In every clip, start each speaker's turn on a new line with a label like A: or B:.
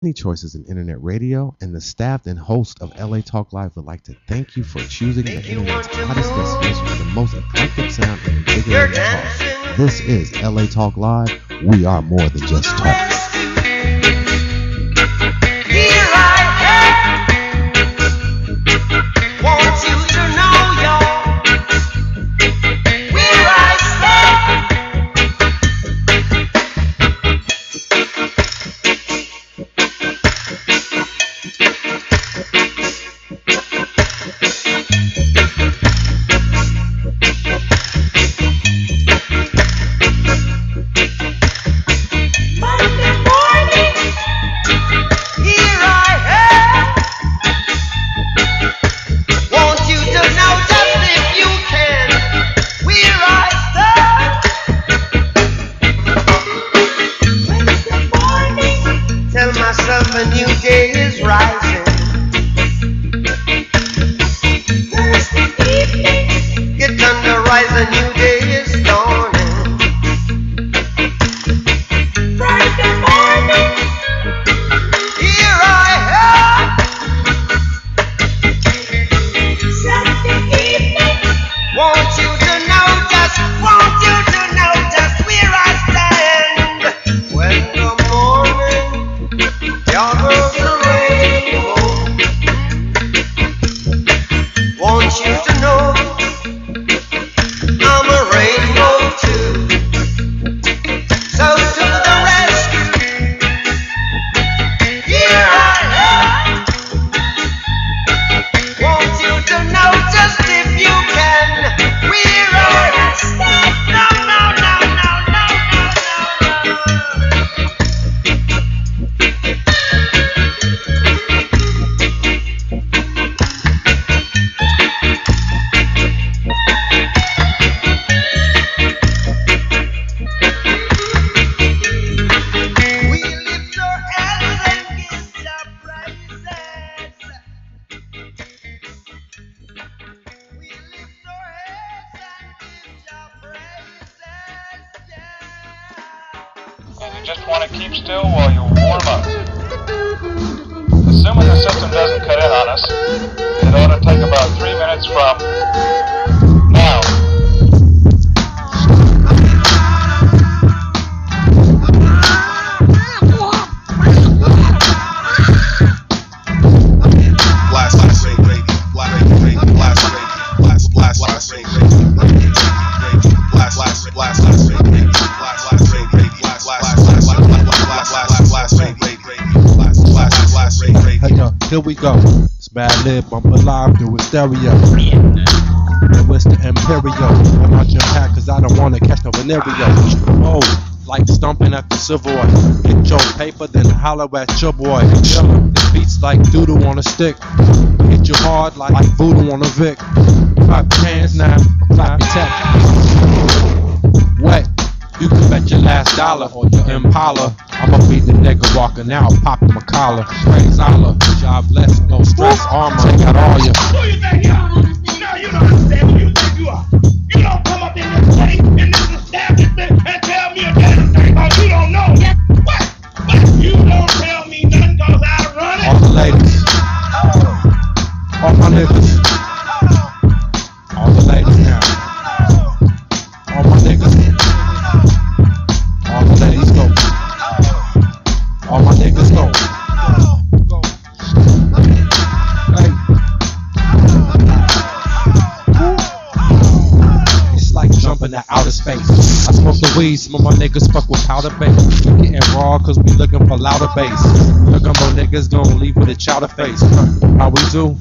A: many choices in internet radio, and the staff and host of LA Talk Live would like to thank you for choosing the internet's hottest destination for the most eclectic sound and invigorating talk. This is LA Talk Live. We are more than just talk.
B: A new day is rising. Thursday evening, get done to rise, a new day is dawning. Friday morning, here I am. Saturday evening, want you to know just where I stand. When the morning y'all the rainbow, want you to know I'm a rainbow too. So to the rescue, here I am. Want you to know just if you can, we're all no, no, no, no, no, no, no, no.
C: And you just want to keep still while you warm up. Assuming the system doesn't cut in on us, it ought to take about 3 minutes from now.
D: Here we go. It's Bad Lib, I'm alive through a stereo. And it's the Imperial. I'm not your pack cause I don't wanna catch no venereal. Oh, like stomping at the Savoy. Get your paper, then holler at your boy. This beats like doodle on a stick. Hit you hard like voodoo on a Vic. Clap your hands now, clap your tap. Wet. You can bet your last dollar or your Impala. I'ma beat the nigga walking out, popping my collar. Straight Zola, job less, no stress, armor. Take out all your.
E: Who you think you are? No, you don't understand who you think you are. You don't come up in this place, in this establishment, and tell me a damn thing because you don't know. What? But you don't tell me nothing because I run it.
D: All the ladies. All my niggas. All the ladies now. All my niggas. All the ladies go. All my niggas go. Hey. It's like jumping to outer space. I smoke the weed, some of my niggas fuck with powder base. We getting raw cause we looking for louder bass. Look at my niggas gon' leave with a chowder face. How we do?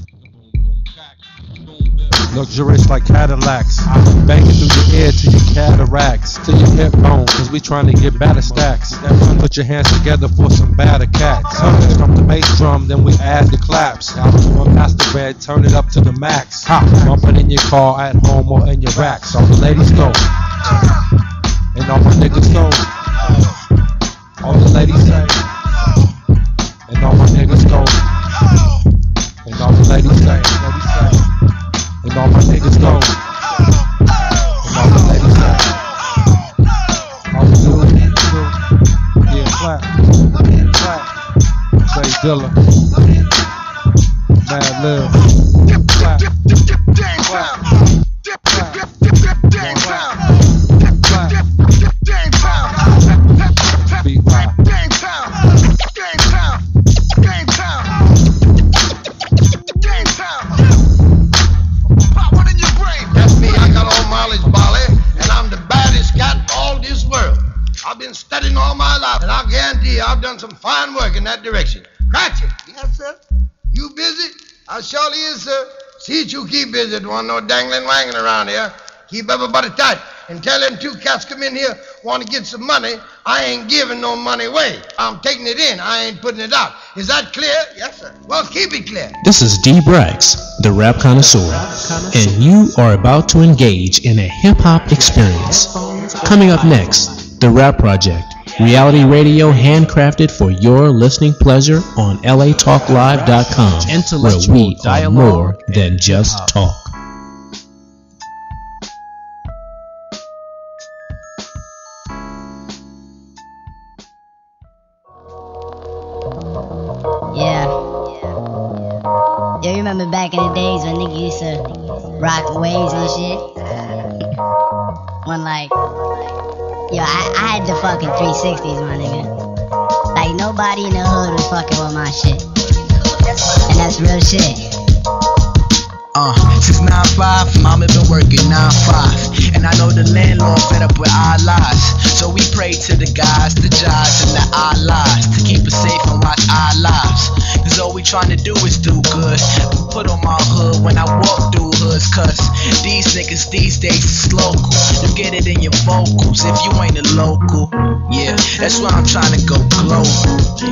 D: Luxurious like Cadillacs. Banging through your ear to your cataracts, to your hip bone, cause we trying to get better stacks. Put your hands together for some batter cats. Stomp the bass drum, then we add the claps. Past the bed, turn it up to the max. Bump it in your car, at home, or in your racks. All the ladies go, and all my niggas go. All the ladies say, and all my niggas go, and all the ladies say. And all my niggas go. And all the ladies go. All the dudes, yeah, clap, clap. Say Dilla, Mad Lil, clap, clap, beat live.
E: That's me. I got all mileage, Bali, and I'm the baddest cat in all this world. I've been studying all my life, and I guarantee you I've done some fine work in that direction. Cratchit. Yes, sir. You busy? I surely is, sir. See that you keep busy. Don't want no dangling wangling around here. Keep everybody tight. And tell them two cats come in here, want to get some money. I ain't giving no money away. I'm taking it in. I ain't putting it out. Is that clear? Yes, sir. Well, keep it clear.
F: This is DBraxx, the rap connoisseur, and you are about to engage in a hip-hop experience. Coming up next, The Rap Project, reality radio handcrafted for your listening pleasure on latalklive.com, where we are more than just talk.
G: Yeah, you remember back in the days when niggas used to rock waves and shit? When like, yo, I had the fucking 360s, my nigga. Like nobody in the hood was fucking with my shit. And that's real shit.
H: Since 9-5, mama been working 9-5. And I know the landlord fed up with our lies. So we pray to the guys, the judge, and the our lives to keep us safe and watch our lives. Cause all we trying to do is do good. Put on my hood when I walk through hoods. Cause these niggas these days is local. You get it in your vocals if you ain't a local. Yeah, that's why I'm trying to go global.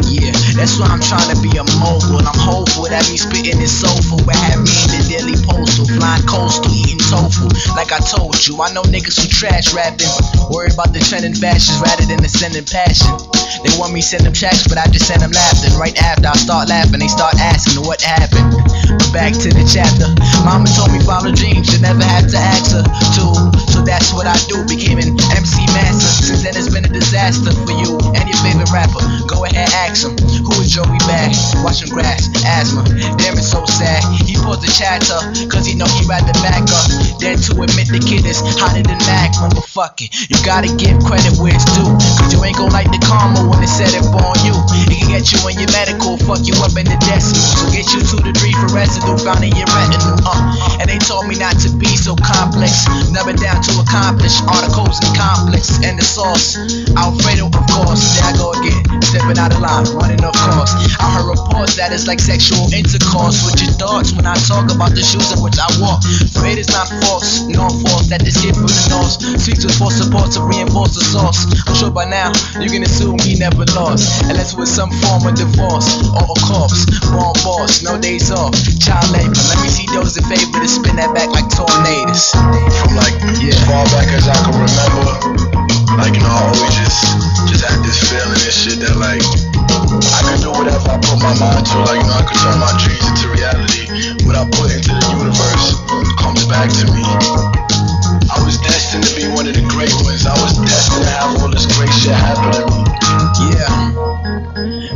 H: Yeah, that's why I'm trying to be a mogul. And I'm hopeful that me spitting is soulful. Where have me in the daily postal, flying coastal, eating tofu. Like I told you, I know niggas who trash rapping, worried about the trending fashions rather than the sending passion. They want me send them tracks, but I just send them laughing. Right after I start laughing, they start asking what happened. But back to the chapter. Mama told me follow dreams, you never have to ask her to. So that's what I do, became an MC master. Since then it's been a disaster for you and your favorite rapper. Go ahead, ask him, who is Joey Bag? Watching grass, asthma, damn it's so sad. He paused the chatter, cause he know he rather back up than to admit the kid is hotter than Magnum. But fuck it, you gotta give credit where it's due. Cause you ain't gon' like the karma when it set it on you. It can get you in your medical, fuck you up in the decimal. So get you 2 to 3 for residue found in your retinue. And they told me not to be so complex, never down to accomplish articles and complex. And the sauce, Alfredo of course. There I go again, stepping out of line, running off course. I heard reports that it's like sexual intercourse with your thoughts when I talk about the shoes in which I walk. For it is not false, nor false that this kid from the north speaks with false support to reinforce the source. I'm sure by now you can assume he never lost, unless with some form of divorce or a corpse. Wrong boss, no days off, child labor. Let me see those in favor to spin that back like tornadoes.
I: From like as far back as I can remember, like I always just had this feeling and shit that like I could do whatever I put my mind to. Like I could turn my dreams into reality. What I put into the universe comes back to me. I was destined to be one of the great ones. I was destined to have all this great shit happen to me.
H: Yeah,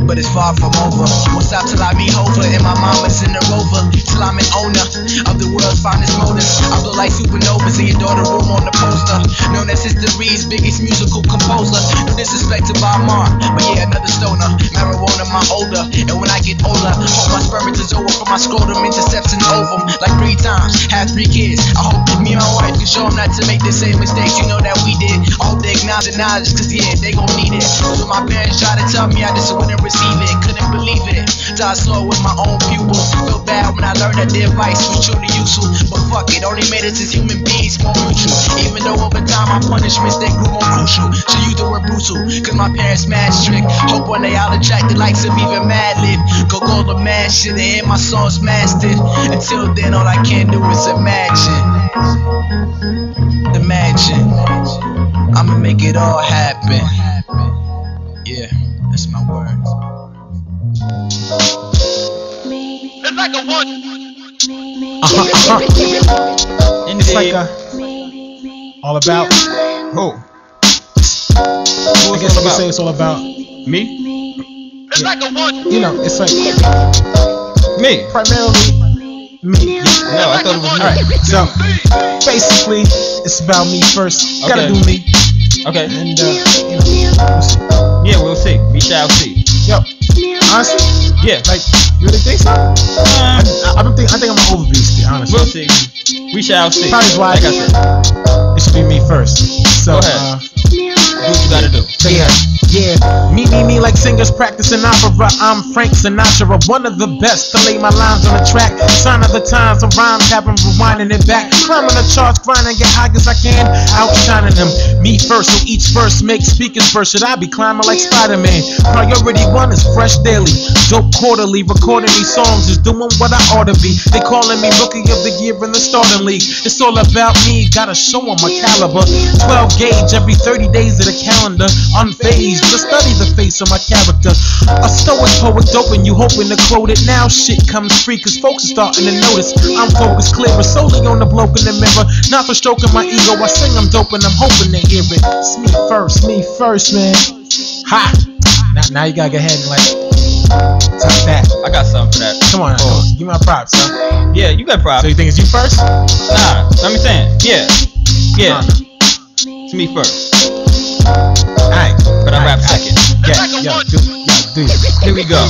H: but it's far from over. Won't stop till I meet Hova and my mama's in the Rover. Till I'm an owner of the world's finest motors. I blow like supernovas in your daughter room on the poster. Known as history's biggest musical composer. No disrespect to Bob Marr, but yeah, another stoner. Marijuana my older, and when I get older, hope my spermatozoa from my scrotum intercepts an ovum. Like 3 times, have 3 kids. I hope me and my wife can show them not to make the same mistakes. You know that we did. I hope they acknowledge the knowledge, cause yeah, they gon' need it. Cause when my parents tried to tell me, I just wouldn't receive it. Couldn't believe it till I saw it with my own pupils. Felt bad when I learned that their advice was truly useful. But fuck it, only made us as human beings more mutual. Even though over time my punishments they grew more crucial. Should use the word brutal, cause my parents mad strict. Hope one day I'll attract the likes of even Madlib. Go the mad shit and hear my songs mastered. Until then all I can do is imagine. Imagine I'ma make it all happen. Yeah, that's my words.
C: It's like a one.
J: It's like a all about who? I guess you could say it's all about me. You know, it's like
K: me.
J: Primarily me.
K: No, I thought it was me.
J: Alright, so basically it's about me first.
K: Okay.
J: Gotta do me.
K: Okay.
J: And you know,
K: yeah, we'll see. We shall see.
J: Yo, honestly,
K: yeah.
J: Like, you really think so? I think I'm an overbeast, honestly.
K: We'll see. We shall see.
J: Probably why
K: like I said,
J: it should be me first. So,
K: go ahead. Do what you gotta do.
J: So yeah. Me like singers practicing opera. I'm Frank Sinatra, one of the best to lay my lines on the track. Sign of the times, some rhymes happen, rewinding it back. Climbing the charts, grinding, get high as I can, outshining them. Me first, so each verse makes speakers first. Should I be climbing like Spider-Man? Priority one is fresh daily, dope quarterly. Recording these songs is doing what I ought to be. They calling me rookie of the year in the starting league. It's all about me, gotta show them my caliber. 12 gauge every 30 days of the calendar. Unfazed, just study the face of my character. A stoic poet doping you, hoping to quote it. Now shit comes free, cause folks are starting to notice. I'm focused clearer, solely on the bloke in the mirror. Not for stroking my ego, I sing I'm dope and I'm hoping to hear it. It's me first, man. Ha! Now you gotta go ahead and like talk that.
K: I got something for that.
J: Come on, give me my props, huh?
K: Yeah, you got props.
J: So you think it's you first?
K: Nah, let me saying. Yeah. It's me first.
J: Alright.
K: But I rap second.
J: Yeah, do it.
K: Here we go.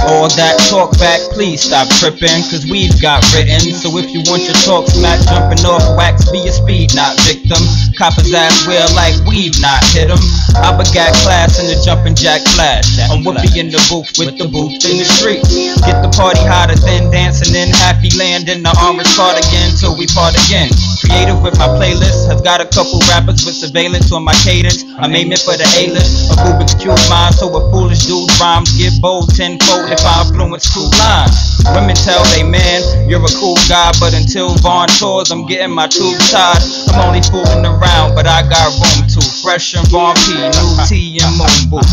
K: All that talk back, please stop tripping, cause we've got written. So if you want your talk smack, jumping off wax, be a speed, not victim. Coppers ass wear like we've not hit him. I begat class in the jumping jack flash. I'm whoopee in the booth with the booth in the street. Get the party hotter than dancing in Happy Land in the orange cardigan till we part again. Creative with my playlist, has got a couple rappers with surveillance on my cadence. I'm aiming for the A-list, a Rubik's Cube mind, so a foolish dude's rhymes get bold tenfold if I influence two lines. Women tell they man, you're a cool guy, but until Vaughn tours, I'm getting my tube tied. I'm only fooling around, but I got room to. Fresh and Vaughn P, new T and Moon Boo.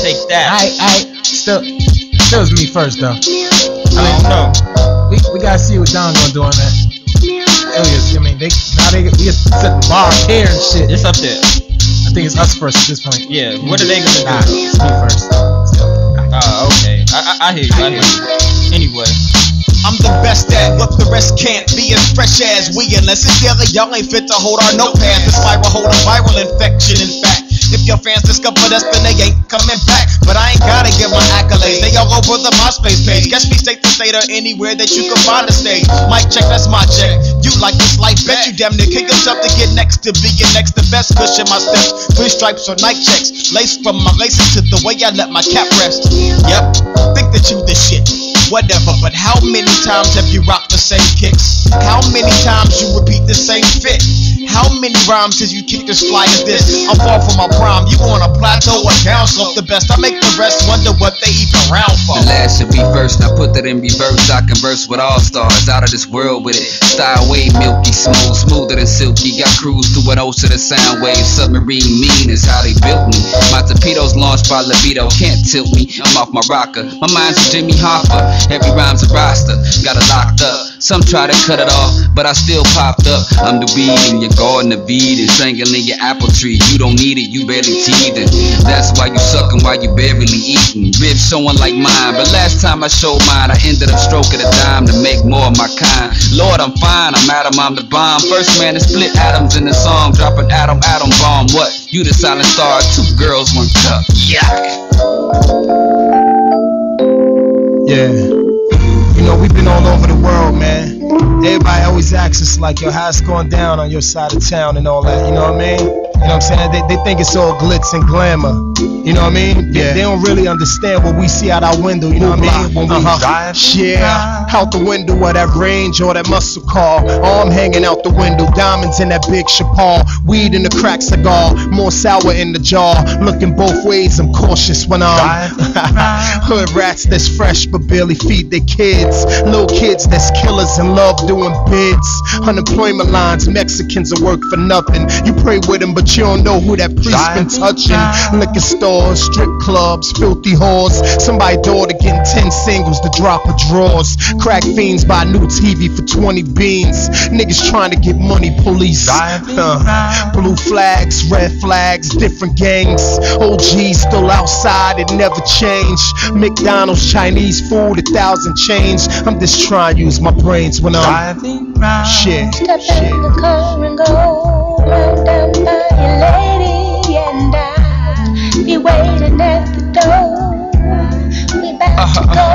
K: Take that.
J: I still it's me first though.
K: I don't know.
J: We gotta see what Don gonna do on that. I mean, we just set the bar here and shit.
K: It's up there.
J: I think it's us first at this point.
K: Yeah, what are they gonna do?
J: Nah, it's me first.
K: Okay. I hear you. Anyway.
L: I'm the best at what the rest can't be as fresh as we. Unless it's the other y'all ain't fit to hold our notepad. This viral hold a viral infection, in fact. If your fans discover us, then they ain't coming back. But I ain't gotta give my accolades, they all over the MySpace page. Catch me state to state or anywhere that you can find a stage. Mic check, that's my check. You like this life, bet you damn near kick yourself to get next to being next. The best cushion my steps, 3 stripes or night checks. Lace from my laces to the way I let my cap rest. Yep, think that you the shit. Whatever, but how many times have you rocked the same kicks? How many times you repeat the same fit? How many rhymes has you kicked as fly as this? I'm far from my prime, you on a plateau or down slope. The best, I make the rest wonder what they even round for.
M: The last should be first, now put that in reverse. I converse with all stars, out of this world with it. Style way milky, smooth, smoother than silky. Got cruise through an ocean of sound waves. Submarine mean is how they built me. My torpedoes launched by libido, can't tilt me. I'm off my rocker, my mind's with Jimmy Hoffa. Every rhyme's a roster, got it locked up. Some try to cut it off, but I still popped up. I'm the weed in your garden of Eden, strangling your apple tree. You don't need it, you barely teething. That's why you sucking while you barely eating. Ribs showing like mine, but last time I showed mine, I ended up stroking a dime to make more of my kind. Lord, I'm fine, I'm Adam, I'm the bomb. First man to split atoms in the song, dropping atom bomb. What? You the silent star, 2 girls, 1 cup. Yuck.
J: Yeah. You know, we've been all over the world, man. Everybody always asks us like, yo, how's it going down on your side of town and all that, you know what I mean? You know what I'm saying? They think it's all glitz and glamour. You know what I mean? Yeah. They don't really understand what we see out our window, you know what I mean? When we drive. Yeah, out the window of that Range or that muscle car. Arm hanging out the window, diamonds in that big Chapal. Weed in the crack cigar, more sour in the jar. Looking both ways, I'm cautious when I'm Hood rats that's fresh but barely feed their kids. Little kids that's killers and love doing bids. Unemployment lines, Mexicans that work for nothing. You pray with them, but you don't know who that priest been touching. Liquor stores, strip clubs, filthy whores. Somebody daughter getting 10 singles to drop her drawers. Crack fiends buy new TV for 20 beans. Niggas trying to get money, police. Blue flags, red flags, different gangs. OGs still outside, it never changed. McDonald's, Chinese food, 1,000 change. I'm just trying to use my brains when I'm shit.
N: Step in the car and go round down by your lady, and I be waiting at the door. We about to go.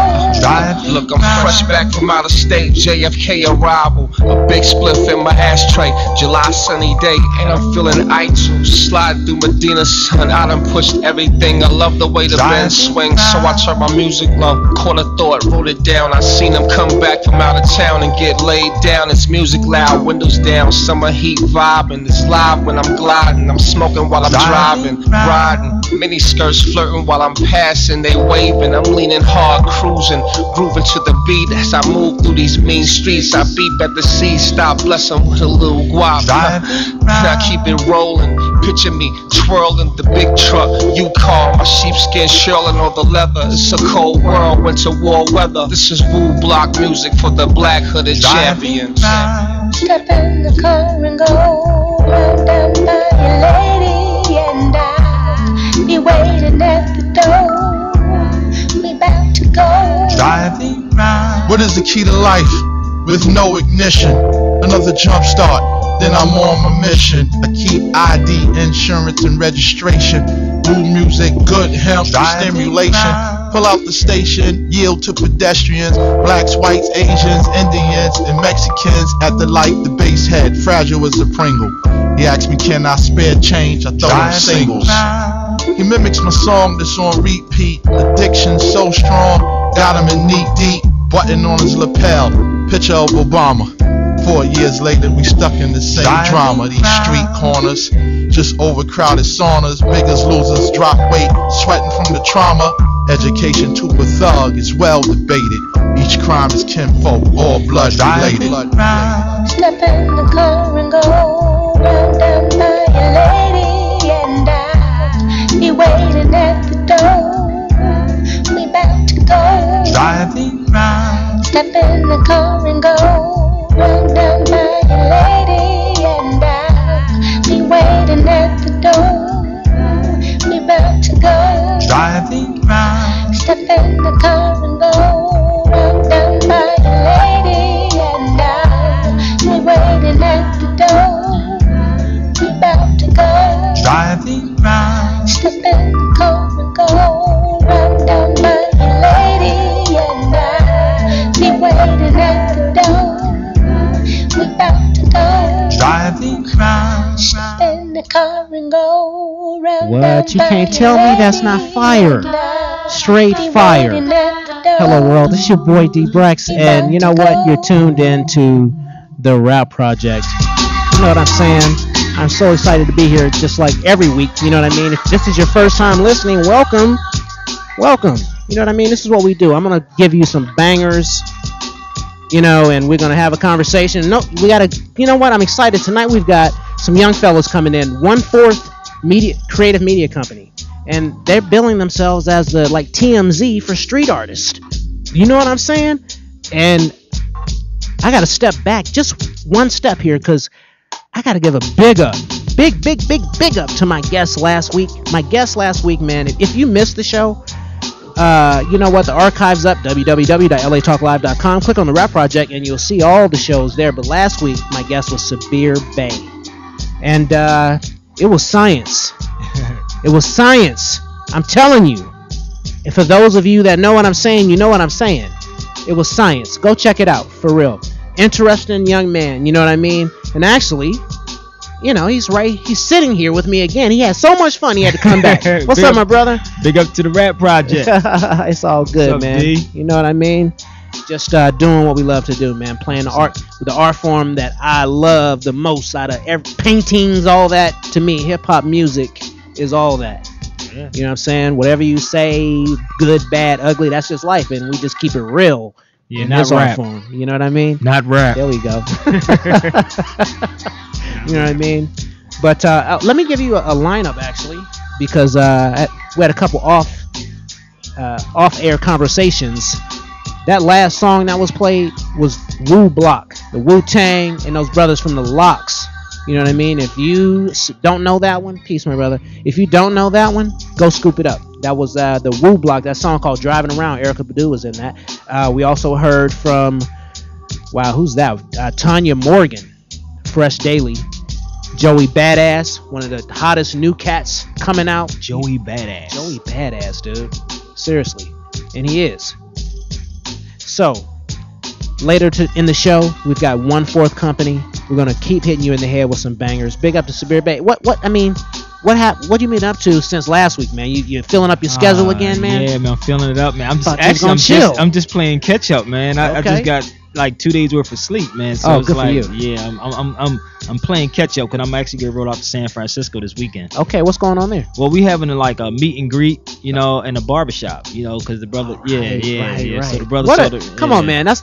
O: Look, I'm fresh back from out of state, JFK arrival. A big spliff in my ashtray, July sunny day, and I'm feeling iTunes. Slide through Medina, son, I done pushed everything. I love the way the band swings, so I turned my music low. Caught a thought, wrote it down. I seen them come back from out of town and get laid down. It's music loud, windows down, summer heat vibing. It's live when I'm gliding, I'm smoking while I'm driving, riding. Mini skirts flirting while I'm passing, they waving. I'm leaning hard, cruising, grooving to the beat as I move through these mean streets. I beep at the sea, stop, bless 'em with a little guap. Now keep it rolling, picture me twirling the big truck. You call my sheepskin shirling on the leather. It's a cold world, winter war weather. This is Woo Block music for the black hooded champions.
N: Step in the car and go round down by your lady, and I be waiting at the door. We about to go.
E: Driving round. What is the key to life? With no ignition, another jump start, then I'm on my mission. I keep ID, insurance, and registration. Blue music, good hemp, stimulation. Pull out the station, yield to pedestrians. Blacks, whites, Asians, Indians, and Mexicans at the light, the bass head, fragile as a Pringle. He asked me, can I spare change? I throw him singles. He mimics my song that's on repeat. Addiction so strong, got him in knee deep. Button on his lapel, picture of Obama. 4 years later, we stuck in the same drama. These street corners, just overcrowded saunas. Biggest losers drop weight, sweating from the trauma. Education to a thug is well debated. Each crime is kinfolk, all blood related.
N: Step in the car and go round down by your lady, and I be waiting at the door. We about to go.
E: Driving round.
N: Step in the car and go round down by your lady, and I be waiting at the door. We about to go.
E: Driving round.
N: Step in the car and go round down by your lady, and I be waiting at the door. We about to go.
E: Driving round.
N: Step in the car and go round down by your lady, and I be waiting at the door. We about to go.
E: Driving round.
N: Step in the car and go round
P: What?
N: down
P: You
N: by
P: can't
N: your
P: tell me that's not
N: lady,
P: fire.
N: and I
P: Straight
N: be
P: fire.
N: waiting at the door.
P: Hello world, this is your boy DBraxx, and you know what? You're tuned in to the Rap Project. You know what I'm saying? I'm so excited to be here just like every week, you know what I mean? If this is your first time listening, welcome. Welcome. You know what I mean? This is what we do. I'm going to give you some bangers, you know, and we're going to have a conversation. No, we got to, you know what? I'm excited. Tonight we've got some young fellas coming in, 1/4 creative media company. And they're billing themselves as the like TMZ for street artists. You know what I'm saying? And I got to step back just one step here because I got to give a big up, big up to my guest last week. My guest last week, man, if you missed the show, you know what? The archive's up, www.latalklive.com. Click on the Rap Project and you'll see all the shows there. But last week, my guest was Sabir Bey. And it was science. It was science. I'm telling you. And for those of you that know what I'm saying, you know what I'm saying. It was science. Go check it out, for real. Interesting young man, you know what I mean? And actually, you know, he's sitting here with me again. He had so much fun, he had to come back. What's up, my brother?
Q: Big up to the Rap Project.
P: It's all good,
Q: What's up,
P: man.
Q: D?
P: You know what I mean? Just doing what we love to do, man. Playing the art form that I love the most out of paintings, all that. To me, hip hop music is all that. You know what I'm saying? Whatever you say, good, bad, ugly, that's just life, and we just keep it real.
Q: Yeah,
P: in
Q: not
P: this art
Q: rap.
P: form. You know what I mean?
Q: Not rap.
P: There we go. You know what I mean? But let me give you a lineup actually, because we had a couple off-air conversations. That last song that was played was Wu Block, the Wu Tang, and those brothers from the Locks. You know what I mean? If you don't know that one, peace, my brother. If you don't know that one, go scoop it up. That was the Wu Block, that song called Driving Around. Erykah Badu was in that. We also heard from, wow, who's that? Tanya Morgan, Fresh Daily. Joey Badass, one of the hottest new cats coming out.
Q: Joey Badass.
P: Joey Badass, dude. Seriously. And he is. So, later in the show, we've got One Fourth Company. We're going to keep hitting you in the head with some bangers. Big up to Sabir Bay. What do you been up to since last week, man? You filling up your schedule again, man?
Q: Yeah, man, I'm filling it up, man.
P: I'm
Q: just playing catch up, man. I just got like 2 days worth of sleep, man. So it's
P: good
Q: like,
P: for you.
Q: Yeah, I'm playing catch up because I'm actually gonna roll out to San Francisco this weekend.
P: Okay, what's going on there?
Q: Well, we having like a meet and greet, in a barbershop, because the brother,
P: Right.
Q: So the brother,
P: come on, man. That's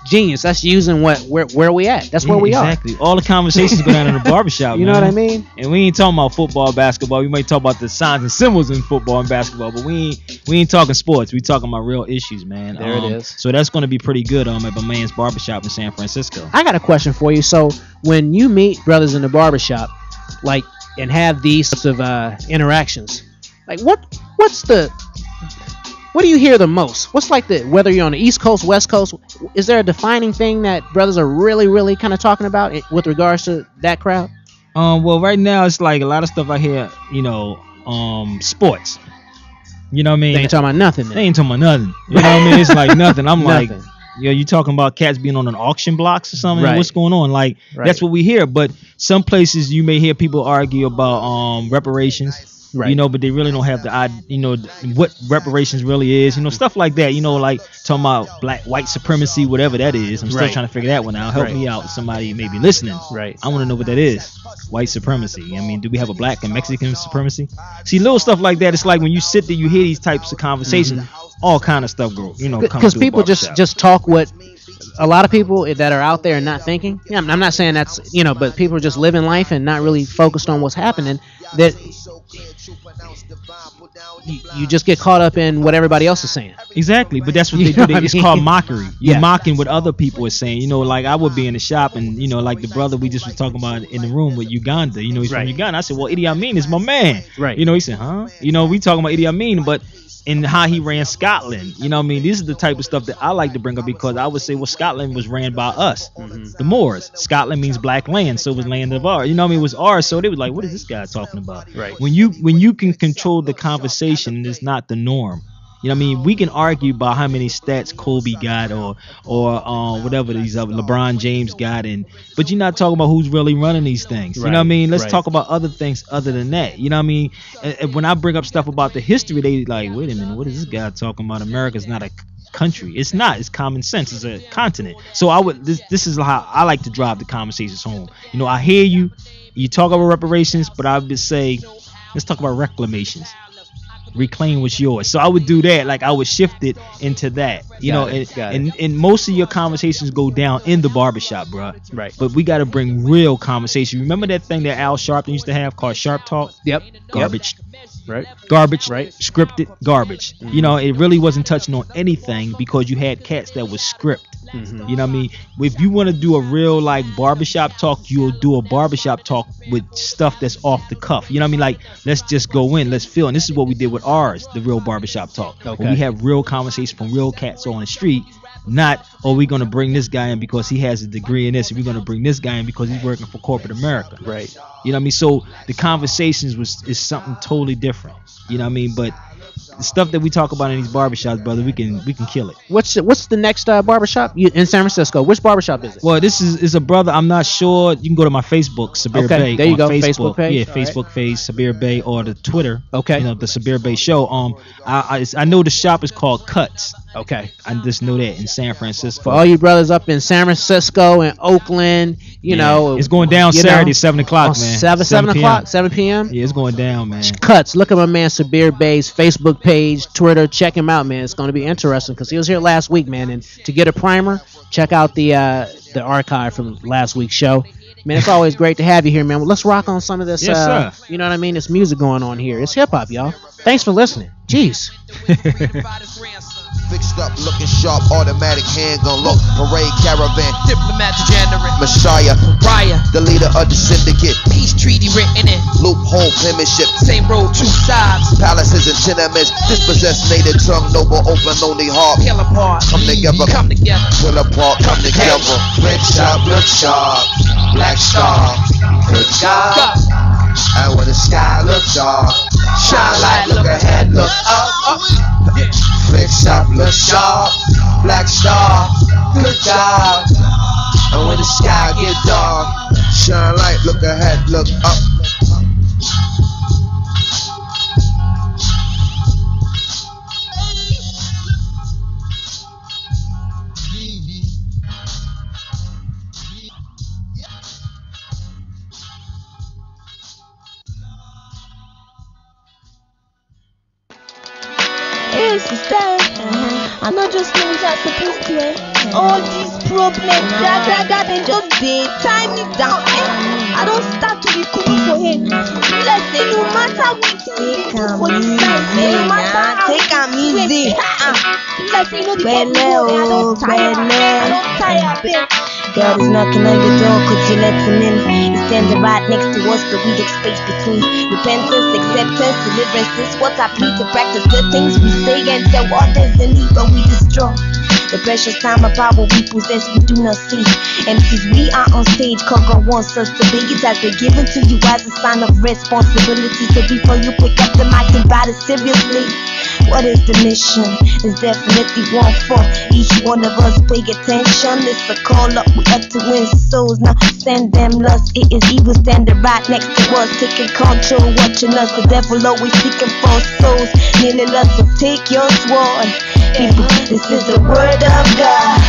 P: genius. That's using where we at. That's where we are.
Q: Exactly. All the conversations go down in the barbershop.
P: You know what I mean?
Q: And we ain't talking about football, basketball. We might talk about the signs and symbols in football and basketball, but we ain't talking sports. We talking about real issues, man.
P: There it is.
Q: So that's gonna be pretty good. At my man's barbershop in San Francisco.
P: I got a question for you. So when you meet brothers in the barbershop, like, and have these sorts of interactions, like what do you hear the most? What's like whether you're on the East Coast, West Coast, is there a defining thing that brothers are really, really kind of talking about with regards to that crowd?
Q: Well, right now it's like a lot of stuff I hear, sports. You know what I mean?
P: They ain't talking about nothing. Then.
Q: They ain't talking about nothing. You know what I mean? It's like nothing. I'm like, you talking about cats being on an auction blocks or something?
P: Right.
Q: What's going on? Like, that's what we hear. But some places you may hear people argue about reparations.
P: Right.
Q: But they really don't have what reparations really is. Stuff like that. Like talking about white supremacy, whatever that is. I'm still trying to figure that one out. Help me out. Somebody may be listening.
P: Right.
Q: I want to know what that is. White supremacy. I mean, do we have a black and Mexican supremacy? See, little stuff like that. It's like when you sit there, you hear these types of conversations. All kind of stuff go.
P: Because people just talk what. A lot of people that are out there and not thinking. Yeah, I'm not saying that's but people are just living life and not really focused on what's happening. That you just get caught up in what everybody else is saying.
Q: Exactly, but that's what they do. It's called mockery. You're mocking what other people are saying. Like I would be in the shop and like the brother we just was talking about in the room with Uganda. He's from Uganda. I said, well, Idi Amin is my man.
P: Right.
Q: He said, huh? We talking about Idi Amin, but. And how he ran Scotland. This is the type of stuff that I like to bring up because I would say, well, Scotland was ran by us, the Moors. Scotland means black land, so it was land of ours. It was ours, so they was like, what is this guy talking about?
P: Right.
Q: When you can control the conversation, it's not the norm. We can argue about how many stats Kobe got or whatever these LeBron James got, but you're not talking about who's really running these things. You know what I mean? Let's talk about other things other than that. You know what I mean? And when I bring up stuff about the history, they like, wait a minute, what is this guy talking about? America's not a country. It's not. It's common sense. It's a continent. So this is how I like to drive the conversations home. I hear you talk about reparations, but I would say, let's talk about reclamations. Reclaim what's yours. So I would do that. Like I would shift it into that. And most of your conversations go down in the barbershop, bro.
P: Right.
Q: But we got to bring real conversation. Remember that thing that Al Sharpton used to have called Sharp Talk?
P: Yep.
Q: Garbage.
P: Right.
Q: Garbage.
P: Right.
Q: Scripted garbage. It really wasn't touching on anything because you had cats that was script. You know what I mean? If you want to do a real like barbershop talk, you'll do a barbershop talk with stuff that's off the cuff. You know what I mean? Like, let's just go in, let's feel. And this is what we did with ours, the real barbershop talk.
P: Okay.
Q: When we have real conversation from real cats on the street. Not, we're going to bring this guy in because he has a degree in this. And we're going to bring this guy in because he's working for corporate America.
P: Right.
Q: You know what I mean? So the conversations is something totally different. You know what I mean? But stuff that we talk about in these barbershops, brother, we can kill it.
P: What's the next barbershop in San Francisco? Which barbershop is it?
Q: Well, this is a brother. I'm not sure. You can go to my Facebook, Sabir Bey.
P: There you go.
Q: Facebook
P: page.
Q: Yeah, Facebook page, Sabir Bey, or the Twitter.
P: Okay.
Q: The Sabir Bey Show. I know the shop is called Cuts.
P: Okay.
Q: I just know that in San Francisco.
P: For all you brothers up in San Francisco and Oakland, you know.
Q: It's going down Saturday, 7 o'clock, man.
P: 7 o'clock, 7 p.m.?
Q: Yeah, it's going down, man.
P: Cuts. Look at my man Sabir Bey's Facebook page, Twitter. Check him out, man. It's going to be interesting because he was here last week, man. And to get a primer, check out the archive from last week's show. Man, it's always great to have you here, man. Well, let's rock on some of this.
Q: Yes, sir.
P: You know what I mean? This music going on here. It's hip-hop, y'all. Thanks for listening. Jeez.
R: Fixed up, looking sharp, automatic handgun look, parade caravan,
S: diplomat degenerate,
R: Messiah,
S: Raya,
R: the leader of the syndicate,
S: peace treaty written in,
R: loophole penmanship,
S: same road, two sides,
R: palaces and tenements, dispossessed native tongue, noble, open, lonely heart,
S: peel apart,
R: come together, pull apart, come together, red sharp, look sharp, black star, good God, and when the sky looks dark, shine light, look ahead, look up, flick shop, look sharp, black star, good job. And when the sky get dark, shine light, look ahead, look up.
N: Hey sister, I not just know what I'm supposed to. All these problems, that they just they tie me down. I don't start to be cool for him. Let's say no matter what he do for this side, no matter how
S: take am easy.
N: Let's say no the problem. I don't tire, babe.
S: God is knocking on your door, could you let him in? He's standing right next to us, but we get space between repentance, acceptance, deliverance. This what I plead to practice the things we say and tell others in need, but we destroy. The precious time of power we possess, we do not see. MCs, we are on stage, God wants us to be. It has been given to you as a sign of responsibility. So before you pick up the mic and bite it seriously, what is the mission? There's definitely one for each one of us. Pay attention, it's a call up. We up to win souls. Now send them lost. It is evil standing right next to us, taking control, watching us. The devil always seeking for souls, kneeling us. So take your sword, people. This is the word of God.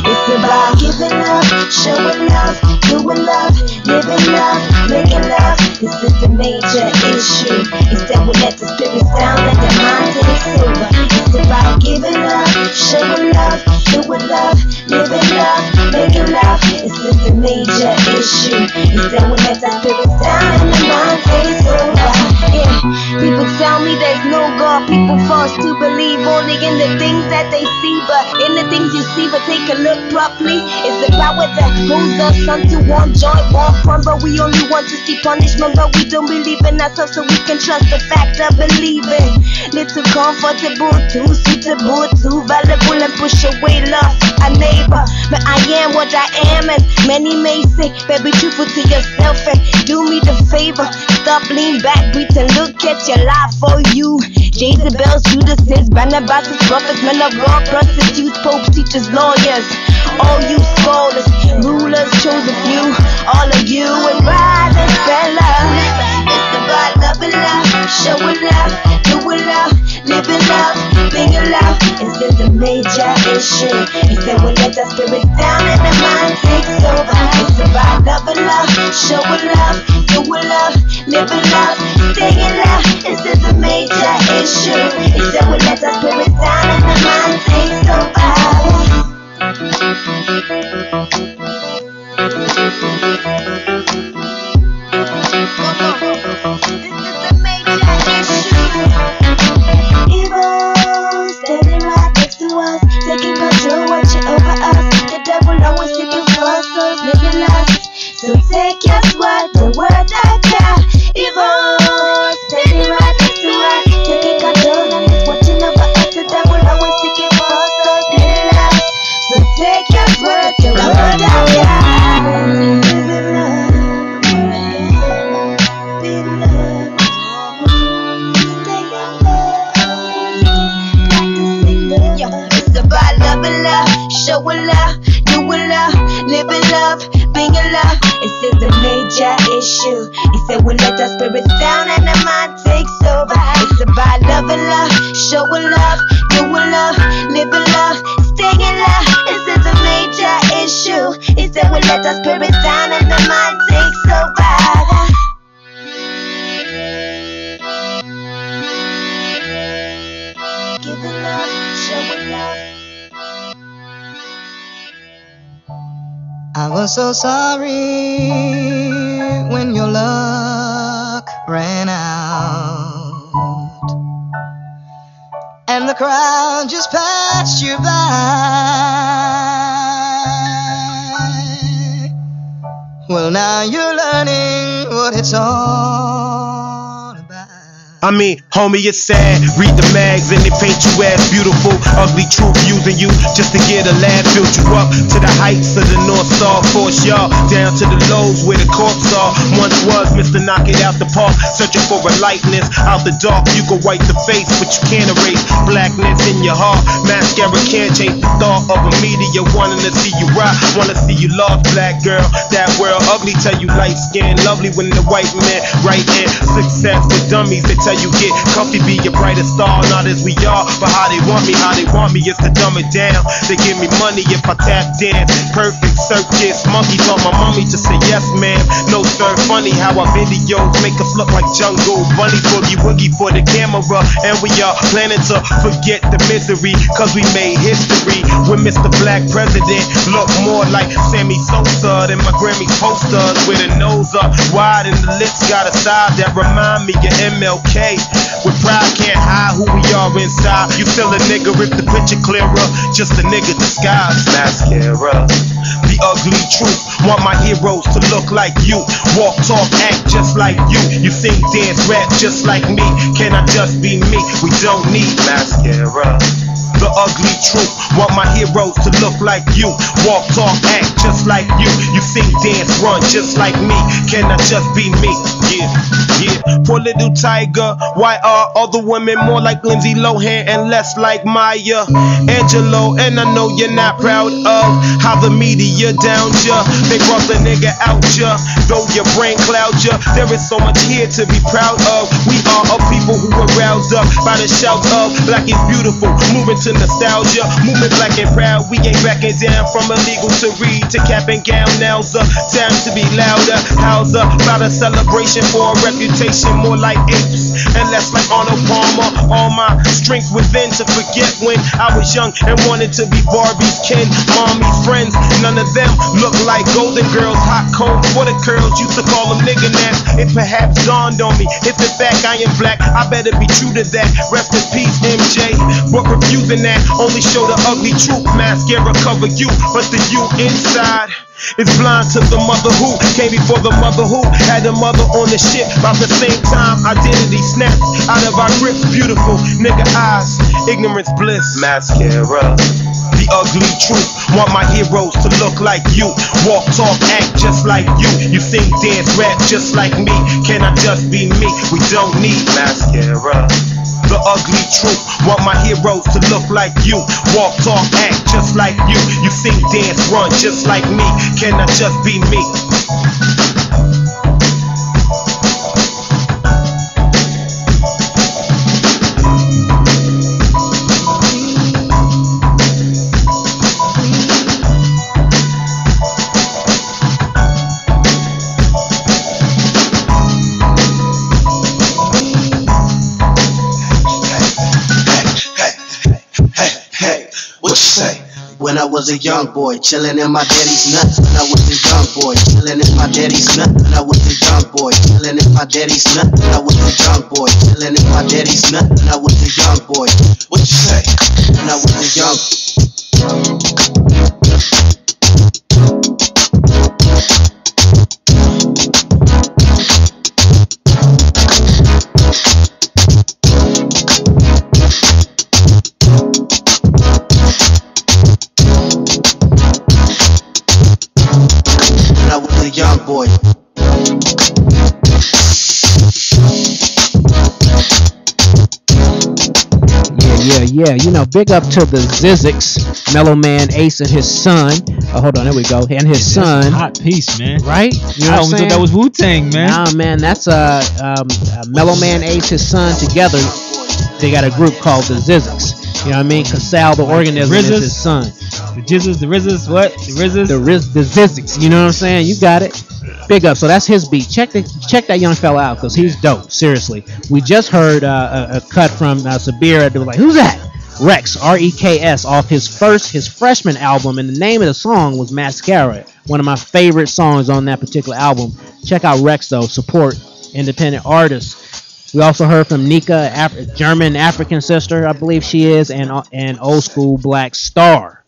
S: It's about giving up, showing love, doing love, living love, making love. This is the major issue. Instead we let the spirits down, let the mind take over. It's about giving up, showing love, doing love, living love, making love. This is the major issue. Instead we let the spirits down and the mind takes over. Yeah. People tell me there's no God. People forced to believe only in the things that they see, but in the things you see, but take a look properly. It's the power that moves us unto one joy, one fun, but we only want to see punishment, but we don't believe in ourselves, so we can trust the fact of believing. Little comfortable, too suitable, too valuable, and push away love a neighbor. But I am what I am, and many may say, but be truthful to yourself and do me the favor. Stop, lean back, breathe, and look at your life for you. Jezebels, Judases, Barnabas, prophets, men of God, prostitutes, popes, teachers, lawyers. All you scholars, rulers, chosen few, all of you and riders, fellas. It's about loving love, showing love, doing love, living love, being love. It's just a major issue. He said we let the spirits down and the mind takes over. It's about loving love, showing love, doing love, living love, staying love. It's just a major issue. He said we let the spirits down and the mind takes over. Evil standing right next to us, taking control, watching over us. The devil always seeking for us, living us. So take your sword, show a love, do a love, live in love, being in love. It's just a major issue. He said we let our spirits down and the mind takes over. It's about love and love, show a love, do a love, live in love, stay in love. It's just a major issue. He said we let our spirits down and the mind takes over.
R: I was so sorry when your luck ran out and the crowd just passed you by. Well, now you're learning what it's all about.
T: I mean, homie, it's sad. Read the mags and they paint you as beautiful. Ugly truth using you just to get a laugh. Build you up to the heights of the North Star. Force y'all down to the lows where the corpse are. Once was Mr. Knock It Out the Park. Searching for a lightness out the dark. You can wipe the face, but you can't erase blackness in your heart. Mascara can't change the thought of a media wanting to see you rock. Wanna see you lost, black girl. That world ugly, tell you light skin. Lovely when the white man right in. Success with dummies, they tell you get comfy, be your brightest star. Not as we are, but how they want me is to dumb it down. They give me money if I tap dance. Perfect circus, monkey taught my mommy to say yes ma'am. No sir, funny how our videos make us look like jungle bunny. Boogie woogie for the camera, and we are planning to forget the misery, cause we made history when Mr. Black President looked more like Sammy Sosa than my Grammy posters, with a nose up wide and the lips got a side that remind me of MLK. With pride can't hide who we are inside. You feel a nigga if the picture clearer, just a nigga disguised. Mascara, the ugly truth. Want my heroes to look like you. Walk, talk, act just like you. You sing, dance, rap just like me. Can I just be me? We don't need mascara. The ugly truth. Want my heroes to look like you. Walk, talk, act just like you. You sing, dance, run just like me. Can I just be me? Yeah, yeah. Poor little tiger. Why are other women more like Lindsay Lohan and less like Maya Angelou? And I know you're not proud of how the media downed ya. They brought the nigga out ya, though your brain cloud ya. There is so much here to be proud of. We are a people who were roused up by the shout of black is beautiful. Moving to nostalgia, movement black and proud. We ain't backing down from illegal to read to cap and gown. Now's the time to be louder. How's about a celebration for a reputation more like apes and less like Arnold Palmer. All my strength within to forget when I was young and wanted to be Barbie's kin, mommy's friends. None of them look like Golden Girls. Hot comb for the curls, used to call them nigga naps. It perhaps dawned on me, if in fact I am black, I better be true to that. Rest in peace, MJ. But refusing that only show the ugly truth. Mascara cover you, but the you inside is blind to the mother who came before the mother who had the mother on the ship. About the same time, identity snapped out of our grip. Beautiful nigga eyes, ignorance bliss. Mascara, the ugly truth. Want my heroes to look like you. Walk, talk, act just like you. You sing, dance, rap just like me. Can I just be me? We don't need mascara. The ugly truth. Want my heroes to look like you. Walk, talk, act just like you. You sing, dance, run just like me. Can I just be me?
R: When I was a young boy, chillin' in my daddy's nuts. When I was a young boy, chillin' in my daddy's nuts. When I was a young boy, chillin' in my daddy's nuts. When I was a young boy, chillin' in my daddy's nuts. When I was a young boy, what you say? When I was a young. Young boy.
P: Yeah, big up to the Zizix, Mellow Man Ace and his son. Oh, hold on, there we go. And his son.
Q: Hot piece, man.
P: Right? You know
Q: I
P: what I'm
Q: always thought
P: saying?
Q: that was Wu-Tang, man.
P: Nah, man, that's Mellow Man Ace, his son together. They got a group called the Zizix. You know what I mean? Casal the Organism is his son.
Q: The Jizzes, the Rizzes, what? The Rizzes?
P: The Zizix. You know what I'm saying? You got it. Big up. So that's his beat. Check that young fella out because he's dope. Seriously. We just heard a cut from Sabir. They were like, who's that? Rex, R-E-K-S, off his freshman album, and the name of the song was Mascara. One of my favorite songs on that particular album. Check out Rex though. Support independent artists. We also heard from Nika, German African sister, I believe she is, and Old School Black Star.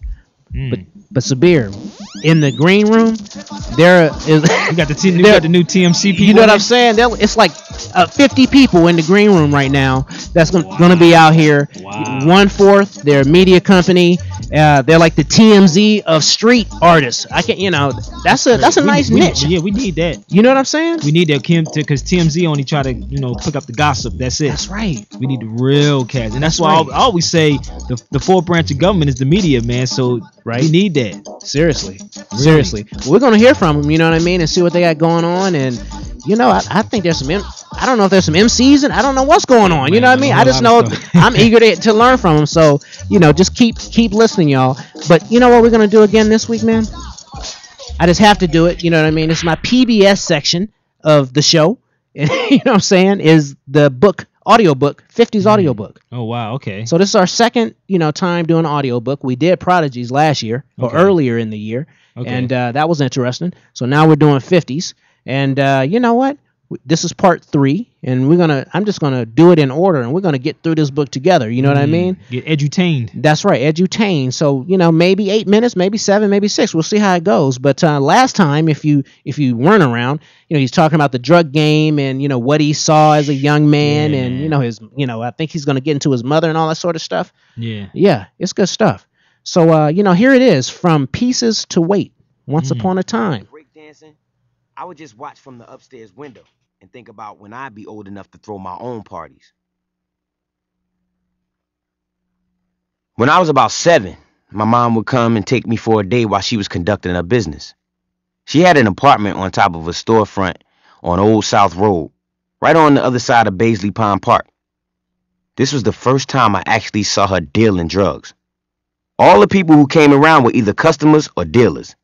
P: But Sabir, in the green room, there is.
Q: You got the new TMC people.
P: You know what I'm saying? It's like 50 people in the green room right now. That's going to be out here. Wow. 1/4, their media company. They're like the TMZ of street artists. I can, that's a nice niche.
Q: Yeah, we need that.
P: You know what I'm saying?
Q: We need that because TMZ only try to pick up the gossip. That's it.
P: That's right.
Q: We need the real cats, and that's why I always say the fourth branch of government is the media, man. So we need that.
P: Seriously. We're gonna hear from them. You know what I mean, and see what they got going on. And I think there's some. I don't know if there's some MCs, and I don't know what's going on. You know what I mean? I just know I'm eager to learn from them. So just keep listening, y'all. But you know what we're gonna do again this week, man? I just have to do it. You know what I mean? It's my PBS section of the show. And you know what I'm saying? Is the audiobook, 50s audiobook.
Q: Oh wow, okay.
P: So this is our second, time doing audiobook. We did Prodigies last year or earlier in the year, and that was interesting. So now we're doing 50s, and you know what? This is part 3, and I'm just gonna do it in order, and we're gonna get through this book together. You know what I mean?
Q: Get edutained.
P: That's right, edutained. So maybe 8 minutes, maybe 7, maybe 6. We'll see how it goes. But last time, if you weren't around, he's talking about the drug game and what he saw as a young man, and his I think he's gonna get into his mother and all that sort of stuff. Yeah, it's good stuff. So here it is, From Pieces to Weight. Once upon a time.
U: Breakdancing, I would just watch from the upstairs window and think about when I'd be old enough to throw my own parties. When I was about 7, my mom would come and take me for a day while she was conducting her business. She had an apartment on top of a storefront on Old South Road, right on the other side of Baisley Pond Park. This was the first time I actually saw her dealing drugs. All the people who came around were either customers or dealers.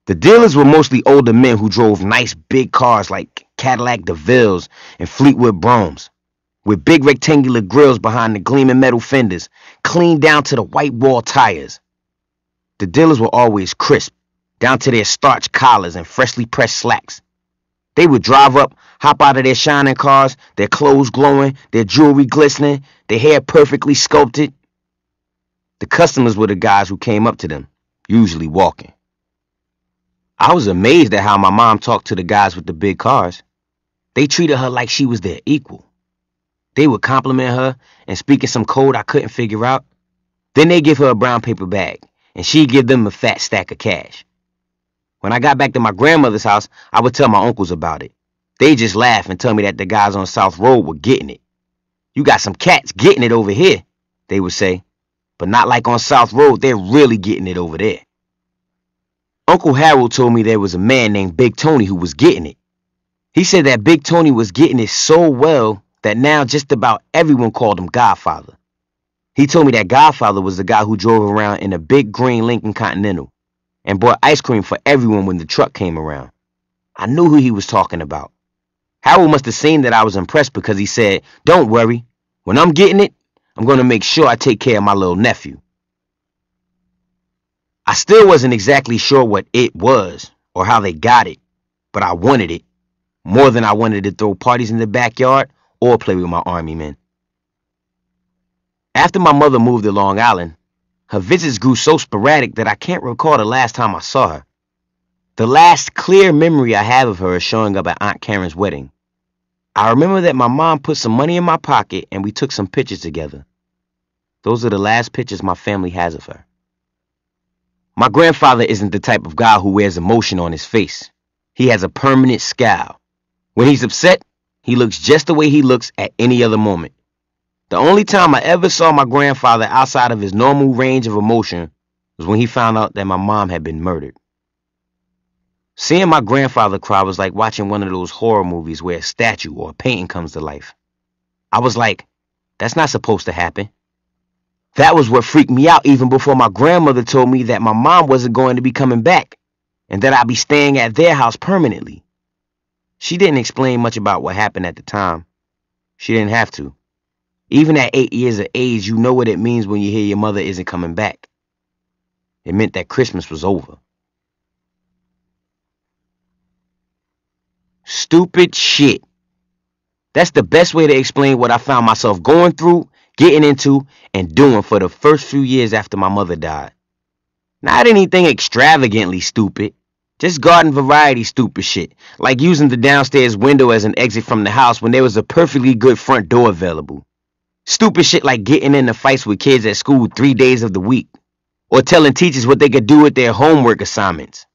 U: The dealers were mostly older men who drove nice big cars like Cadillac DeVilles and Fleetwood Bromes, with big rectangular grills behind the gleaming metal fenders, clean down to the white wall tires. The dealers were always crisp, down to their starched collars and freshly pressed slacks. They would drive up, hop out of their shining cars, their clothes glowing, their jewelry glistening, their hair perfectly sculpted. The customers were the guys who came up to them, usually walking. I was amazed at how my mom talked to the guys with the big cars. They treated her like she was their equal. They would compliment her and speak in some code I couldn't figure out. Then they give her a brown paper bag, and she'd give them a fat stack of cash. When I got back to my grandmother's house, I would tell my uncles about it. They just laugh and tell me that the guys on South Road were getting it. You got some cats getting it over here, they would say. But not like on South Road, they're really getting it over there. Uncle Harold told me there was a man named Big Tony who was getting it. He said that Big Tony was getting it so well that now just about everyone called him Godfather. He told me that Godfather was the guy who drove around in a big green Lincoln Continental and bought ice cream for everyone when the truck came around. I knew who he was talking about. Harold must have seen that I was impressed because he said, "Don't worry, when I'm getting it, I'm going to make sure I take care of my little nephew." I still wasn't exactly sure what it was or how they got it, but I wanted it more than I wanted to throw parties in the backyard or play with my army men. After my mother moved to Long Island, her visits grew so sporadic that I can't recall the last time I saw her. The last clear memory I have of her is showing up at Aunt Karen's wedding. I remember that my mom put some money in my pocket and we took some pictures together. Those are the last pictures my family has of her. My grandfather isn't the type of guy who wears emotion on his face. He has a permanent scowl. When he's upset, he looks just the way he looks at any other moment. The only time I ever saw my grandfather outside of his normal range of emotion was when he found out that my mom had been murdered. Seeing my grandfather cry was like watching one of those horror movies where a statue or a painting comes to life. I was like, that's not supposed to happen. That was what freaked me out even before my grandmother told me that my mom wasn't going to be coming back and that I'd be staying at their house permanently. She didn't explain much about what happened at the time. She didn't have to. Even at 8 years of age, you know what it means when you hear your mother isn't coming back. It meant that Christmas was over. Stupid shit. That's the best way to explain what I found myself going through, getting into, and doing for the first few years after my mother died. Not anything extravagantly stupid. Just garden variety stupid shit. Like using the downstairs window as an exit from the house when there was a perfectly good front door available. Stupid shit like getting into fights with kids at school 3 days of the week. Or telling teachers what they could do with their homework assignments.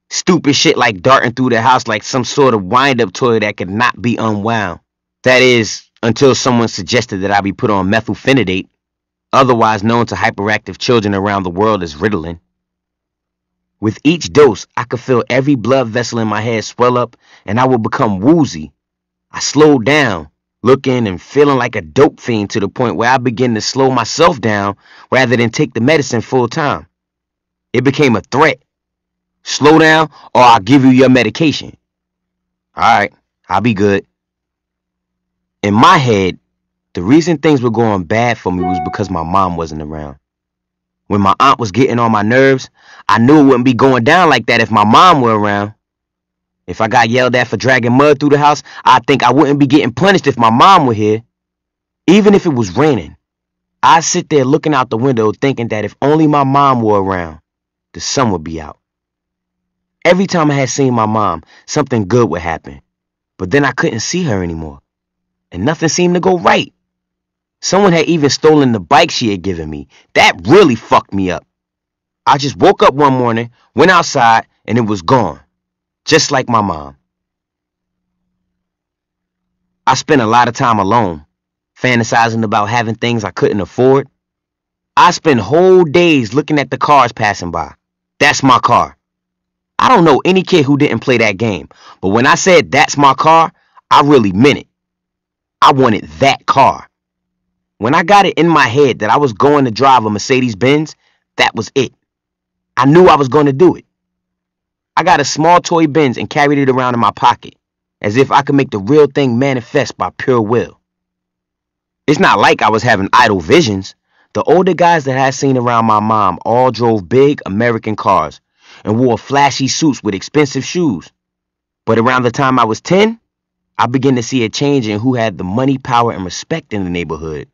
U: Stupid shit like darting through the house like some sort of wind-up toy that could not be unwound. That is, until someone suggested that I be put on methylphenidate, otherwise known to hyperactive children around the world as Ritalin. With each dose, I could feel every blood vessel in my head swell up and I would become woozy. I slowed down, looking and feeling like a dope fiend to the point where I began to slow myself down rather than take the medicine full time. It became a threat. Slow down or I'll give you your medication. Alright, I'll be good. In my head, the reason things were going bad for me was because my mom wasn't around. When my aunt was getting on my nerves, I knew it wouldn't be going down like that if my mom were around. If I got yelled at for dragging mud through the house, I think I wouldn't be getting punished if my mom were here. Even if it was raining, I'd sit there looking out the window thinking that if only my mom were around, the sun would be out. Every time I had seen my mom, something good would happen. But then I couldn't see her anymore. And nothing seemed to go right. Someone had even stolen the bike she had given me. That really fucked me up. I just woke up one morning, went outside, and it was gone. Just like my mom. I spent a lot of time alone, fantasizing about having things I couldn't afford. I spent whole days looking at the cars passing by. That's my car. I don't know any kid who didn't play that game, but when I said that's my car, I really meant it. I wanted that car. When I got it in my head that I was going to drive a Mercedes-Benz, that was it. I knew I was going to do it. I got a small toy Benz and carried it around in my pocket, as if I could make the real thing manifest by pure will. It's not like I was having idle visions. The older guys that I had seen around my mom all drove big American cars and wore flashy suits with expensive shoes. But around the time I was 10, I began to see a change in who had the money, power, and respect in the neighborhood.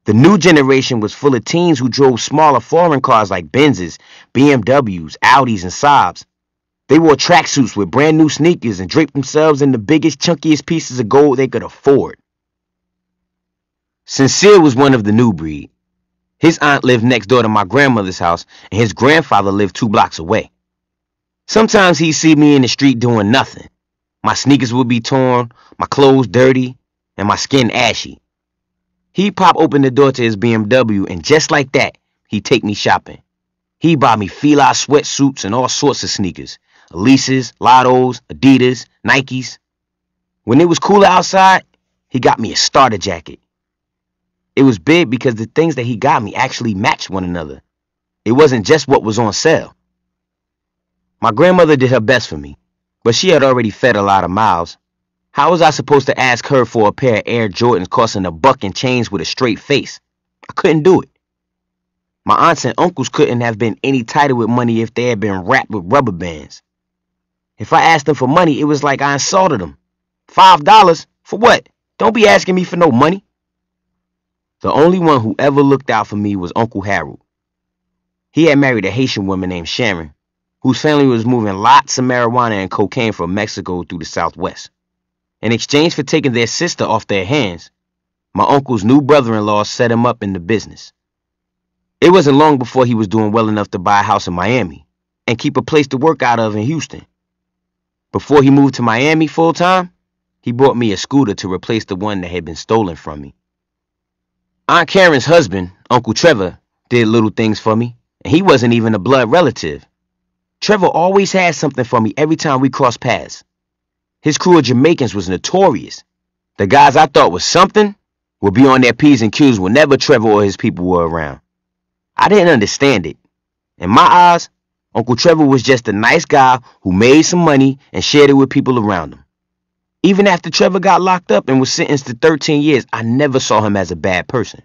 U: The new generation was full of teens who drove smaller foreign cars like Benzes, BMWs, Audis, and Saabs. They wore tracksuits with brand new sneakers and draped themselves in the biggest, chunkiest pieces of gold they could afford. Sincere was one of the new breed. His aunt lived next door to my grandmother's house, and his grandfather lived 2 blocks away. Sometimes he'd see me in the street doing nothing. My sneakers would be torn, my clothes dirty, and my skin ashy. He'd pop open the door to his BMW, and just like that, he'd take me shopping. He'd buy me Fila sweatsuits and all sorts of sneakers. Elises, Lottos, Adidas, Nikes. When it was cooler outside, he got me a starter jacket. It was big because the things that he got me actually matched one another. It wasn't just what was on sale. My grandmother did her best for me, but she had already fed a lot of mouths. How was I supposed to ask her for a pair of Air Jordans costing $1 and change with a straight face? I couldn't do it. My aunts and uncles couldn't have been any tighter with money if they had been wrapped with rubber bands. If I asked them for money, it was like I insulted them. $5? For what? Don't be asking me for no money. The only one who ever looked out for me was Uncle Harold. He had married a Haitian woman named Sharon, whose family was moving lots of marijuana and cocaine from Mexico through the Southwest. In exchange for taking their sister off their hands, my uncle's new brother-in-law set him up in the business. It wasn't long before he was doing well enough to buy a house in Miami and keep a place to work out of in Houston. Before he moved to Miami full-time, he bought me a scooter to replace the one that had been stolen from me. Aunt Karen's husband, Uncle Trevor, did little things for me, and he wasn't even a blood relative. Trevor always had something for me every time we crossed paths. His crew of Jamaicans was notorious. The guys I thought was something would be on their P's and Q's whenever Trevor or his people were around. I didn't understand it. In my eyes, Uncle Trevor was just a nice guy who made some money and shared it with people around him. Even after Trevor got locked up and was sentenced to 13 years, I never saw him as a bad person.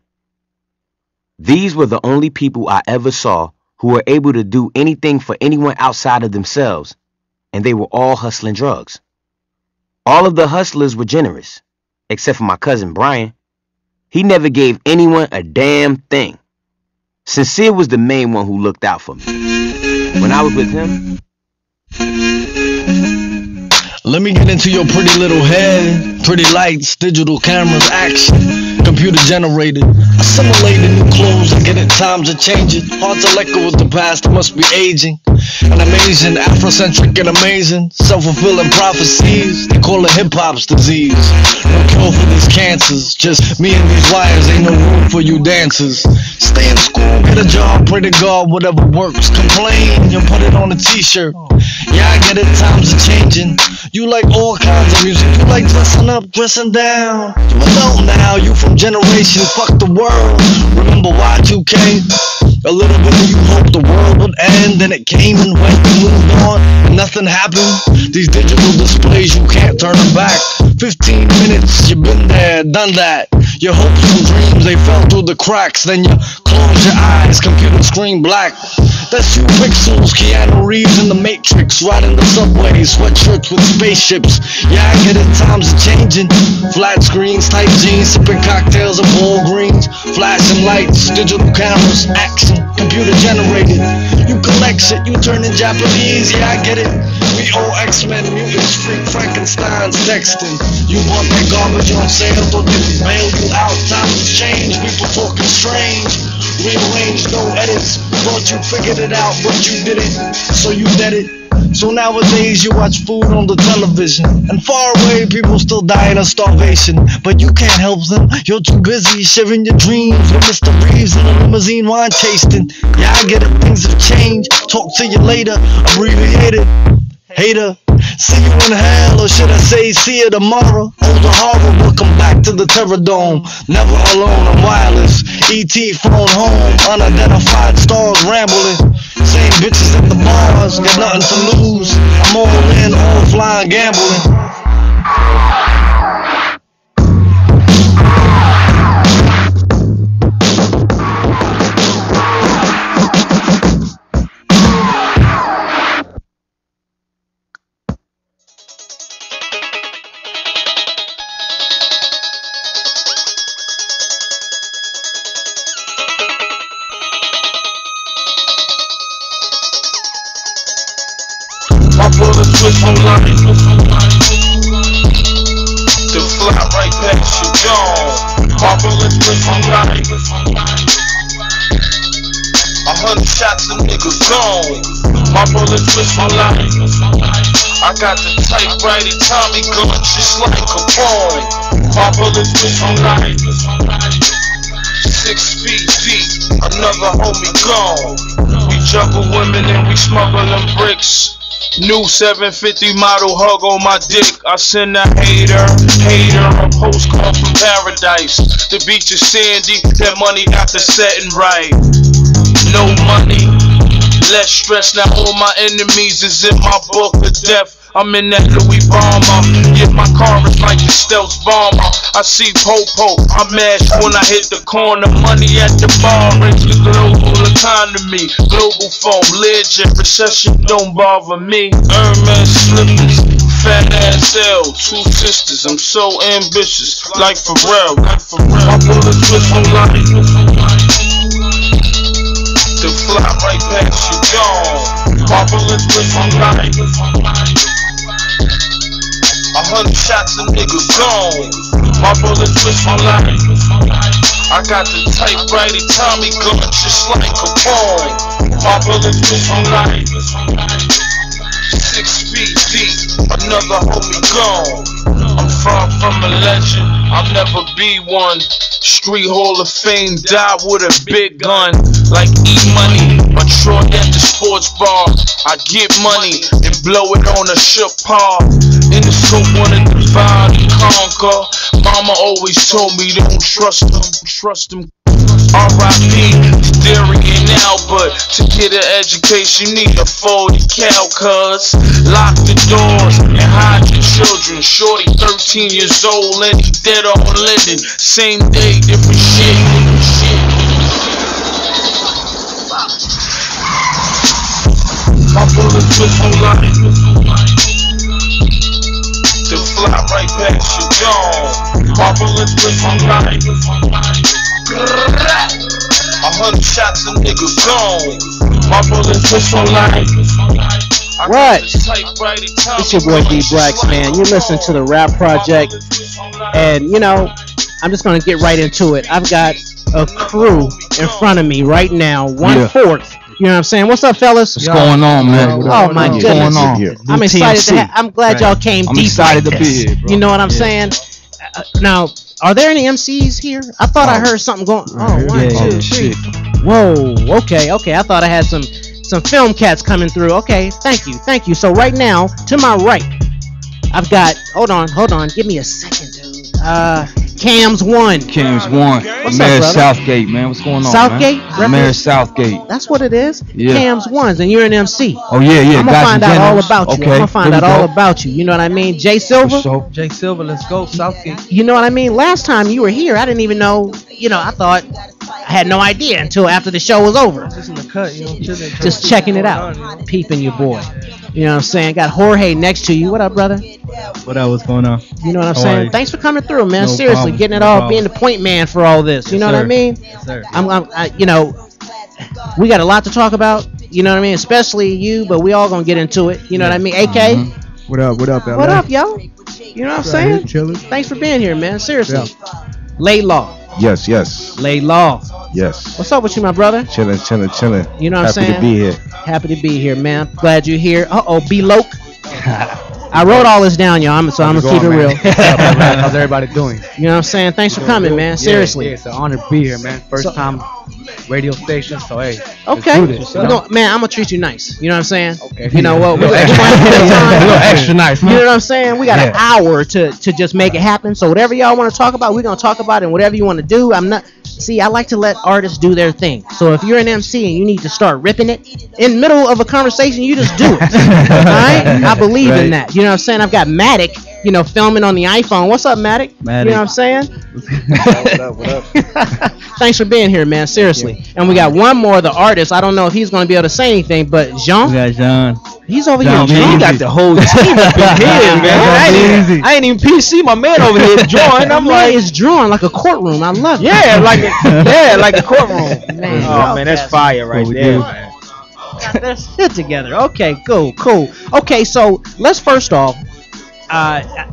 U: These were the only people I ever saw who were able to do anything for anyone outside of themselves, and they were all hustling drugs. All of the hustlers were generous, except for my cousin Brian. He never gave anyone a damn thing. Sincere was the main one who looked out for me. When I was with him...
A: Let me get into your pretty little head. Pretty lights, digital cameras, action, computer generated. Assimilated new clothes, I get it, times are changing. Hard to let go of the past, I must be aging. An amazing, Afrocentric and amazing. Self-fulfilling prophecies, they call it hip-hop's disease. No cure for these cancers, just me and these wires, ain't no room for you dancers. Stay in school, get a job, pray to God, whatever works. Complain, you'll put it on a t-shirt. Yeah, I get it, times are changing. You like all kinds of music, you like dressing up, dressing down. You adult now, you from generation, fuck the world. Remember Y2K? A little bit of you hoped the world would end, then it came and went and moved on, and nothing happened. These digital displays, you can't turn them back. 15 minutes, you've been there, done that. Your hopes and dreams, they fell through the cracks. Then you close your eyes, computer screen black. That's you pixels, Keanu Reeves in the Matrix, riding the subways, sweatshirts with spaceships. Yeah, I get it, times are changing. Flat screens, tight jeans, sipping cocktails at Walgreens. Flashing lights, digital cameras, action, computer generated. You collect shit, you turn in Japanese, yeah, I get it. We owe X-Men, mutants, freak Frankensteins, texting. You want that garbage on sale, thought they would bail you out. Times change, people talking strange. Rearrange, no edits. Thought you figured it out, but you didn't, so you did it. So nowadays you watch food on the television, and far away people still dying of starvation. But you can't help them, you're too busy sharing your dreams with Mr. Reeves in a limousine wine tasting. Yeah, I get it, things have changed. Talk to you later, abbreviated. Hater, see you in hell, or should I say see you tomorrow? Older horror, welcome back to the Terror Dome. Never alone, I'm wireless. E.T. phone home, unidentified stars rambling. Same bitches at the bars, got nothing to lose. I'm all in, offline gambling.
E: My bullets switch from line to fly right past your jaw. My bullets switch from line. 100 shots and niggas gone. My bullets switch from line. I got the typewriter Tommy gun just like a bomb. My bullets switch from line. 6 feet deep, another homie gone. We juggle women and we smuggle them bricks. New 750 model hug on my dick. I send a hater a postcard from paradise. The beach is sandy, that money got the setting right. No money, less stress. Now all my enemies is in my book of death. I'm in that Louis Bomber. Yeah, my car is like the stealth bomber. I see Popo, I mash when I hit the corner. Money at the bar, it's the global economy. Global phone, legend, recession don't bother me. Hermes slippers, fat ass L, 2 sisters. I'm so ambitious, like Pharrell. My bullets switch from line to fly right past you gone. My bullets switch from line. 100 shots and niggas gone. My bullets switch from line. I got the typewriter Tommy gun just like a bomb. My bullets switch from line. 6 feet deep, another homie gone. I'm
B: Far from a legend, I'll never be one. Street Hall of Fame, die with a big gun. Like E-Money, or Troy at the sports bar. I get money and blow it on a shook par. In the scope, wanna divide and conquer. Mama always told me don't trust them. R.I.P. Darian Albert. To get an education, you need a 40 cal, cuz. Lock the doors and hide your children. Shorty 13 years old and he dead on living. Same day, different shit. My bullets was so light. To fly right past your dome. My bullets was so light. 100 shots, a nigga gone. My bullets was so light.
P: What? It's your boy DBraxx, man. You listen to the Rap Project, and you know, I'm just gonna get right into it. I've got a crew in front of me right now, 1/4. You know what I'm saying? What's up, fellas?
V: What's going on, man?
P: Oh my goodness!
V: What's going on?
P: I'm excited. I'm glad y'all came
V: I'm
P: deep
V: excited
P: like
V: to be
P: this.
V: here, bro.
P: You know what I'm saying? Now, are there any MCs here? I thought I heard something going. Oh, 1, 2, 3. Whoa. Okay. I thought I had some film cats coming through. Okay. Thank you. So right now, to my right, I've got. Hold on. Give me a second, dude. Cam's one.
V: What's
P: Mayor
V: up, brother?
P: Southgate,
V: man. What's going on,
P: Southgate?
V: man? Mayor Southgate.
P: That's what it is.
V: Yeah.
P: Cam's ones, and you're an MC.
V: Oh yeah.
P: I'm gonna
V: Got
P: find
V: you,
P: out all
V: Jennings.
P: about you.
V: Okay.
P: I'm gonna find
V: Here
P: out
V: we
P: all
V: go.
P: about you. You know what I mean? Jay Silva.
V: Jay Silva, let's go. Southgate.
P: You know what I mean? Last time you were here, I didn't even know. You know, I thought I had no idea until after the show was over.
V: Just in the cut, you know,
P: Just checking it out, peeping your boy. You know what I'm saying? Got Jorge next to you. What up, brother?
W: What up? What's going on?
P: You know what I'm
W: How are
P: saying?
W: you?
P: Thanks for coming through, man.
W: No
P: Seriously,
W: problem.
P: getting it
W: No
P: all,
W: problem.
P: being the point man for all this. You
W: Yes,
P: know what I
W: sir.
P: mean?
W: Yes, sir.
P: You know, we got a lot to talk about. You know what I mean? Especially you, but we all gonna get into it. You know what I mean? AK,
W: What up? What up, LA?
P: what up, yo? You know what I'm saying?
W: Chilling.
P: Thanks for being here, man. Seriously. Laidlaw.
W: Yes.
P: Laidlaw.
W: Yes.
P: What's up with you, my brother?
W: Chilling.
P: You know what I'm saying?
W: Happy to be here.
P: Happy to be here, man. Glad you're here. B-Loke. I wrote all this down, y'all. I'm gonna keep it real.
W: How's everybody doing?
P: You know what I'm saying? Thanks for coming, man. Seriously.
W: Yeah, it's an honor to be here, man. First time radio station, so hey.
P: Okay.
W: Let's do this, you know?
P: Man, I'm gonna treat you nice. You know what I'm saying?
W: Okay.
P: You know what?
W: A little extra nice.
P: You know what I'm saying? We got an
W: Yeah.
P: hour to just make it happen. So whatever y'all want to talk about, we're gonna talk about it. And whatever you want to do, I like to let artists do their thing. So if you're an MC and you need to start ripping it in the middle of a conversation, you just do it. All right? I believe in that. You know what I'm saying? I've got Matic, filming on the iPhone. What's up, Matic? You know what I'm saying?
W: What up?
P: Thanks for being here, man. Seriously. And we got one more, the artist. I don't know if he's going to be able to say anything, but Jean.
W: We got John.
P: He's over here.
W: John,
P: Jean.
W: he
Q: got the whole team up in here, man. I ain't even PC my man over here drawing. I'm like,
P: it's drawn like a courtroom. I love it.
Q: yeah, like a courtroom.
P: Man,
Q: Oh man, that's fire right there, man.
P: Let's hit together. Okay, cool. Okay, so let's first off,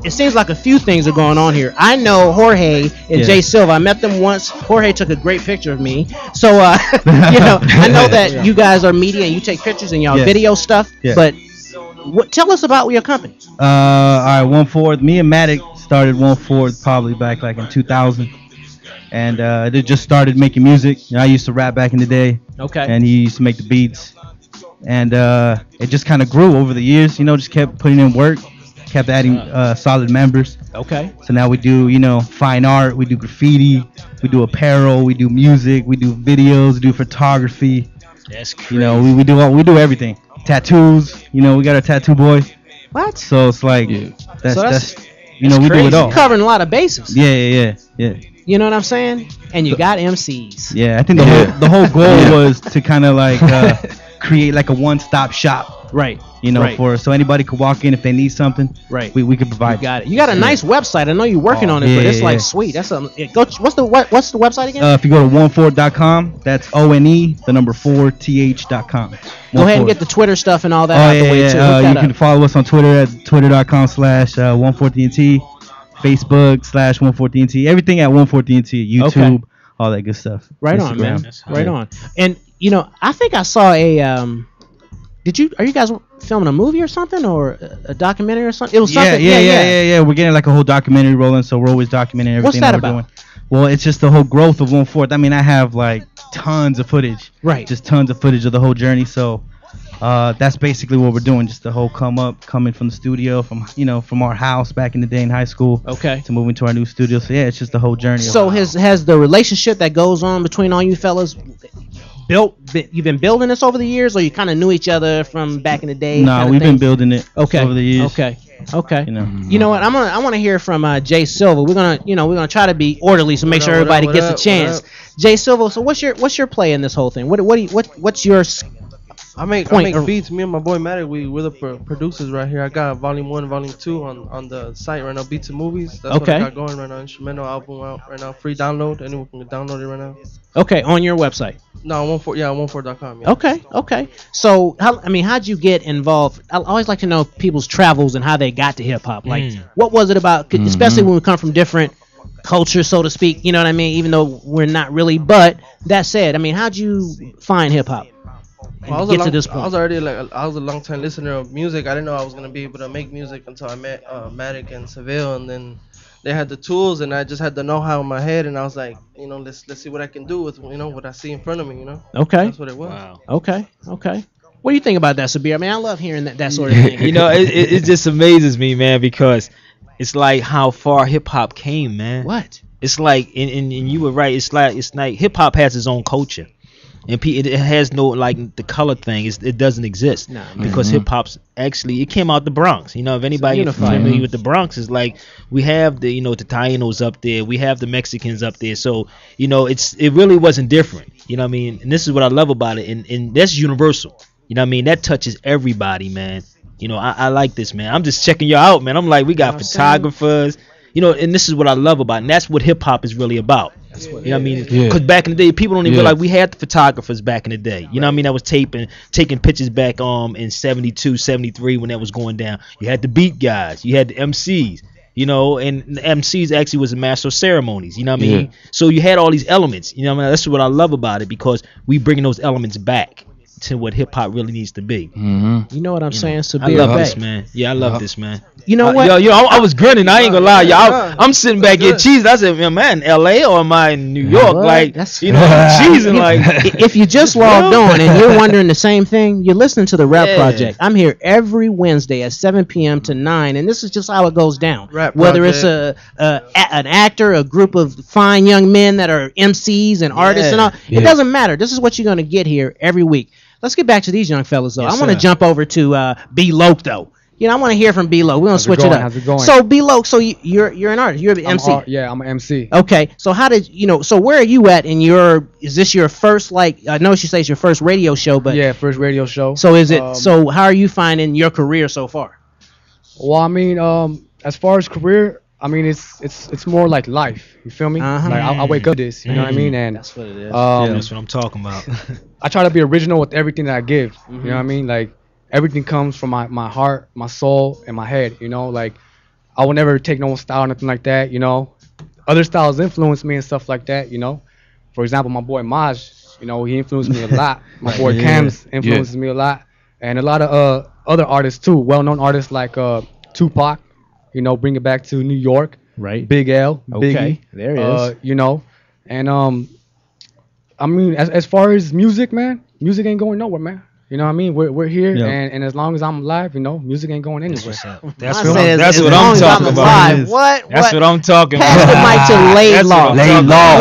P: it seems like a few things are going on here. I know Jorge and Jay Silva. I met them once. Jorge took a great picture of me. So, I know that you guys are media and you take pictures and y'all video stuff.
W: Yeah.
P: But tell us about your company.
W: All right, 1/4. Me and Matic started 1/4 probably back like in 2000, and they just started making music. I used to rap back in the day.
P: Okay.
W: And he used to make the beats, and it just kind of grew over the years. Just kept putting in work, kept adding solid members.
P: Okay.
W: So now we do, fine art, we do graffiti, we do apparel, we do music, we do videos, we do photography.
P: That's crazy.
W: We do everything. Tattoos, we got our tattoo boy.
P: What?
W: So it's like that's we do it all.
P: You're covering a lot of bases.
W: Yeah.
P: You know what I'm saying? And you got MCs.
W: Yeah, I think the whole goal was to kind of like create like a one-stop shop.
P: Right.
W: For so anybody could walk in if they need something.
P: Right.
W: We could provide.
P: You got it. You got a nice website. I know you're working on it, but it's like sweet. That's what's the website again?
W: If you go to 14.com, that's ONE4th.com.
P: Go ahead and get the Twitter stuff and all that out the way too.
W: You can follow us on Twitter at twitter.com/14TNT, Facebook /14TNT, everything at 14TNT, YouTube, all that good stuff.
P: Right
W: Instagram.
P: on, man. Right on. And I think I saw a. Are you guys filming a movie or something, or a documentary or something? It was
W: Yeah,
P: something.
W: yeah. We're getting like a whole documentary rolling, so we're always documenting everything
P: What's that
W: we're
P: about?
W: doing. Well, it's just the whole growth of 1/4. I mean, I have like tons of footage.
P: Right.
W: Just tons of footage of the whole journey. So that's basically what we're doing. Just the whole coming from the studio, from our house back in the day in high school.
P: Okay.
W: To moving to our new studio. So yeah, it's just the whole journey.
P: So has the relationship that goes on between all you fellas you've been building this over the years, or you kind of knew each other from back in the day?
W: No, we've been building it over the years.
P: Okay.
W: You
P: know what? I want to hear from Jay Silva. We're gonna try to be orderly, so make sure everybody gets a chance. Jay Silva. So what's your play in this whole thing? What's your
D: I make beats. Me and my boy Matic, we're the producers right here. I got Volume 1, Volume 2 on the site right now, Beats and Movies. That's what I got going right now. Instrumental album out right now, free download. Anyone can download it right now.
P: Okay, on your website.
D: No, 14.com. Yeah.
P: Okay. So, how'd you get involved? I always like to know people's travels and how they got to hip hop. Like, what was it about? Especially when we come from different cultures, so to speak. You know what I mean? Even though we're not really. But that said, how'd you find hip hop?
D: Well, I was a long time listener of music. I didn't know I was gonna be able to make music until I met Matic and Seville, and then they had the tools, and I just had the know-how in my head, and I was like, let's see what I can do with what I see in front of me.
P: Okay.
D: That's what it was.
Q: Wow.
P: Okay. What do you think about that, Sabir? I love hearing that sort of thing.
Q: It just amazes me, man, because it's like how far hip hop came, man.
P: What?
Q: It's like, and you were right. It's like hip hop has its own culture. And it has no, like, the color thing. It doesn't exist because hip hop's actually, it came out the Bronx. If anybody's familiar with the Bronx, is like we have the the Tainos up there, we have the Mexicans up there. So it really wasn't different. And this is what I love about it, and that's universal. That touches everybody, man. I like this, man. I'm just checking y'all out, man. I'm like, we got photographers. And this is what I love about it. And that's what hip hop is really about. That's what, because back in the day, people don't even realize we had the photographers back in the day. That was taking pictures back in 72, 73 when that was going down. You had the beat guys, you had the MCs, and the MCs actually was a master of ceremonies. So you had all these elements. That's what I love about it, because we bringing those elements back to what hip hop really needs to be.
P: You know what I'm saying?
Q: I love this, man. Yeah, I love this, man.
P: You know what?
Q: I was grinning. I ain't gonna lie, y'all. I'm sitting back here cheesing. I said, am I in LA or am I in New York? Like, cheesing. Like,
P: if you just logged on and you're wondering the same thing, you're listening to the Rap Project. I'm here every Wednesday at 7 p.m. to 9, and this is just how it goes down. Whether it's an actor, a group of fine young men that are MCs and artists and all, it doesn't matter. This is what you're gonna get here every week. Let's get back to these young fellas, though. I want to jump over to B-Loke, though. I want to hear from B-Loke. We're going to switch it up.
F: How's it going?
P: So, B-Loke, so you're an artist. You're an MC.
F: I'm an MC.
P: Okay. So how did, so where are you at in is this your first, I know she says your first radio show, but.
F: Yeah, first radio show.
P: So is it, so how are you finding your career so far?
F: Well, as far as career, it's more like life. You feel me? Like I wake up this, you know what I mean? And
P: that's what it is.
Q: That's what I'm talking about.
F: I try to be original with everything that I give. You know what I mean? Like everything comes from my heart, my soul, and my head. Like I will never take no style or nothing like that. Other styles influence me and stuff like that. For example, my boy Maj, he influenced me a lot. My boy Cams influences me a lot, and a lot of other artists too, well-known artists like Tupac. Bring it back to New York.
P: Right.
F: Big L.
P: Okay.
F: Biggie.
P: There it is.
F: And as far as music, man, music ain't going nowhere, man. You know what I mean? We're here, and as long as I'm alive, music ain't going anywhere.
Q: That's what I'm talking about.
P: What?
Q: That's what I'm talking about.
P: Pass the mic to Laidlaw. Laidlaw.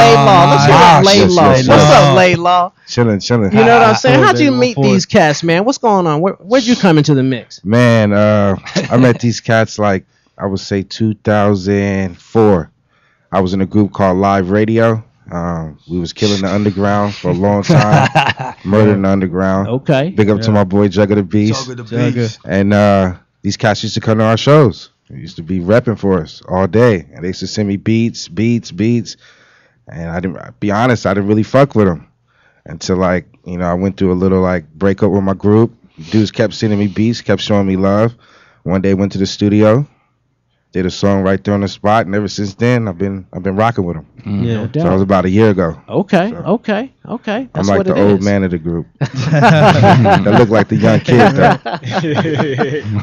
P: Let's hear from Laidlaw. What's up, Laidlaw?
G: Chilling.
P: You know what I'm saying? How'd you meet these cats, man? What's going on? Where'd you come into the mix?
G: Man, I met these cats like, I would say 2004. I was in a group called Live Radio. We was killing the underground for a long time, murdering the underground.
P: Okay.
G: Big up to my boy Jugga the Beast. And these cats used to come to our shows. They used to be repping for us all day, and they used to send me beats. And I didn't really fuck with them until I went through a little breakup with my group. Dudes kept sending me beats, kept showing me love. One day went to the studio. did a song right there on the spot, and ever since then I've been rocking with him.
P: No
G: So
P: doubt.
G: that was about a year ago.
P: Okay,
G: So
P: okay.
G: I'm
P: That's
G: like
P: what
G: the
P: it
G: old
P: is.
G: man of the group. That look like the young kid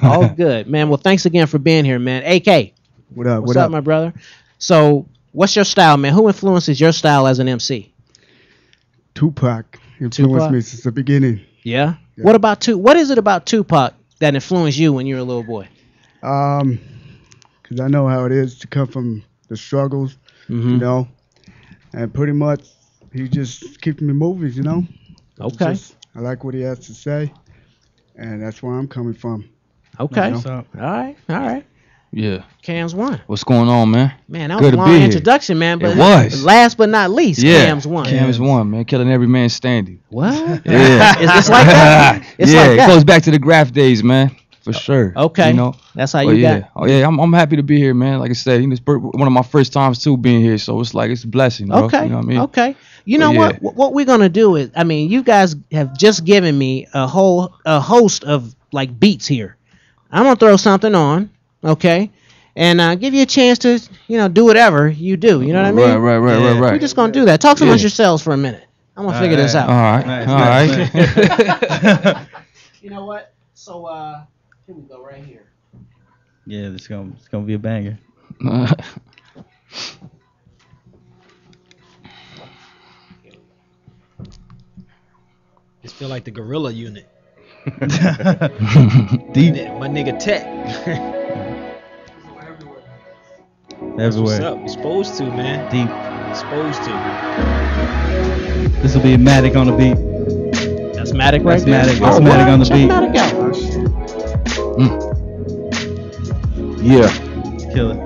G: though.
P: All good, man. Well, thanks again for being here, man. AK,
C: What up?
P: what's
C: What
P: up,
C: up?
P: my brother? So, what's your style, man? Who influences your style as an MC?
C: Tupac influenced
P: Tupac?
C: me since the beginning.
P: Yeah. What about What is it about Tupac that influenced you when you were a little boy?
C: Because I know how it is to come from the struggles,
P: Mhm.
C: you know, and pretty much he just keeps me moving, you know.
P: Okay.
C: I like what he has to say, and that's where I'm coming from.
P: Okay.
C: You know?
P: All right.
H: Yeah.
P: Cams one.
H: What's going on, man?
P: Man, that was
H: Good
P: a
H: to
P: long
H: be here.
P: introduction, man. But
H: It was.
P: Last but not least,
H: Yeah.
P: Cams one.
H: Cams one, man. Killing every man standing.
P: What?
H: Yeah.
P: It's like that? It's
H: yeah,
P: like that?
H: it goes back to the graph days, man. For sure.
P: Okay.
H: You know?
P: That's how
H: But
P: you
H: yeah.
P: got.
H: Oh yeah, I'm happy to be here, man. Like I said, you know, it's one of my first times too being here, so it's like it's a blessing, bro.
P: Okay.
H: You know what I mean?
P: Okay. You know
H: But
P: what we're gonna do is, I mean, you guys have just given me a host of like beats here. I'm gonna throw something on, okay, and give you a chance to do whatever you do. You know what I mean?
H: Right.
P: We're just gonna do that. Talk amongst yourselves for a minute. I'm gonna figure this out.
H: All right.
P: You know what? So here we go right here.
W: Yeah, it's gonna be a banger.
Q: Just feel like the gorilla unit.
W: Deep.
Q: My nigga Tech. That's what's
W: Everywhere.
Q: up. You're supposed to, man.
W: Deep.
Q: Supposed to.
W: This will be Matic on the beat.
P: That's Matic right
W: That's
P: there.
W: Matic. That's
P: Oh,
W: Matic
P: wow.
W: on the
P: Check
W: beat.
P: Matic out.
G: Yeah.
W: Kill it.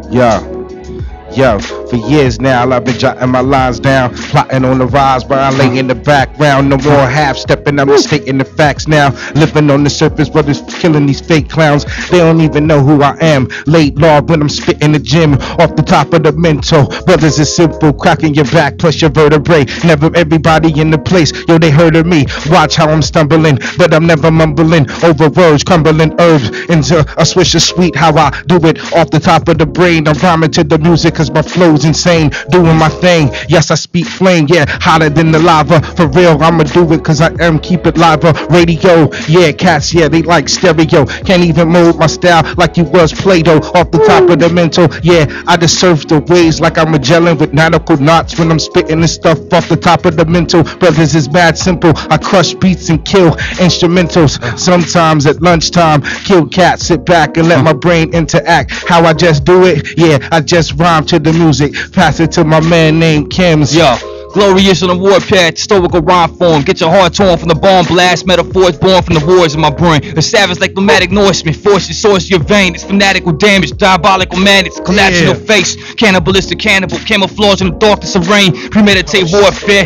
G: Yo, for years now I've been jotting my lines down, plotting on the rise, but I lay in the background. No more half stepping, I'm stating the facts now. Living on the surface, but it's killing these fake clowns. They don't even know who I am. Laid law when I'm spitting the gym off the top of the mental. Brothers, it's simple, cracking your back plus your vertebrae. Never everybody in the place, yo, they heard of me. Watch how I'm stumbling, but I'm never mumbling over words, crumbling herbs into a swish of sweet. How I do it off the top of the brain. I'm rhyming to the music cause my flow's insane, doing my thing. Yes, I speak flame, yeah, hotter than the lava. For real, I'ma do it cause I am keep it live. Radio, yeah, cats, yeah, they like stereo. Can't even mold my style like you was Play-Doh. Off the top of the mental, yeah, I just surf the waves like I'm Magellan with nautical knots when I'm spitting this stuff off the top of the mental. Brothers, it's bad simple. I crush beats and kill instrumentals. Sometimes at lunchtime, kill cats, sit back and let my brain interact. How I just do it, yeah, I just rhyme to the music. Pass it to my man named Kims.
H: Yo, glorious on the warpath, historical rhyme form. Get your heart torn from the bomb blast. Metaphors born from the wars in my brain. A savage like pneumatic Norseman. Force your source, your vein. It's fanatical damage, diabolical madness. Collapse in your face. Cannibalistic cannibal. Camouflage in the darkness of rain. Premeditate warfare.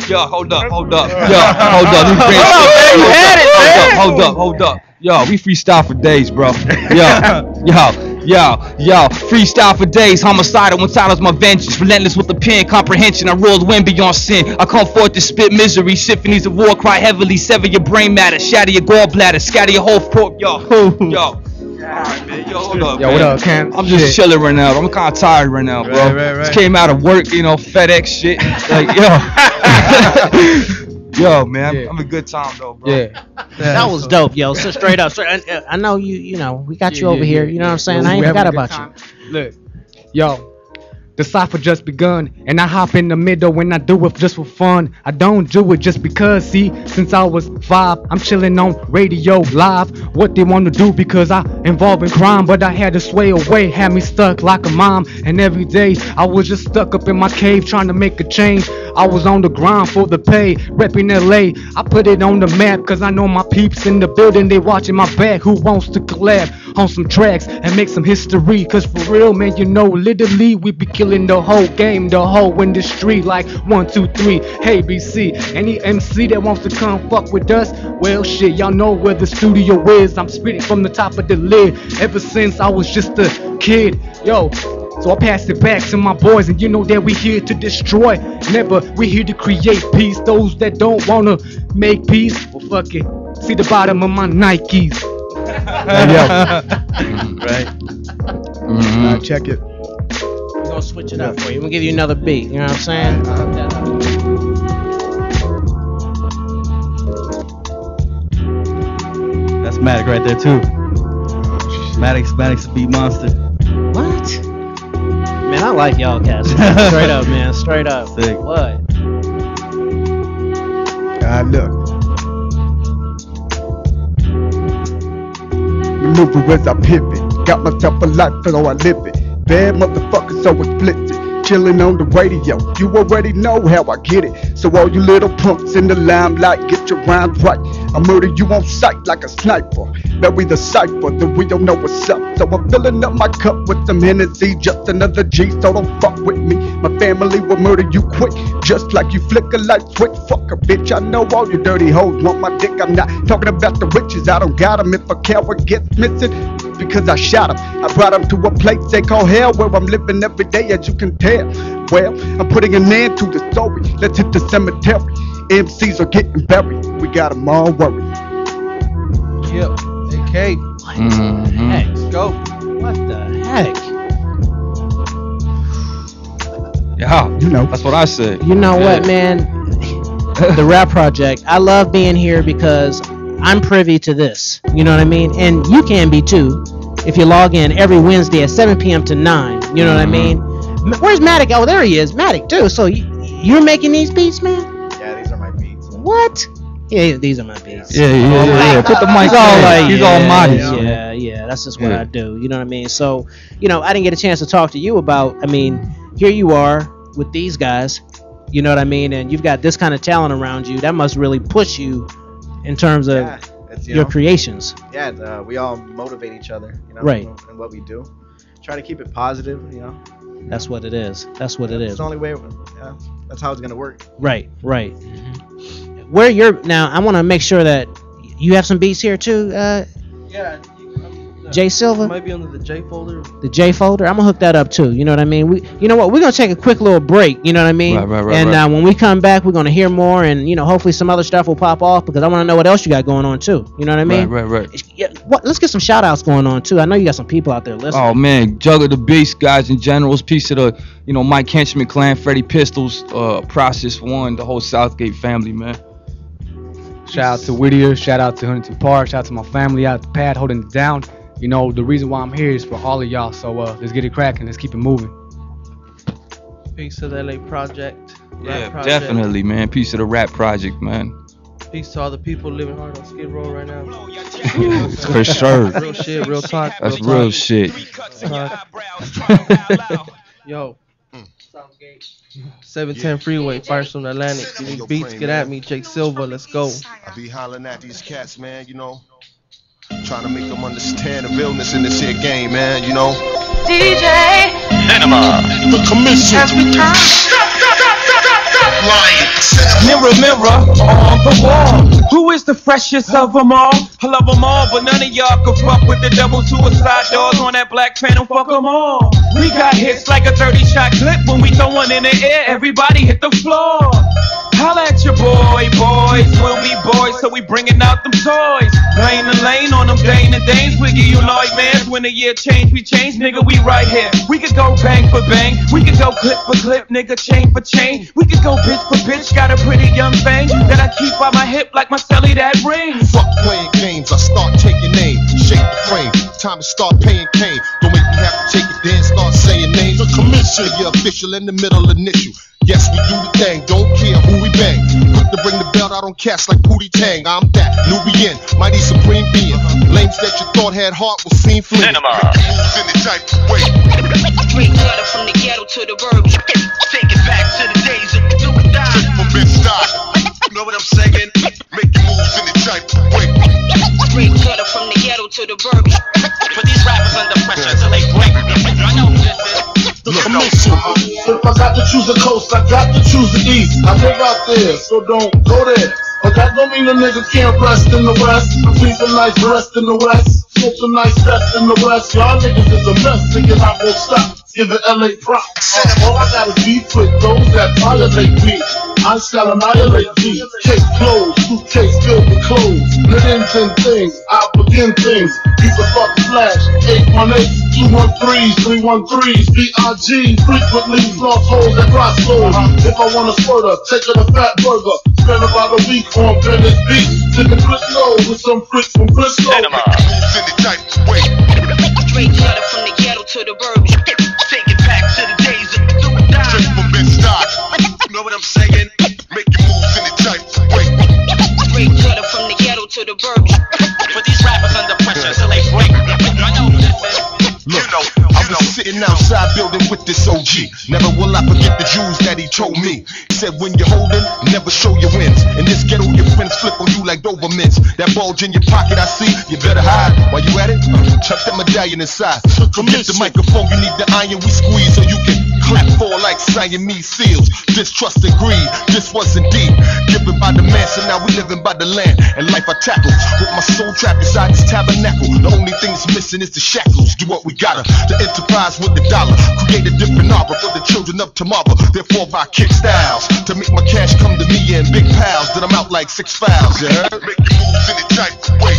H: Yo, hold up. Yo, hold up. Let me bring Hold up. Yo, we freestyle for days, bro. Yo, freestyle for days. Homicidal when silence my vengeance. Relentless with the pen, comprehension. I rule the wind beyond sin. I come forth to spit misery. Symphonies of war cry heavily. Sever your brain matter. Shatter your gallbladder. Scatter your whole throat. Yo. Alright, man. Yo, hold up.
F: Yo,
H: man.
F: what up, Cam?
H: I'm just
F: Shit.
H: chilling right now. I'm kind of tired right now, bro.
W: Right.
H: Just came out of work, FedEx shit. Like, yo. Yo, man, I'm a good time though, bro.
F: Yeah.
P: That was dope, yo. So straight up, I know you know, we got you over here. You know what I'm saying? I ain't
F: We
P: forgot
F: having a
P: about
F: good
P: you.
F: Look, yo, the cipher just begun, and I hop in the middle when I do it just for fun. I don't do it just because, see, since I was 5, I'm chilling on radio live. What they want to do because I involved in crime, but I had to sway away, had me stuck like a mom. And every day I was just stuck up in my cave trying to make a change. I was on the grind for the pay, repping LA. I put it on the map cause I know my peeps in the building, they watching my back. Who wants to collab on some tracks and make some history? Cause for real, man, you know, literally we be killing the whole game, the whole industry. Like 1, 2, 3, hey BC. Any MC that wants to come fuck with us, well shit, y'all know where the studio is. I'm spitting from the top of the lid ever since I was just a kid. Yo, so I pass it back to my boys, and you know that we here to destroy. Never, we here to create peace. Those that don't wanna make peace, well fuck it. See the bottom of my Nikes.
W: Right.
C: Check it.
P: We're gonna switch it up for you. We'll give you another beat. You know what I'm saying?
W: That's Matic right there too. Matic's a beat monster.
P: What? Man, I like y'all cats. Straight up, man. Straight up.
W: Sick.
P: What?
C: Look. Maneuver as I pivot. Got myself a life, so I live it. Bad motherfucker, so explicit. Chillin' on the radio. You already know how I get it. So all you little punks in the limelight, get your rhymes right. I murder you on sight like a sniper. Bury the cipher, then we don't know what's up. So I'm filling up my cup with some Hennessy, just another G, so don't fuck with me. My family will murder you quick, just like you flick a light switch. Fuck a bitch, I know all you dirty hoes want my dick. I'm not talking about the riches, I don't got 'em. If a coward gets missing, because I shot him. I brought him to a place they call hell, where I'm living every day, as you can tell. Well, I'm putting an end to the story. Let's hit the cemetery. MCs are getting buried. We got 'em all worried.
D: Yep. AK.
P: Heck.
D: Let's go.
P: What the heck?
H: Yeah,
C: you know.
H: That's what I said.
P: You know what, man? The Rap Project. I love being here because I'm privy to this. You know what I mean? And you can be too if you log in every Wednesday at 7 p.m. to 9. You know what I mean? Where's Matic? Oh, there he is. Matic too. So you're making these beats, man?
I: Yeah, these are my beats.
P: What? Yeah, these are my beats.
H: Yeah. Put the mic on. He's all modest.
P: Yeah. That's just what I do. You know what I mean? So, I didn't get a chance to talk to you about. Here you are with these guys. You know what I mean? And you've got this kind of talent around you. That must really push you in terms of your creations.
I: Yeah, we all motivate each other.
P: Right.
I: In what we do. Try to keep it positive.
P: That's what it is. That's what it is.
I: It's the only way. That's how it's gonna work.
P: Right. Where you're now, I want to make sure that you have some beats here too.
D: Yeah.
P: J Silva.
D: Might be under the J folder.
P: The J folder. I'm gonna hook that up too. You know what I mean? You know what? We're gonna take a quick little break. You know what I mean?
H: Right.
P: And when we come back, we're gonna hear more, and hopefully some other stuff will pop off because I want to know what else you got going on too. You know what I mean?
H: Right.
P: Yeah. Let's get some shout outs going on too. I know you got some people out there listening.
H: Oh man, Jugger the Beast guys in general. Piece of the Mike Henchman clan, Freddie Pistols, Process One, the whole Southgate family, man.
F: Shout out to Whittier, shout out to Huntington Park, shout out to my family out at the pad holding it down. The reason why I'm here is for all of y'all, so let's get it cracking, let's keep it moving.
D: Peace to the LA Project.
H: Yeah, definitely, man. Peace to the Rap Project, man.
D: Peace to all the people living hard on Skid Row right now.
H: For sure.
D: Real shit, real talk.
H: That's real shit.
D: Yo. 710 Freeway, Firestone Atlantic. You need beats, get at me. Jake Silva, let's go.
E: I be hollering at these cats, man, trying to make them understand the realness in this here game, man,
N: DJ
E: Enema, the commission.
N: As we turn.
J: Mirror, mirror on the wall. Who is the freshest of them all? I love them all, but none of y'all can fuck with the double suicide doors on that Black Phantom. Fuck them all. We got hits like a 30-shot clip when we throw one in the air. Everybody hit the floor. Holla at your boys. We'll be boys, so we bringing out them toys. Lane to lane on them Dane and Danes. We give you Lloyd mans. When the year change, we change, nigga. We right here. We could go bang for bang. We could go clip for clip, nigga. Chain for chain. We could go bitch for bitch. Got a pretty young thing that I keep by my hip like my celly that ring.
E: Fuck playing games, I start taking names. Shake the frame, time to start paying cane. Don't make me have to take it, then start saying names. The commission, you're official in the middle initial. Yes, we do the thing, don't care who we bang. Quick to bring the belt out on cats like Pootie Tang. I'm that Nubian, mighty supreme being. Lames that you thought had heart will seem fleeing. Moves in the type of way.
N: Straight gutter from the ghetto to the burbs. Take it back to the days of do or die.
E: From Bed-Stuy, you know what I'm saying? Make your moves in the type of way.
N: Straight gutter from the ghetto to the burbs. Put these rappers under pressure till they break. I know who this is.
E: The commission.
K: If I got to choose a coast, I got to choose the east. I live out there, so don't go there. But that don't mean a nigga can't rest in the west. I breathe a nice rest in the west. Smoke a nice rest in the west. Y'all niggas is a mess, thinking I won't stop. Give the LA props. All I got is beef with those that violate me. I shall annihilate G. Case closed, suitcase filled with clothes. Lit in 10 things, I begin things. People start to flash. 818-213s, 313s, BIGs, frequently lost holes at crossroads. If I want a spurter, take her to Fat Burger. Spend about a week on Venice Beach, sipping Crisco with some freaks from Frisco.
L: Straight gutter from the ghetto to the burbs. Take it back to the days of the do or die.
R: Straight from Bed-Stuy. Know what I'm saying? Make your moves any type of way.
L: Straight gutter from the ghetto to the burbs. Put these rappers under pressure till they break. I know this is.
R: Look, I was sitting outside building with this OG. Never will I forget the jewels that he told me. He said when you're holding, never show your wins. In this ghetto, your friends flip on you like Dobermans. That bulge in your pocket, I see, you better hide. While you at it, chuck that medallion inside. Forget the microphone, you need the iron we squeeze so you can clap for like Siamese seals. Distrust and greed, this wasn't deep. Given by the man, so now we living by the land. And life I tackle, with my soul trapped inside this tabernacle. The only thing that's missing is the shackles. Do what we gotta, the enterprise with the dollar. Create a different arbor for the children of tomorrow. Therefore I kick styles, to make my cash come to me in big piles. Then I'm out like 6 fouls, you heard? Make your moves any type of way.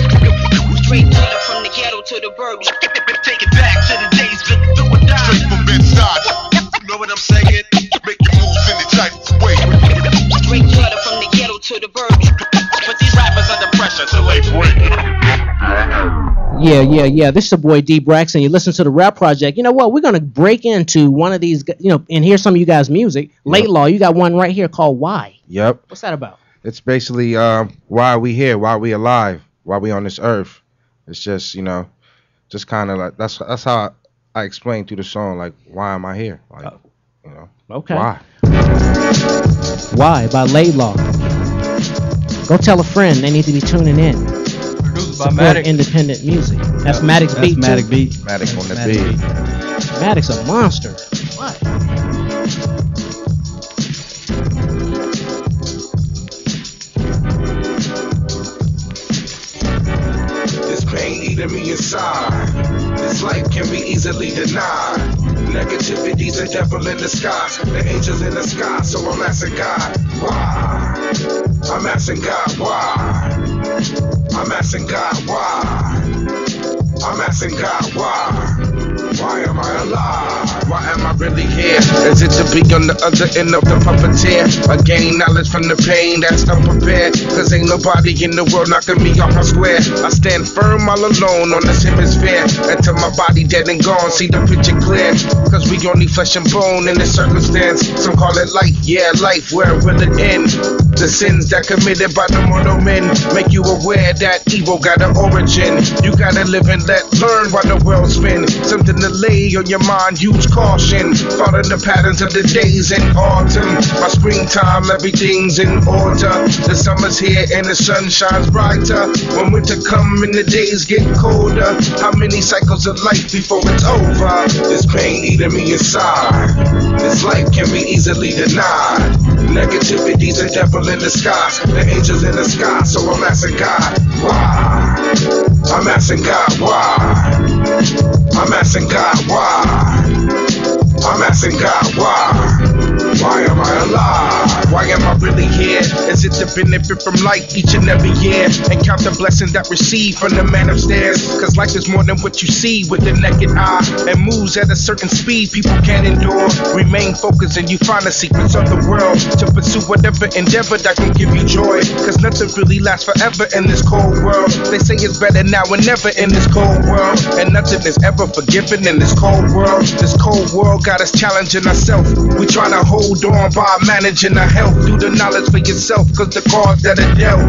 L: Straight gutter from the ghetto to the burbs. Take it back to the days of the do or die.
R: Straight from Bed-Stuy. Know what I'm saying? Make your moves any type of way.
L: Straight gutter from the ghetto to the burbs. Put these rappers under pressure till they break.
P: Yeah. This is your boy DBraxx, and you listen to the Rap Project. You know what? We're gonna break into one of these, and hear some of you guys' music. Late Law, you got one right here called "Why."
G: Yep.
P: What's that about?
G: It's basically why are we here? Why are we alive? Why are we on this earth? It's just just kind of like that's how I explain through the song. Like, why am I here? Like,
P: Okay.
G: Why?
P: Why by Late Law. Go tell a friend they need to be tuning in.
D: Produced by
P: Support
D: Matic.
P: independent music. That's Matic's beat.
W: Matic beat.
G: Matic on the beat.
P: Matic's a monster. What?
R: This pain eating me inside. This life can be easily denied. Negativity's a devil in the sky. The angels in the sky, so I'm asking God, why? I'm asking God, why? I'm asking God, why? I'm asking God, why? Why am I alive? Why am I really here? Is it to be on the other end of the puppeteer? I gain knowledge from the pain that's unprepared. Cause ain't nobody in the world knocking me off my square. I stand firm all alone on this hemisphere. Until my body dead and gone, see the picture clear. Cause we only flesh and bone in this circumstance. Some call it life, yeah, life, where will it end? The sins that committed by the mortal men make you aware that evil got an origin. You gotta live and learn while the world spins. Something to lay on your mind, use caution. Follow the patterns of the days in autumn. By springtime, everything's in order. The summer's here and the sun shines brighter. When winter come and the days get colder, how many cycles of life before it's over? This pain eating me inside. This life can be easily denied. Negativity's a devil in the sky. The angels in the sky, so I'm asking God, why? I'm asking God, why? I'm asking God, why? I'm asking God, why? Why am I alive? Why am I really here? Is it to benefit from life each and every year? And count the blessings that receive from the man upstairs? Cause life is more than what you see with the naked eye. And moves at a certain speed people can't endure. Remain focused and you find the secrets of the world. To pursue whatever endeavor that can give you joy. Cause nothing really lasts forever in this cold world. They say it's better now and never in this cold world. And nothing is ever forgiven in this cold world. This cold world got us challenging ourselves. We trying to hold on by managing our health. Do the knowledge for yourself, cause the cards that are dealt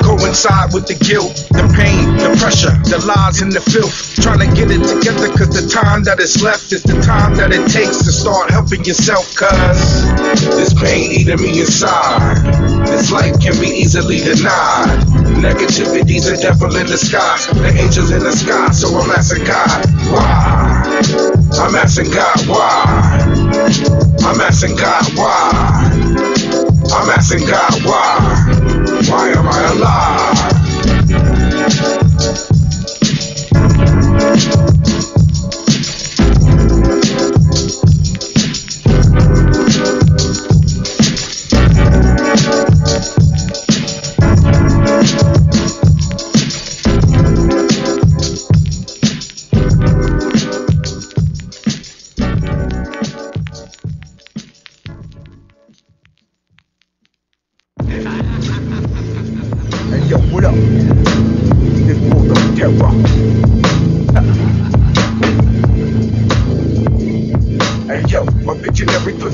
R: coincide with the guilt, the pain, the pressure, the lies and the filth. Trying to get it together, cause the time that is left is the time that it takes to start helping yourself. Cause this pain eating me inside. This life can be easily denied. Negativity's a devil in the sky. The angels in the sky, so I'm asking God, why? I'm asking God, why? I'm asking God, why? I'm asking God, why? Why am I alive?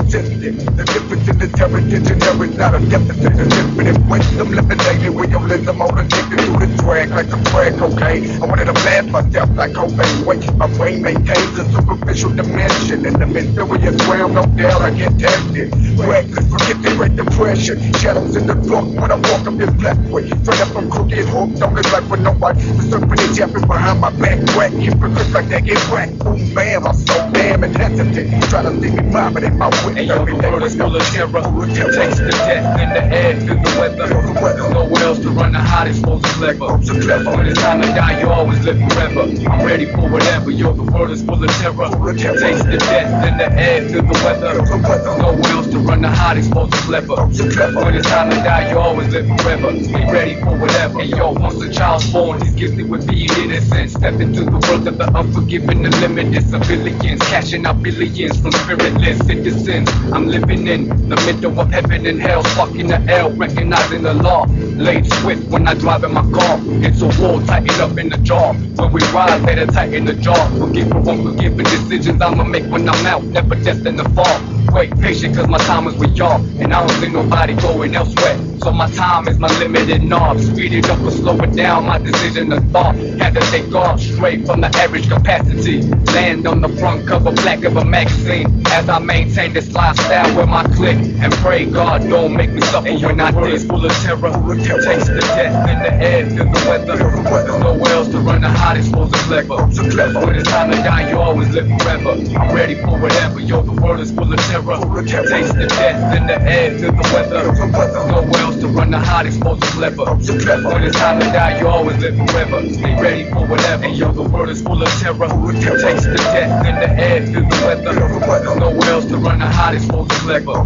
C: persistent. The difference in the terror, there is not a deficit. The infinite wisdom, eliminated realism, all addicted to the drag like a crack cocaine. I wanted to blast myself like Cobain. Wait, my brain maintains a superficial dimension. In the mysterious realm, no doubt I get tested. Reckless, forget the great depression. Shadows in the dark when I walk up this black way. Straight up from crooked hook, don't live like with nobody. The serpent is yapping behind my back. Whack, hypocrites like that get whacked. Boom, bam, I'm so damn and hesitant. Try to see me mobbing in my wit.
M: And yo, the world is full of terror. Takes the death in the air, feel the weather. There's nowhere else to run, the hottest, most clever. When it's time to die, you always live forever. I'm ready for whatever, yo, the world is full of terror. Takes the death in the air, feel the weather. There's nowhere else to run, the hottest, most clever. When it's time to die, you always live forever. Be ready for whatever. And yo, once a child's born, he's gifted with being innocent. Step into the world of the unforgiven, the limited civilians, cashing out billions from spiritless citizens. I'm living in the middle of heaven and hell, stuck in the L, recognizing the law. Laid swift when I drive in my car. It's a war, tighten up in the jaw. When we ride, better tighten the jaw. Forgive for unforgiving decisions I'ma make when I'm out, never destined to fall. Wait patient cause my time is with y'all, and I don't see nobody going elsewhere. So my time is my limited knob. Speed it up or slow it down, my decision to thought. Had to take off straight from the average capacity. Land on the front cover, black of a magazine. As I maintain this lifestyle with my click. And pray God don't make me suffer when I did. Full of terror, takes the death in the air, feel the weather. There's nowhere else to run, the hottest, most clever. When it's time to die, you always live forever. I'm ready for whatever, yo, the world is full of terror. Takes the death in the air, feel the weather. There's nowhere else to run, the hottest, most clever. When it's time to die, you always live forever. Be ready for whatever, yo, the world is full of terror. Takes the death in the air, feel the weather. There's nowhere else to run, the hottest, most clever.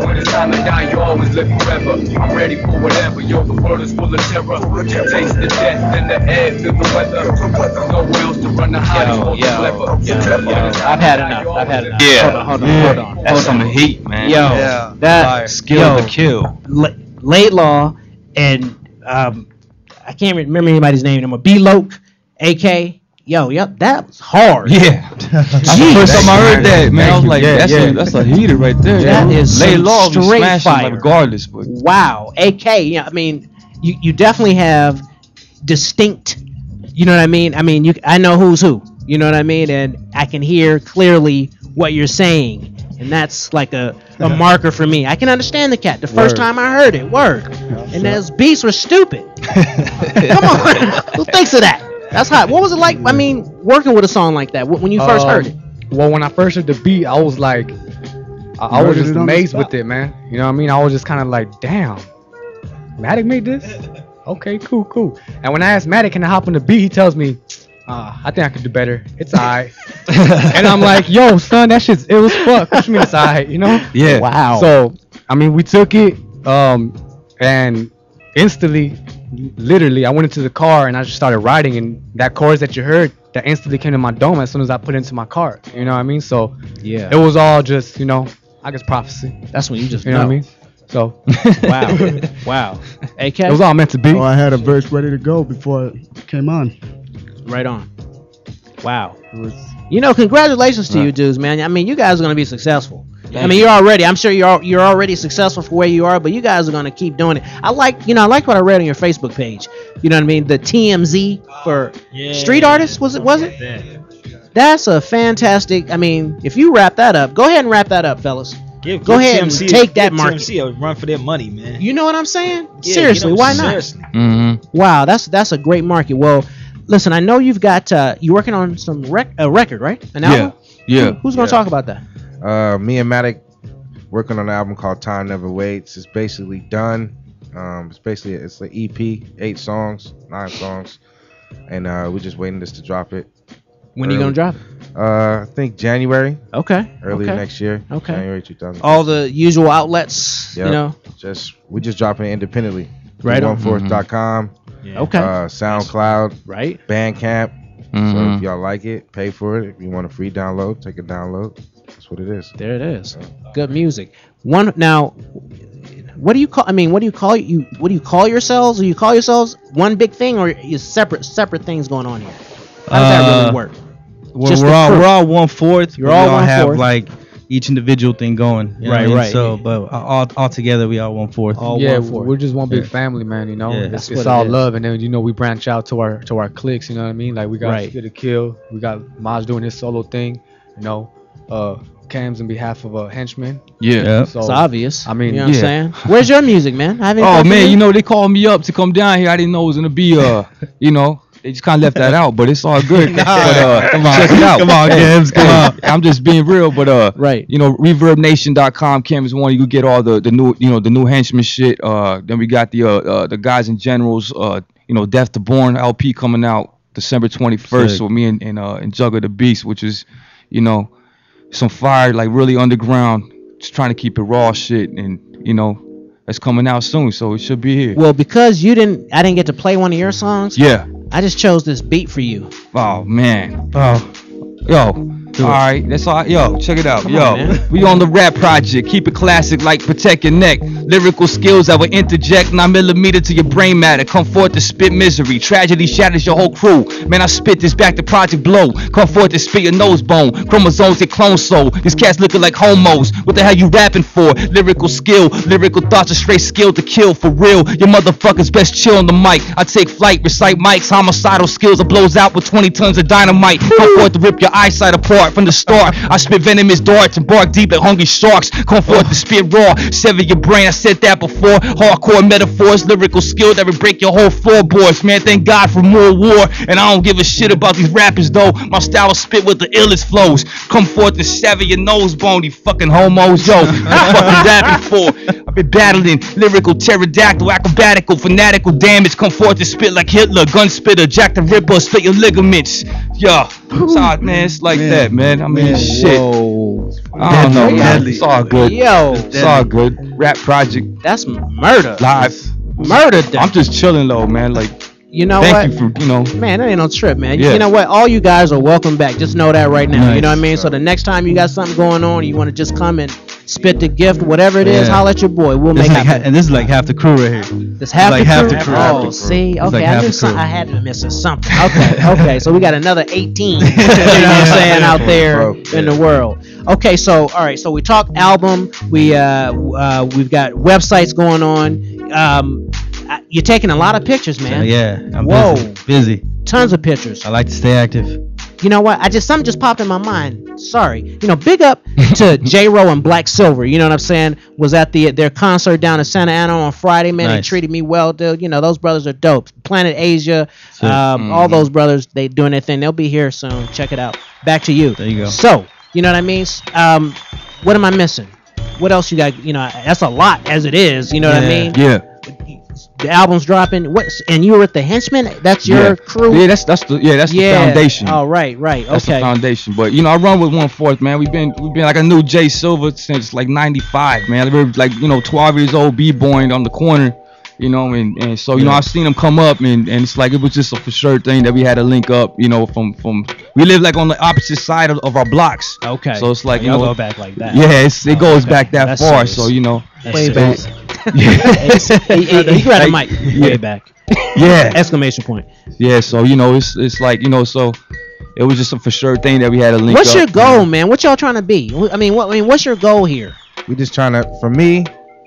M: When it's time to die, you always live forever. I'm ready for whatever, yo, the world is full of terror. Takes the death in the air, feel the weather. There's nowhere else to run, the hottest, most clever.
P: I've had enough. I've had enough.
H: Yeah.
P: Hold on.
H: That's some heat, man.
P: Yo, that
H: skill to kill.
P: Laidlaw and I can't remember anybody's name anymore. B-Loke, AK. Yep, that was hard.
H: Yeah. That's the first time I heard that, man. I was like, that's a heater right there.
P: That is
H: Laidlaw
P: straight fire.
H: Regardless, but
P: wow, AK. Yeah, I mean, you definitely have distinct. You know what I mean? I mean, I know who's who. You know what I mean? And I can hear clearly what you're saying. And that's like a marker for me. I can understand the cat. The first time I heard it, and those beats were stupid. Come on. Who thinks of that? That's hot. What was it like, I mean, working with a song like that when you first heard it?
F: Well, when I first heard the beat, I was like, I was just amazed with it, man. You know what I mean? I was just kind of like, damn, Matic made this? Okay, cool. And when I asked Matic, can I hop on the beat, he tells me, I think I could do better. It's alright. And I'm like, yo, son, that shit's ill as fuck. What you mean it's alright, you know?
H: Yeah.
P: Wow.
F: So, I mean, we took it, and instantly, literally, I went into the car and I just started writing, and that chorus that you heard, that instantly came to my dome as soon as I put it into my car. You know what I mean? So,
P: yeah,
F: it was all just, you know, I guess prophecy.
P: That's when you just
F: know what I mean? So,
P: wow. AK?
F: It was all meant to be.
C: Oh, I had a verse ready to go before it came on.
P: Right on. Wow. You know, congratulations to you dudes, man. I mean, you guys are going to be successful. I mean, I'm sure you're already successful for where you are, but you guys are going to keep doing it. I like what I read on your Facebook page. You know what I mean? The TMZ for street artists, was it? That's a fantastic, I mean, if you wrap that up, go ahead and wrap that up, fellas. Go ahead and take that market.
Q: TMZ a run for their money, man.
P: You know what I'm saying? Seriously, why not?
Q: Seriously.
H: Mm-hmm.
P: Wow, that's a great market. Well, listen, I know you've got you're working on some a record, right? An album?
H: Yeah.
P: Who's gonna talk about that?
G: Me and Matic working on an album called Time Never Waits. It's basically done. It's an EP, 9 songs, and we're just waiting this to drop it.
P: When are you gonna drop it?
G: I think January.
P: Okay.
G: Early next year.
P: Okay.
G: January 2000.
P: All the usual outlets,
G: yep.
P: You know.
G: We're just dropping it independently.
P: Right on.
G: 14th.com.
P: Yeah. Okay.
G: SoundCloud.
P: Right.
G: Bandcamp.
H: Mm-hmm.
G: So if y'all like it, pay for it. If you want a free download, take a download. That's what it is.
P: There it is. Good music. Now, what do you call? I mean, what do you call yourselves? Do you call yourselves one big thing, or is separate things going on here? How does that really work?
W: Well, we're all 1/4.
P: You're all 1/4.
W: have like each individual thing going. You know what I mean?
P: Right.
W: So, but all together, we all 1/4.
F: Yeah, we're just one big family, man. You know,
W: Yeah.
F: it's all love, and then we branch out to our cliques. You know what I mean? Like we got Get a Kill, we got Maj doing his solo thing. You know, Cam's in behalf of a henchman.
Q: Yeah.
F: So,
P: It's obvious.
F: I mean,
P: you know what I'm saying? Where's your music, man? I haven't
Q: Oh
P: heard from
Q: man,
P: you.
Q: you know they called me up to come down here. I didn't know it was gonna be you know. They just kind of left that out, but it's all good. But,
W: come on,
Q: check it out.
W: come on, Gibbs, come on.
Q: I'm just being real, but
P: right.
Q: You know, ReverbNation.com. Cam is one. You could get all the new, you know, the new henchman shit. Then we got the guys and generals. You know, Death to Born LP coming out December 21st.
W: Sick.
Q: So me and Jugger the Beast, which is, you know, some fire, like really underground. Just trying to keep it raw shit, and you know, that's coming out soon. So it should be here.
P: Well, because I didn't get to play one of your songs.
Q: Yeah.
P: I just chose this beat for you.
Q: Oh man.
W: Oh.
Q: Yo. All right, that's all. Yo, check it out.
P: Come
Q: Yo,
P: on, man.
Q: we on the rap project. Keep it classic like protect your neck. Lyrical skills I will interject 9mm to your brain matter. Come forth to spit misery. Tragedy shatters your whole crew. Man, I spit this back to Project Blow. Come forth to spit your nose bone. Chromosomes get clone soul. These cats looking like homos. What the hell you rapping for? Lyrical skill. Lyrical thoughts are straight skill to kill for real. Your motherfuckers best chill on the mic. I take flight, recite mics. Homicidal skills that blows out with 20 tons of dynamite. Come forth to rip your eyesight apart from the start. I spit venomous darts and bark deep like hungry sharks. Come forth to spit raw, sever your brain. I said that before. Hardcore metaphors, lyrical skill that would break your whole floorboards. Man, thank God for more war. And I don't give a shit about these rappers though. My style is spit with the illest flows. Come forth to sever your nose bone, you fucking homos. Yo, what fucking rapping for? I've been battling lyrical pterodactyl, acrobatical, fanatical damage. Come forth to spit like Hitler, gun spitter, Jack the Ripper, split your ligaments. Yo, it's all, man, it's like that, man. I mean, shit. I don't know, man. It's all good.
P: Yo,
Q: it's all good. Rap project.
P: That's murder.
Q: Live.
P: Murder.
Q: I'm just chilling though, man. Like,
P: you know
Q: thank
P: what?
Q: you for, you know.
P: Man, that ain't no trip, man.
Q: Yeah.
P: You know what? All you guys are welcome back. Just know that right now.
W: Nice.
P: You know what I mean? So the next time you got something going on, you want to just come and spit the gift, whatever it is,
W: Yeah.
P: holler at your boy. We'll
W: This
P: make
W: like,
P: happen.
W: and this is like half the crew right here.
P: This half,
W: like
P: the
W: half
P: crew?
W: the crew.
P: Oh, see?
W: It's
P: Okay,
W: like
P: I
W: half
P: knew
W: the crew.
P: I had to miss something. Okay, so we got another 18, you know what I'm saying, out there in the world. Okay, so, all right, so we talked album. We've got websites going on. You're taking a lot of pictures, man.
W: Yeah, I'm
P: Whoa.
W: busy.
P: Tons of pictures.
W: I like to stay active.
P: You know what? Something just popped in my mind. Sorry. You know, big up to J-Ro and Black Silver. You know what I'm saying? Was at their concert down in Santa Ana on Friday. Man, they
W: Nice.
P: treated me well, dude. You know, those brothers are dope. Planet Asia, all those brothers, they doing their thing. They'll be here soon. Check it out. Back to you.
W: There you go.
P: So, you know what I mean? What am I missing? What else you got? You know, that's a lot as it is. You know what I mean?
Q: Yeah.
P: The album's dropping. And you were at the Henchman? That's your crew?
Q: Yeah, that's the foundation.
P: Oh, right.
Q: That's the
P: Okay.
Q: foundation. But you know, I run with 1/4, man. We've been like I knew Jay Silver since like '95, man. We were like, you know, 12 years old, b-boying on the corner, you know, and so you know, I've seen him come up, and it's like it was just a for sure thing that we had to link up, you know, from we live like on the opposite side of our blocks.
P: Okay.
Q: So it's like, you
P: Y'all
Q: know,
P: go back like that.
Q: Yeah, it goes back that
P: That's
Q: far.
P: serious.
Q: So you know,
P: That's
Q: way
P: serious.
Q: back.
P: He grabbed the mic.
Q: Yeah.
P: Way back.
Q: Yeah.
P: Exclamation point.
Q: Yeah, so you know, it's like, you know, so it was just a for sure thing that we had to link
P: What's
Q: up.
P: your goal, man? What y'all trying to be? I mean, what's your goal here?
G: We just trying to, for me,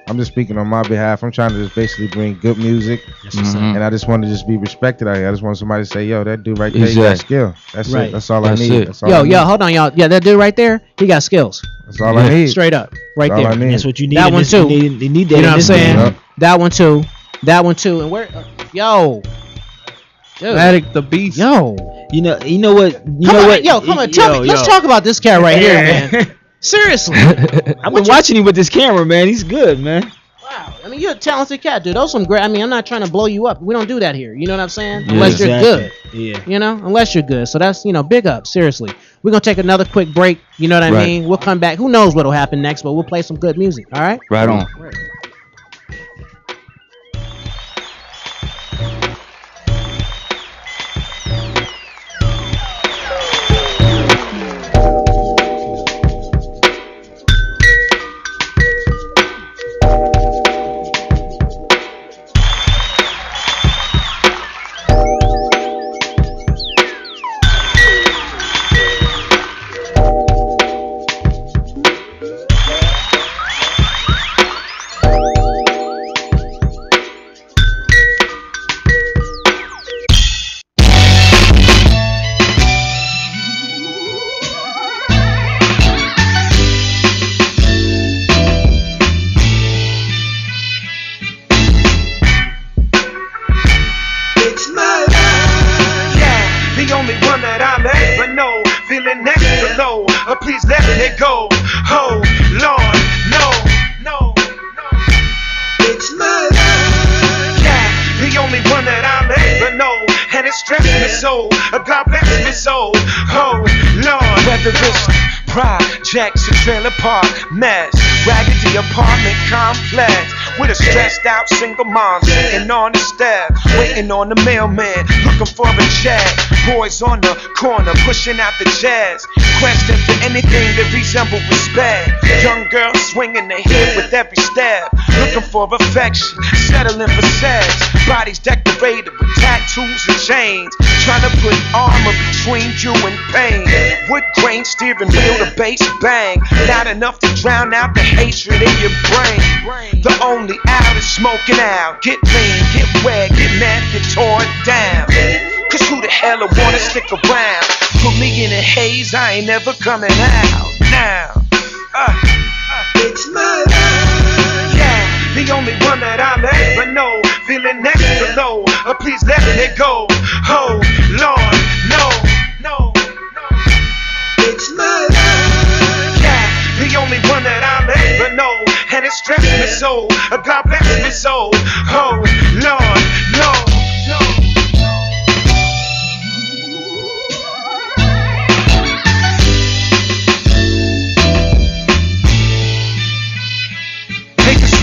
G: I'm just speaking on my behalf. I'm trying to just basically bring good music, and I just want to just be respected out here. I just want somebody to say, "Yo, that dude right there, he got skill." That's
P: Right.
G: it. That's all I
Q: That's
G: need.
Q: it.
G: That's all I need.
P: Yo, hold on, y'all. Yeah, that dude right there, he got skills.
G: That's all I need.
P: Straight up, right
G: That's all
P: there.
G: I need.
Q: That's
P: what you need. That
Q: in
P: one
Q: this-
P: too.
Q: they need that
P: You know
Q: in
P: what I'm
Q: this
P: saying?
Q: game.
P: That one too. That one too. And where? Yo. Dude.
D: Addict the Beast.
P: Yo.
Q: You know what? You
P: Come
Q: know
P: on,
Q: what?
P: yo, come on. Tell me. Let's talk about this cat right here, man. Seriously.
Q: I've been watching him with this camera, man. He's good, man.
P: Wow. I mean, you're a talented cat, dude. Those some great. I mean, I'm not trying to blow you up. We don't do that here. You know what I'm saying?
Q: Yeah,
P: Unless you're good.
Q: Yeah.
P: You know, unless you're good. So that's, you know, big up. Seriously. We're going to take another quick break. You know what I
Q: Right.
P: mean? We'll come back. Who knows what'll happen next, but we'll play some good music. All right?
Q: Right on.
O: my life. Yeah, the only one that I'll ever know. Feeling extra low, please let me go. Oh, Lord, no, no, no. It's my life. Yeah, the only one that I'll ever know. And it stressed me so, God bless me so. Oh, Lord. Whether it's projects, a trailer park mess, raggedy apartment complex with a stressed out single mom sitting on the step, waiting on the mailman, looking for a check. Boys on the corner pushing out the jazz, questing for anything that resemble respect. Young girls swinging their hip with every step, looking for affection, settling for sex. Bodies decorated with tattoos and chains, trying to put armor between you and pain. Wood grain steering wheel, the bass bang, not enough to drown out the hatred in your brain. The only out is smoking out. Get lean, get wet, get mad, get torn down. Cause who the hell would wanna stick around? Put me in a haze, I ain't never coming out. Now, it's my life. Yeah, the only one that I'll ever know. Feeling extra low, please let me go. Oh, Lord, no, no, no. It's my life. Yeah, the only one that I'll ever know. And it stressed me so, God bless me so. Oh, Lord, no, no.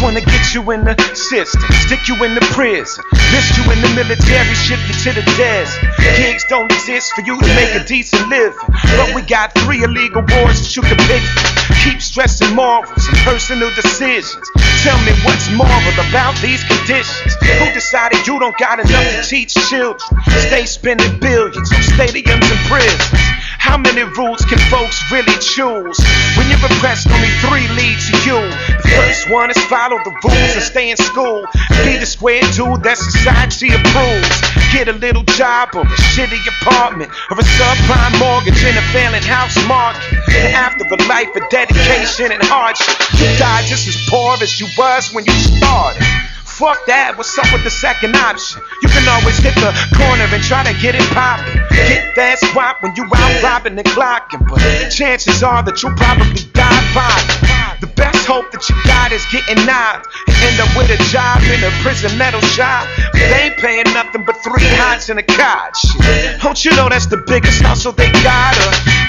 O: Wanna get you in the system, stick you in the prison, list you in the military, ship you to the desert. Gigs don't exist for you to make a decent living, but we got 3 illegal wars that you can pick from. Keep stressing morals and personal decisions. Tell me what's moral about these conditions. Who decided you don't got enough to teach children? Stay spending billions on stadiums and prisons. How many rules can folks really choose? When you're repressed, only 3 lead to you. The first one is follow the rules and stay in school. Be the square dude that society approves. Get a little job or a shitty apartment, or a subprime mortgage in a failing house market. And after a life of dedication and hardship, you die just as poor as you was when you started. Fuck that, what's up with the second option? You can always hit the corner and try to get it poppin'. Get that squat when you out robbing and clocking, but chances are that you'll probably die violent. The best hope that you got is getting out and end up with a job in a prison metal shop. But they ain't paying nothing but 3 hots and a cot. Shit. Don't you know that's the biggest hustle they got?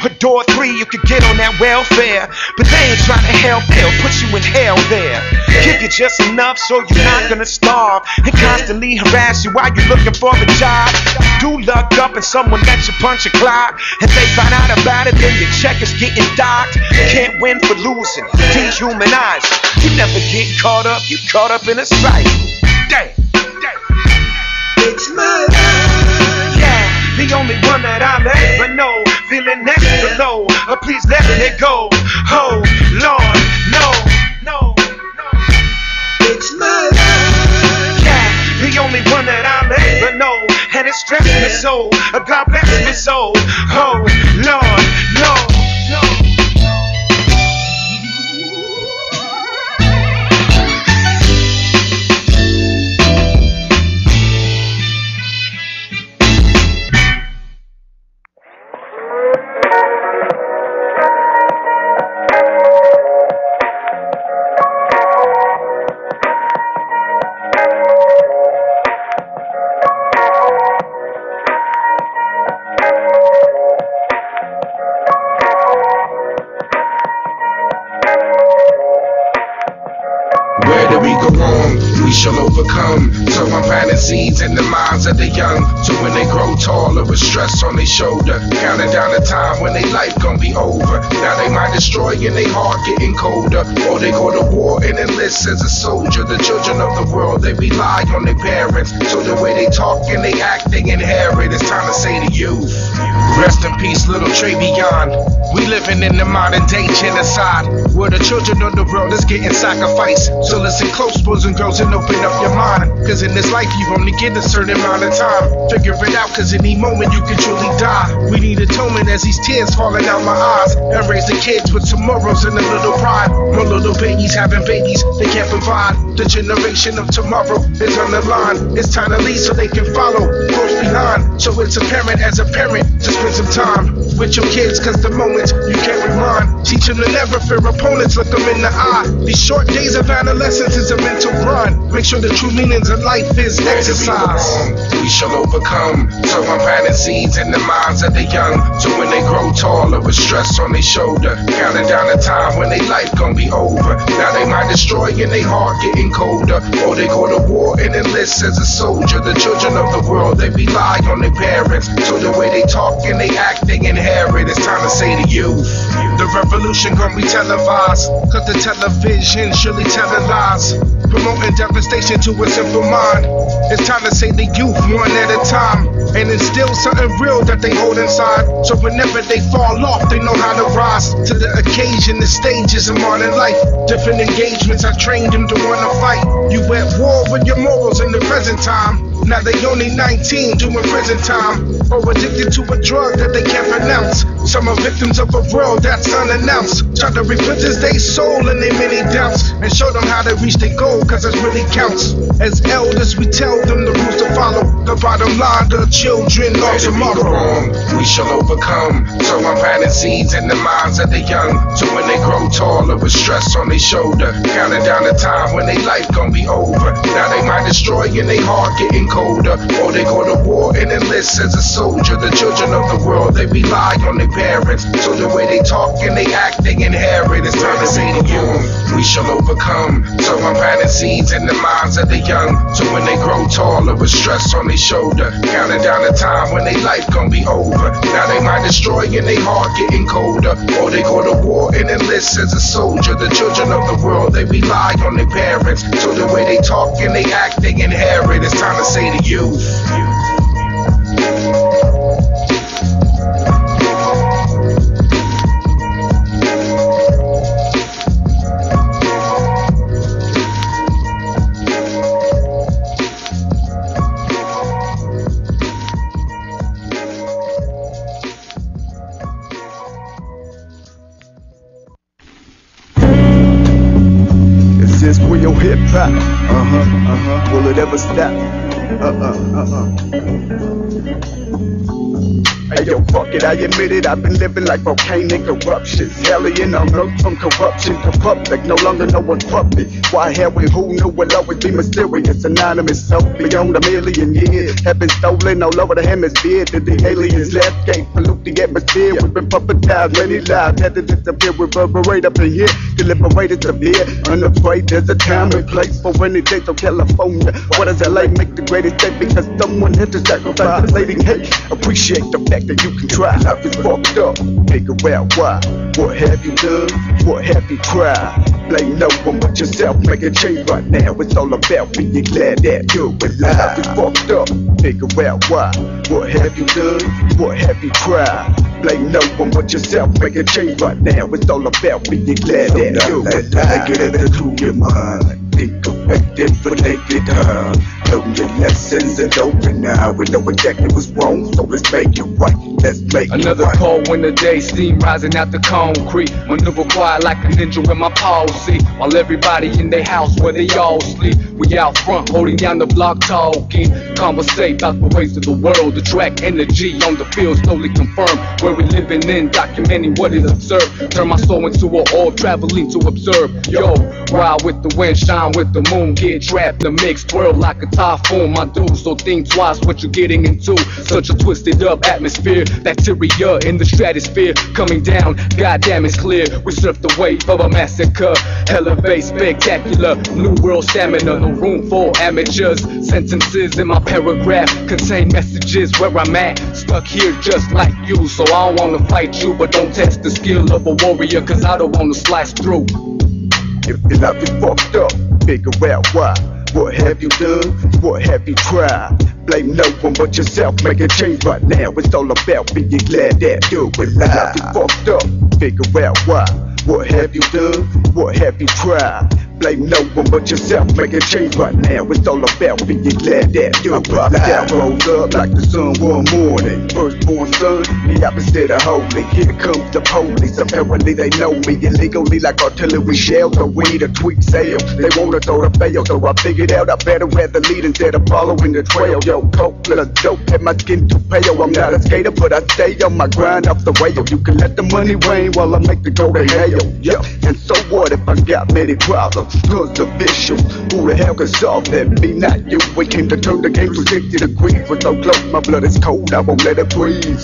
O: A door 3 you could get on that welfare, but they ain't trying to help, they'll put you in hell there. Give you just enough so you're not gonna starve and constantly harass you while you're looking for a job. Do luck up and someone lets you punch a clock, and they find out about it, then your check is getting docked. Can't win for losing, dehumanize. You never get caught up, you caught up in a cycle. Damn, damn. It's my life. Yeah, the only one that I'll ever know. Feeling extra low, please let me go. Oh, Lord, no, no, no. It's my life. Yeah, the only one that I'll ever know. And it stressed me so, God bless me so. Oh, Lord, no, no.
S: Shall overcome. So I'm planting seeds in the minds of the young. So when they grow taller with stress on their shoulder, counting down the time when their life gon' be over. Now they might destroy and they heart getting colder, or they go to war and enlist as a soldier. The children of the world, they rely on their parents. So the way they talk and they act, they inherit. It's time to say to you, rest in peace, little Travion. We living in the modern day genocide, where the children of the world is getting sacrificed. So listen close, boys and girls, and open up your mind. Cause in this life you only get a certain amount of time. Figure it out, cause any moment you can truly die. We need atonement as these tears falling out my eyes. And raise the kids with some morals and a little pride. More little babies having babies they can't provide. The generation of tomorrow is on the line. It's time to lead so they can follow, close behind. So it's apparent as a parent to spend some time with your kids, cause the moments you can't rewind. Teach them to never fear opponents, look them in the eye. These short days of adolescence is a mental grind. Make sure the true meanings of life is exercise. We shall overcome. So I'm planting seeds in the minds of the young. So when they grow taller with stress on their shoulder, counting down the time when their life gon' be over. Now they might destroy and they heart getting colder, or they go to war and enlist as a soldier. The children of the world, they rely on their parents. So the way they talk and they act, they inherit. It's time to say to you, the revolution gon' be televised, cause the television surely telling lies, promoting devastation to a simple mind. It's time to say the youth one at a time, and instill something real that they hold inside. So whenever they fall off, they know how to rise to the occasion. The stages of modern life, different engagements, I trained them to wanna fight. You at war with your morals in the present time. Now they only 19 doing prison time, or addicted to a drug that they can't pronounce. Some are victims of a world that's unannounced. Try to replenish their soul and their many doubts, and show them how to reach their goal, cause it really counts. As elders we tell them the rules to follow. The bottom line, the children of tomorrow. We shall overcome. So I'm planting seeds in the minds of the young. So when they grow taller with stress on their shoulder, counting down the time when their life gon' be over. Now they might destroy and they heart getting colder, or they go to war and enlist as a soldier. The children of the world, they rely on their parents. So the way they talk and they act, they inherit. It's time to say to you, we shall overcome. So I'm planting seeds in the minds of the young. So when they grow taller with stress on their shoulder, counting down the time when their life gon' be over. Now they might destroy and they heart getting colder, or they go to war and enlist as a soldier. The children of the world, they rely on their parents. So the way they talk and they act, they inherit. It's time to say to you.
C: Is this real hip hop? Will it ever stop? Hey yo, fuck it, I admit it, I've been living like volcanic eruptions. Hellion on earth from corruption to public, no longer no one's puppet. Why have we, who knew will always be mysterious? Anonymous, so beyond a million years have been stolen all over the hemisphere. Did the aliens landscape pollute the atmosphere? We've been puppetized, many lives had to disappear, reverberate up in here, deliberated severe, unafraid there's a time and place for anything. So California, what does LA make the greatest state? Because someone had to sacrifice the lady. Hey, appreciate the fact that you can try. Life is fucked up, figure out why. What have you done? What have you tried? Blame no one but yourself, make a change right now. It's all about being glad that you're alive. Life is fucked up, figure out why. What have you done? What have you tried? Blame no one but yourself, make a change right now. It's all about being glad that you're alive. Get it into your mind. Think effective for naked time. Learn your lessons and open now. We know exactly what's wrong, so let's make it right. Let's make
M: another
C: it right.
M: cold winter day, steam rising out the concrete. Maneuver quiet like a ninja with my palsy, while everybody in their house where they all sleep. We out front holding down the block talking, conversate about the ways of the world. The track energy on the field slowly confirm where we living in, documenting what is observed. Turn my soul into an orb, traveling to observe. Yo, ride with the wind, shine with the moon, get trapped in the mix, twirl like a typhoon. My dude, so think twice what you're getting into. Such a twisted up atmosphere, bacteria in the stratosphere coming down. Goddamn, it's clear we surf the wave of a massacre. Elevate spectacular, new world stamina, no room for amateurs. Sentences in my paragraph contain messages where I'm at, stuck here just like you. So I don't wanna fight you, but don't test the skill of a warrior, cause I don't wanna slice through.
C: If your life is fucked up, figure out why. What have you done? What have you tried? Blame no one but yourself, make a change right now. It's all about being glad that you're alive. You fucked up, figure out why. What have you done? What have you tried? Blame no one but yourself, make a change right now. It's all about being glad that you're alive. Down, rolled up like the sun one morning. Firstborn son, the opposite of holy. Here comes the police, apparently they know me illegally like artillery shells. So we need a tweak sale. They wanna throw the fail, so I figured out I better rather lead instead of following the trail. Yo, coke, little dope, had my skin too pale. I'm not a skater, but I stay on my grind off the rail. You can let the money rain while I make the golden hail. Yeah, and so what if I got many problems? Cause officials, who the hell can solve them? Me, not you. We came to turn the game to 60 degrees. We're so close, my blood is cold, I won't let it breathe.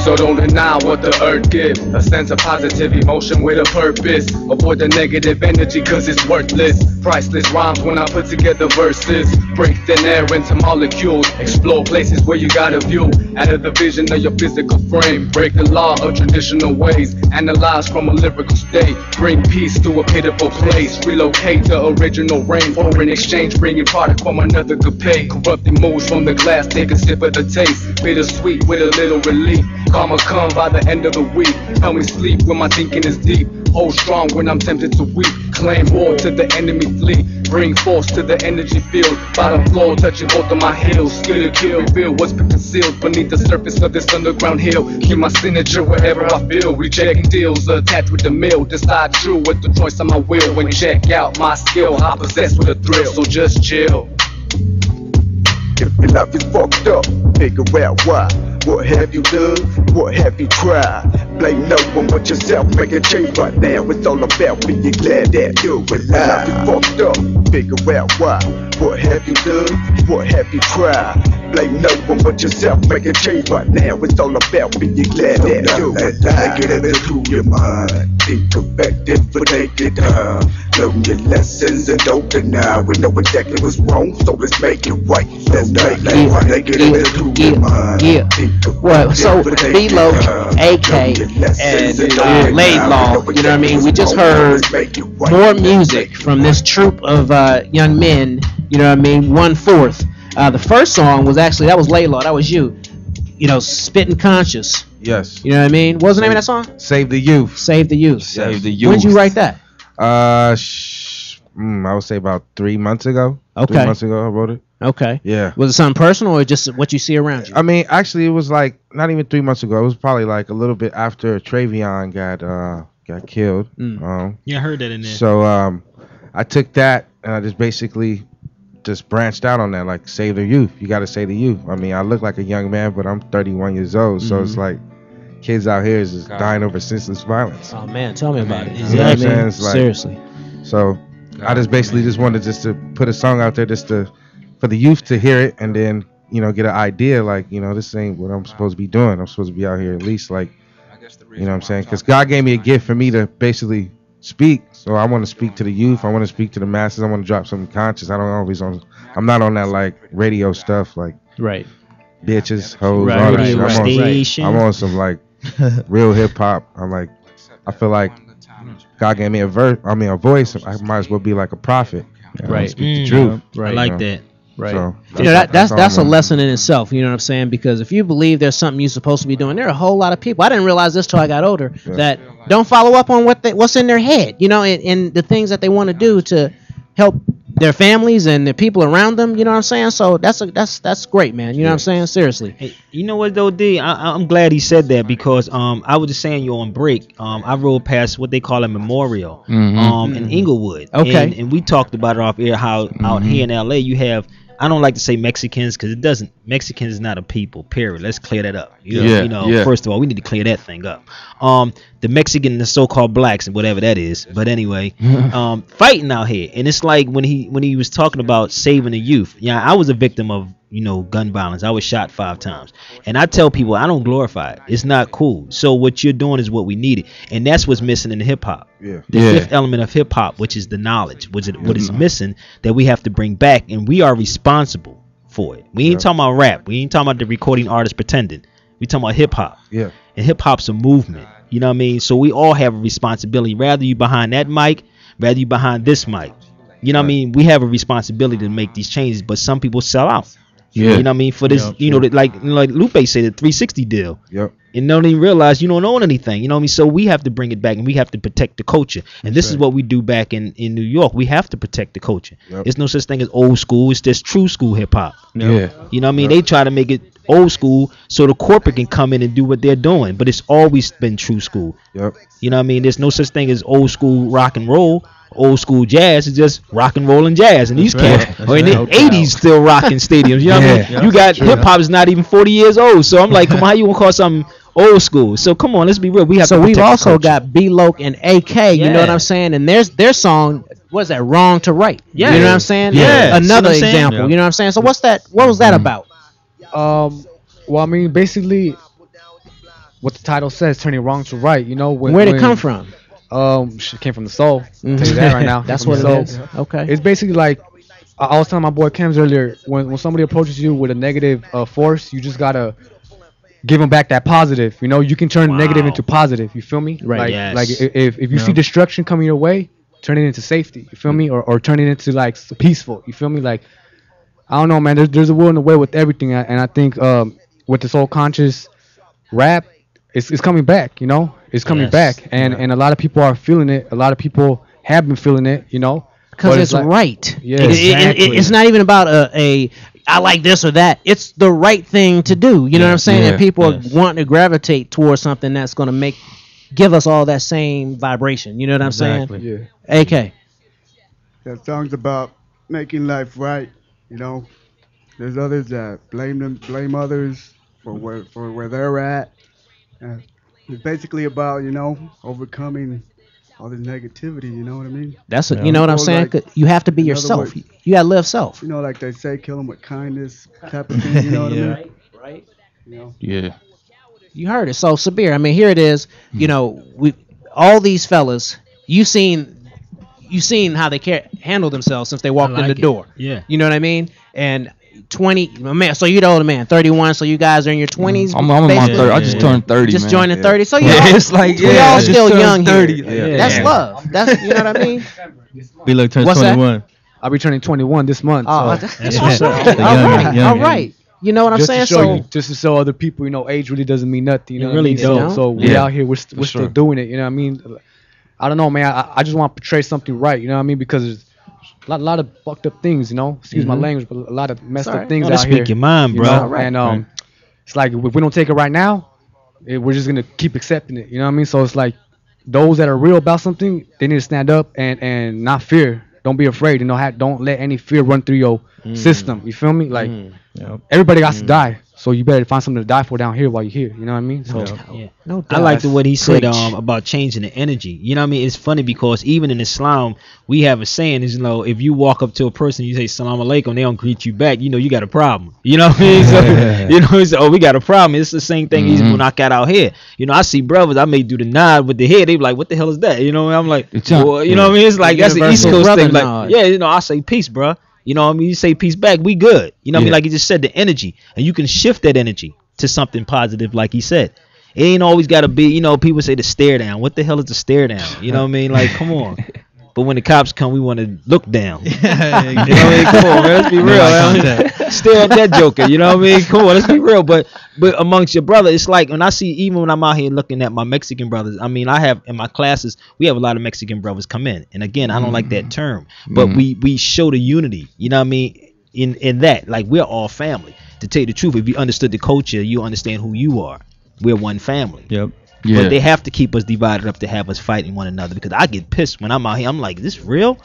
M: So don't deny what the earth gives. A sense of positive emotion with a purpose. Avoid the negative energy cause it's worthless. Priceless rhymes when I put together verses. Break thin air into molecules. Explore places where you got a view. Out of the vision of your physical frame. Break the law of traditional ways. Analyze from a lyrical state. Bring peace to a pitiful place. Relocate the original rain. Or in exchange bringing product from another could pay. Corrupting moves from the glass. Take a sip of the taste. Bittersweet with a little relief. Karma come by the end of the week. Help me sleep when my thinking is deep. Hold strong when I'm tempted to weep. Claim war to the enemy flee. Bring force to the energy field. Bottom floor touching both of my heels. Skill to kill, reveal what's been concealed beneath the surface of this underground hill. Keep my signature wherever I feel. Rejecting deals attached with the mill. Decide true with the choice of my will. When check out my skill, I possess with a thrill. So just chill.
C: If your life is fucked up, figure out why. What have you done? What have you tried? Blame no one but yourself, make a change right now. It's all about being glad that you're alive. You fucked up, figure out why. What have you done? What have you tried? Blame no one but yourself, make a change right now. It's all about being glad that you're alive. Get it into your mind. Think effective, but take it down. Learn your lessons and don't deny. We know exactly what's wrong, so let's make it right. Let's make it right. Get it into your mind.
P: Well, so B-Lo, AK, and Laidlaw, you know what I mean? We just heard more music from this troupe of young men, you know what I mean? 1/4. The first song was actually, that was Laidlaw, that was you. You know, Spitting Conscious.
G: Yes.
P: You know what I mean? What was the name of that song?
G: Save the Youth.
P: Save the Youth.
G: Save the Youth.
P: When did you write that?
G: I would say about 3 months ago.
P: Okay.
G: 3 months ago I wrote it.
P: Okay.
G: Yeah.
P: Was it something personal or just what you see around you?
G: I mean, actually, it was like not even 3 months ago. It was probably like a little bit after Travion got killed.
Q: Yeah, I heard that in there.
G: So I took that and I just basically just branched out on that, like save the youth. You got to save the youth. I mean, I look like a young man, but I'm 31 years old, so it's like kids out here is just dying over senseless violence.
P: Oh man, tell me about it.
G: You know what I'm saying? It's like,
P: seriously.
G: So I just basically just wanted just to put a song out there just to for the youth to hear it and then, you know, get an idea like, you know, this ain't what I'm supposed to be doing. I'm supposed to be out here at least like, you know what I'm saying? Because God gave me a gift for me to basically speak. So I want to speak to the youth. I want to speak to the masses. I want to drop something conscious. I'm not on that like radio stuff like bitches, hoes, all that shit. I'm on some like real hip hop. I feel like God gave me a voice. I might as well be like a prophet.
P: Right.
G: Speak the truth.
P: Right.
Q: I like that.
P: Right.
G: So,
P: you know, that's a lesson in itself. You know what I'm saying? Because if you believe there's something you're supposed to be doing, there are a whole lot of people. I didn't realize this till I got older that don't follow up on what's in their head. You know, and the things that they want to do to help their families and the people around them. You know what I'm saying? So that's great, man. You know what I'm saying? Seriously.
Q: Hey, you know what though, D? I'm glad he said that because I was just saying you on break. I rode past what they call a memorial in Inglewood.
P: Okay.
Q: And we talked about it off air how out here in LA you have. I don't like to say Mexicans because Mexicans is not a people, period. Let's clear that up. You know, first of all, we need to clear that thing up. The Mexican, the so-called blacks and whatever that is. But anyway, fighting out here. And it's like when he was talking about saving the youth. Yeah, I was a victim of, you know, gun violence. I was shot 5 times. And I tell people, I don't glorify it. It's not cool. So what you're doing is what we needed. And that's what's missing in hip hop. The fifth element of hip hop, which is the knowledge, what is missing that we have to bring back, and we are responsible for it. We ain't talking about rap. We ain't talking about the recording artist pretending. We talking about hip hop.
G: Yeah.
Q: And hip hop's a movement. You know what I mean? So we all have a responsibility. Rather you behind that mic, rather you behind this mic. You know what I mean? We have a responsibility to make these changes, but some people sell out.
G: Yeah.
Q: You know what I mean? For this, you know, like Lupe said, the 360 deal.
G: Yep.
Q: And don't even realize you don't own anything. You know what I mean? So we have to bring it back, and we have to protect the culture. And this is what we do back in New York. We have to protect the culture.
G: Yep.
Q: There's no such thing as old school. It's just true school hip hop.
G: Yeah.
Q: You know what I mean? They try to make it old school so the corporate can come in and do what they're doing, but it's always been true school.
G: Yep.
Q: You know what I mean? There's no such thing as old school rock and roll. Old school jazz is just rock and roll and jazz, and these cats or in the 80s still rocking stadiums. You know what I mean? You got hip hop is not even 40 years old, so I'm like, come on, how you gonna call something old school? So come on, let's be real. We have
P: So
Q: to
P: we've
Q: protect the
P: also
Q: culture.
P: got B-Loke and AK. You know what I'm saying? And their song was that Wrong to Right.
Q: Yeah.
P: You know what I'm saying?
Q: Yeah.
P: Another
Q: See what I'm saying?
P: example.
Q: Yeah.
P: You know what I'm saying? So what's that? What was that about?
F: Well, I mean, basically, what the title says, turning wrong to right. You know,
P: Where'd it come from?
F: Shit came from the soul. I'll tell you that right now.
P: That's
F: Came
P: what
F: from
P: it
F: the soul.
P: is. Okay.
F: It's basically like I was telling my boy Kems earlier. When somebody approaches you with a negative force, you just gotta give them back that positive. You know, you can turn negative into positive. You feel me?
P: Right.
F: Like,
Q: Yes.
F: like if you see destruction coming your way, turn it into safety. You feel me? Or turn it into like peaceful. You feel me? Like I don't know, man. There's a will and a way with everything, and I think with this whole conscious rap, it's coming back. You know, it's coming
Q: Yes.
F: back, and a lot of people are feeling it. A lot of people have been feeling it. You know,
P: Because
F: But
P: it's
F: like-
P: right.
F: Yeah,
P: It's not even about a I like this or that. It's the right thing to do. You know what I'm saying?
F: Yeah.
P: And people are wanting to gravitate towards something that's going to give us all that same vibration. You know what I'm saying?
F: Yeah.
P: AK.
C: That song's about making life right. You know, there's others that blame others for where they're at. It's basically about overcoming all this negativity. You know what I mean?
P: That's what, you know what I'm
C: Or
P: saying?
C: like,
P: 'Cause you have to be
C: in other
P: yourself.
C: words,
P: You got to live self.
C: You know, like they say, kill them with kindness type of thing. You know what I mean?
P: Right.
C: You know.
V: Yeah.
P: You heard it. So Sabir, I mean, here it is. You know, we all these fellas. You seen how they handle themselves since they walked in the door.
Q: Yeah.
P: You know what I mean? And 20 man. So you're the older man, 31. So you guys are in your 20s.
V: I'm in my
P: basically?
V: 30. I just turned 30.
P: Just
V: man.
P: joining 30. So you
V: Yeah,
P: all,
V: it's like
P: we all
V: I just
P: still
V: turned
P: young
V: 30.
P: here.
V: Yeah.
P: That's love. That's you know what I mean.
W: B-Look turns
P: What's that?
W: 21.
F: I'll be turning 21 this month.
P: Oh,
F: so.
P: that's what's up. All right. You know what I'm
F: just
P: saying?
F: To show
P: So
F: you, just to show other people, age really doesn't mean nothing. You know
Q: It
F: what
Q: really
F: I mean?
Q: don't.
F: So we
V: Yeah.
F: out here, we're still
V: sure.
F: doing it. You know what I mean? I don't know, man. I just want to portray something right. You know what I mean? Because there's a lot of fucked up things. You know, excuse my language, but a lot of messed
P: Sorry.
F: up things
Q: Gotta
F: out
Q: speak
F: here.
Q: your mind,
F: you
Q: bro.
F: know?
P: Right.
F: And it's like if we don't take it right now, we're just gonna keep accepting it. You know what I mean? So it's like those that are real about something, they need to stand up and not fear. Don't be afraid. You know, don't let any fear run through your system. You feel me? Like everybody got to die, so you better find something to die for down here while you're here. You know what I mean? So
Q: Yeah.
P: no
Q: I like the what he said
P: Preach.
Q: about changing the energy. You know what I mean? It's funny because even in Islam, we have a saying is, if you walk up to a person, you say salam alaikum, they don't greet you back, you got a problem. You know what I mean? So, it's, oh, we got a problem. It's the same thing he's when I got out here. I see brothers, I may do the nod with the head. They be like, what the hell is that? I'm like, well, you know what I mean? It's like, that's the East
P: Universal
Q: Coast thing.
P: brother
Q: Like,
P: nod.
Q: I say peace, bro. You know what I mean? You say peace back, we good. You know what I mean? Like he just said, the energy. And you can shift that energy to something positive, like he said. It ain't always got to be, people say the stare down. What the hell is the stare down? You know what I mean? Like, come on. But when the cops come, we want to look down. You know what I mean? Come on, man. Let's be real. Man. Stare at that joker. You know what I mean? Come on, let's be real. But amongst your brother, it's like when I see, even when I'm out here looking at my Mexican brothers, I mean, I have in my classes, we have a lot of Mexican brothers come in. And again, I don't like that term. But we show the unity. You know what I mean? In that, like, we're all family. To tell you the truth, if you understood the culture, you understand who you are. We're one family.
W: Yep.
V: Yeah.
Q: But they have to keep us divided up to have us fighting one another, because I get pissed when I'm out here. I'm like, is this real?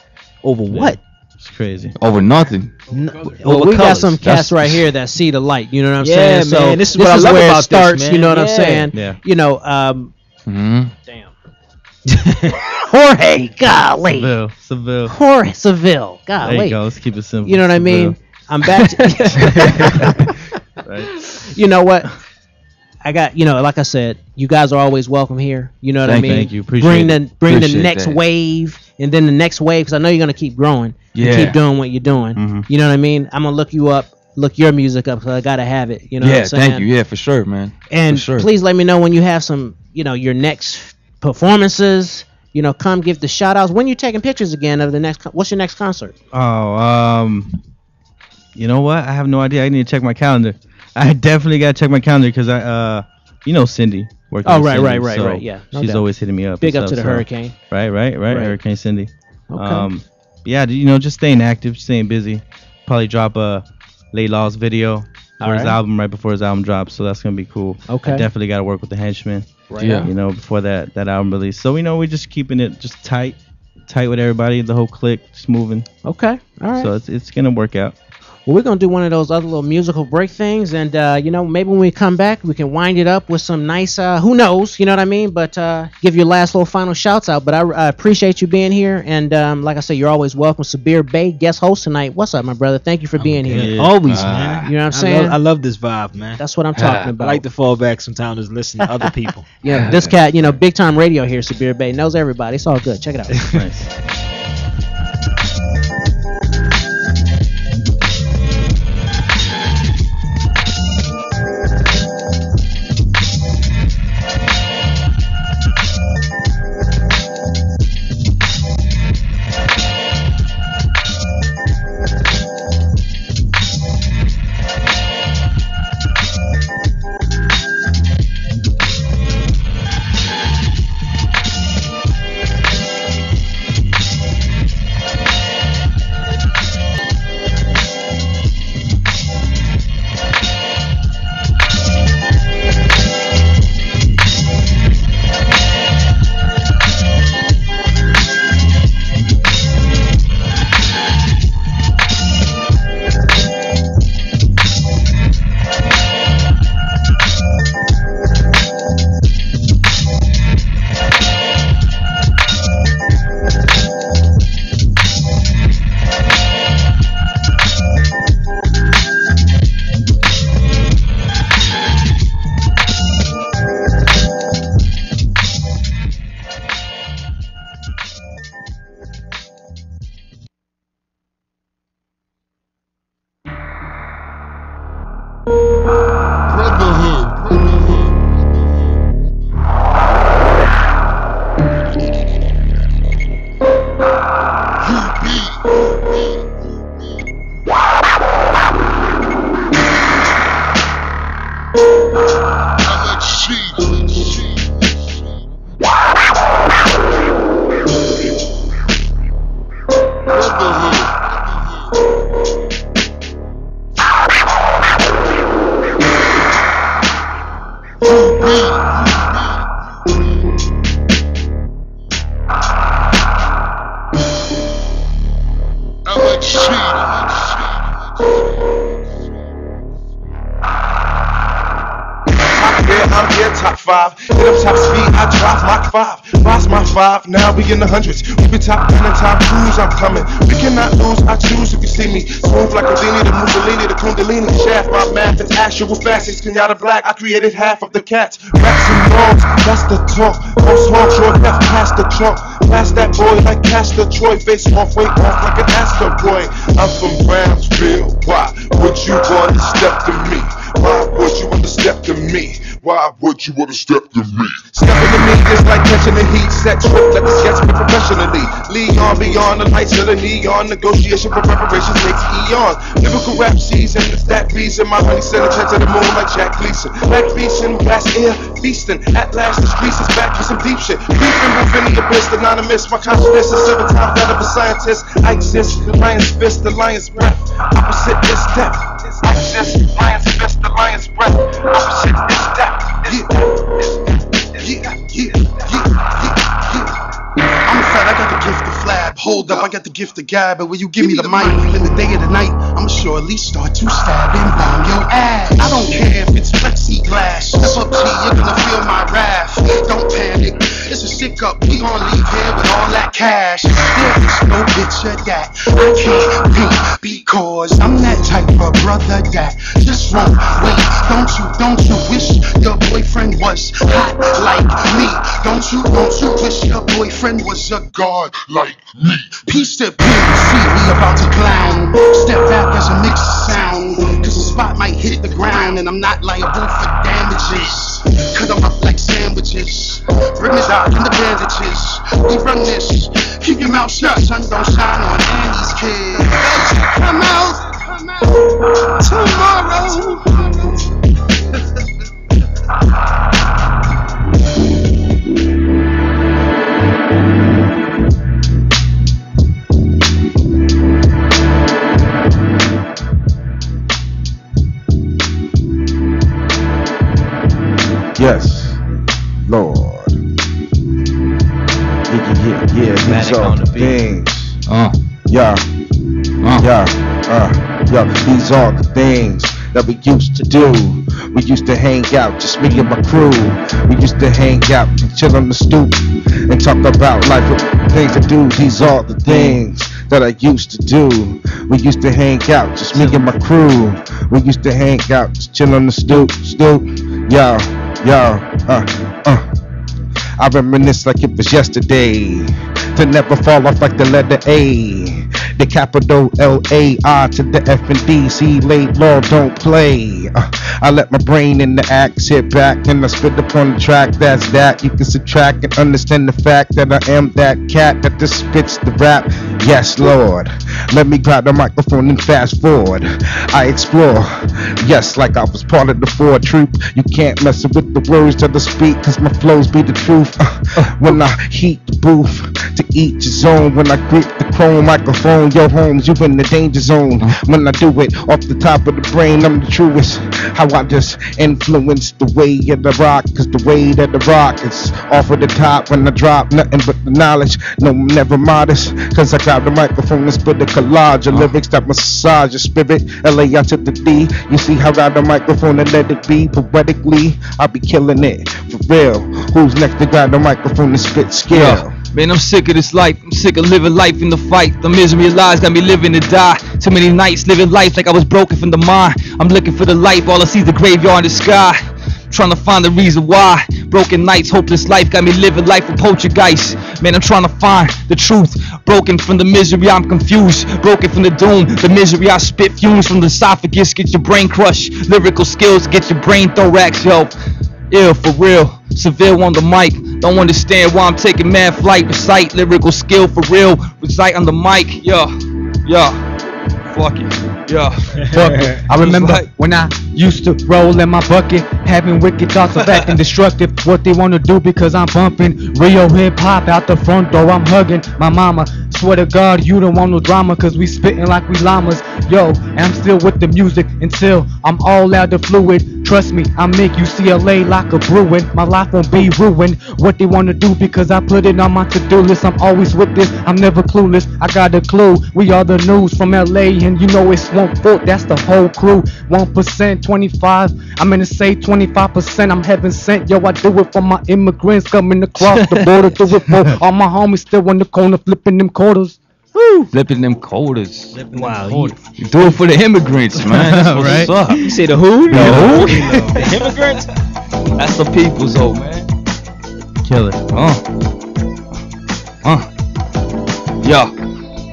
Q: Over what?
W: It's crazy.
V: Over nothing.
P: Well,
Q: Over
P: we got
Q: colors.
P: some cats right here that see the light. You know what I'm
Q: Yeah,
P: saying?
Q: man,
P: So
Q: this is what I love
P: where
Q: about
P: it
Q: this,
P: starts.
Q: man.
P: You know what I'm
Q: Yeah.
P: saying?
W: Yeah.
V: Mm-hmm.
P: Damn. Jorge, golly.
W: Seville.
P: Jorge Seville, golly.
W: There you go. Let's keep it simple.
P: You know what I mean? I'm back to
W: Right.
P: You know what? I got, like I said, you guys are always welcome here. You know what I mean?
W: Thank you. Appreciate it.
P: Bring the
V: Appreciate
P: next
V: that.
P: wave, and then the next wave, because I know you're gonna keep growing.
V: Yeah.
P: And keep doing what you're doing. You know what I mean? I'm gonna look you up, look your music up, because I gotta have it. You know what I'm saying?
V: Thank you. Yeah, for sure, man.
P: And
V: for sure.
P: please let me know when you have some, your next performances. come give the shout outs. When you taking pictures again of the next? What's your next concert?
W: Oh, you know what? I have no idea. I need to check my calendar. I definitely gotta check my calendar because Cindy.
P: Oh, right. Yeah,
W: she's always hitting me up.
P: Big up to the Hurricane.
W: Right. Hurricane Cindy.
P: Okay.
W: Yeah, just staying active, staying busy. Probably drop a Laylaw's video for his album right before his album drops, so that's gonna be cool.
P: Okay.
W: I definitely got to work with the Henchmen.
P: Right. Yeah.
W: Before that album release. So we're just keeping it just tight with everybody, the whole clique, just moving.
P: Okay. All right.
W: So it's gonna work out.
P: Well, we're going to do one of those other little musical break things. And, maybe when we come back, we can wind it up with some nice, who knows, you know what I mean? But give your last little final shouts out. But I appreciate you being here. And like I said, you're always welcome. Sabir Bey, guest host tonight. What's up, my brother? Thank you for being here.
Q: Always, man.
P: You know what I'm saying?
Q: I love this vibe, man.
P: That's what I'm talking about.
Q: I like to fall back sometimes and listen to other people.
P: Yeah, this cat, big time radio here, Sabir Bey. Knows everybody. It's all good. Check it out.
W: Nice.
A: Now we in the hundreds. We be top 10 and top 2s. I'm coming. We cannot lose. I choose if you see me. Smooth like Houdini, the Mussolini, the Kundalini. Shaft my math. It's actual facts. It's Kenyatta Black. I created half of the cats. Rats and dogs. That's the talk. Most hawks. Short left past the chalk. Past that boy like Castor Troy. Face off, weight off like an asteroid. I'm from Brownsville. Why would you want to step to me? Why would you want to step to me? Why would you want to step to me? Stepping to me is like catching the heat. Set trip, let the sketch me professionally. Leon beyond the lights of the neon. Negotiation for preparations takes eons. Lyrical rap season, it's that reason. My honey sent a check to the moon like Jack Gleason. Black beastin', blast air, feasting. At last the streets is back for some deep shit. Beefing with any abyss, anonymous. My consciousness is 7 times that of a scientist. I exist, the lion's fist, the lion's breath. Opposite is death. I exist, lion's fist, the lion's breath. Opposite is death. I'm a fat, I got the gift of flab. Hold up, I got the gift of gab. But when you give me the mic in the day or the night, I'ma surely start to stab and bomb your ass. I don't care if it's plexiglass. Step up, G, you're gonna feel my wrath. Don't panic, it's a sick up. We gon' leave here with all that cash. There is no picture that I can't beat because I'm that type of brother that just won't wait. Don't you wish your boyfriend was hot like me? Don't you wish your boyfriend was a god like me? Peace to PNC, we about to clown. Step back as a mix sound, cause the spot might hit the ground, and I'm not liable for damages. Cut them up like sandwiches, bring the doc and the bandages. We run this, keep your mouth shut, sun don't shine on Andy's kids. Come out tomorrow.
G: Yes, Lord. Yeah, these are the things. These are the things that we used to do. We used to hang out, just me and my crew. We used to hang out and chill on the stoop and talk about life, things to do. These are the things that I used to do. We used to hang out, just me and my crew. We used to hang out, just chill on the stoop. I reminisce like it was yesterday, to never fall off like the letter A, the capital L-A-I to the F and D. See, late law don't play. I let my brain in the act sit back and I spit upon the track. That's that. You can subtract and understand the fact that I am that cat that just spits the rap. Yes, Lord. Let me grab the microphone and fast forward. I explore. Yes, like I was part of the Ford troop. You can't mess with the words that I speak, cause my flows be the truth. When I heat the booth, to each his own. When I grip the chrome microphone, yo homes, you in the danger zone. When I do it off the top of the brain, I'm the truest. How I just influence the way of the rock, cause the way that the rock is off of the top. When I drop nothing but the knowledge, no, I'm never modest, cause I got the microphone and spit a collage of lyrics that massage your spirit. L-A-I to the D. You see how I got the microphone and let it be poetically. I be killing it for real. Who's next to grab the microphone and spit skill?
H: Man, I'm sick of this life. I'm sick of living life in the fight. The misery of lies got me living to die. Too many nights living life like I was broken from the mind. I'm looking for the light, all I see is the graveyard in the sky. Trying to find the reason why. Broken nights, hopeless life got me living life with poltergeist. Man, I'm trying to find the truth. Broken from the misery, I'm confused. Broken from the doom, the misery I spit. Fumes from the esophagus, get your brain crushed. Lyrical skills, get your brain thorax, yo. Ill for real. Seville on the mic. Don't understand why I'm taking mad flight. Recite lyrical skill for real. Recite on the mic. Yeah. Fuck it. Yeah.
F: Fuck it. I remember when I used to roll in my bucket, having wicked thoughts of acting destructive. What they wanna do because I'm bumping real hip hop out the front door. I'm hugging my mama. Swear to God, you don't want no drama, cause we spitting like we llamas. Yo, and I'm still with the music until I'm all out of fluid. Trust me, I make UCLA like a Bruin. My life won't be ruined. What they wanna do because I put it on my to-do list. I'm always with this, I'm never clueless. I got a clue, we are the news from LA, and you know it's 1/4, that's the whole crew. 1%, 25, I'm gonna say 25%, I'm heaven sent. Yo, I do it for my immigrants coming across the border. Do it for all my homies still in the corner flipping them quarters. Woo!
H: Flipping them quarters.
Q: Wow,
H: you do it for the immigrants, man. That's what's up.
Q: You say the who?
H: The who?
Q: The immigrants?
H: That's the people's though, man.
Q: Kill it.
H: Yo.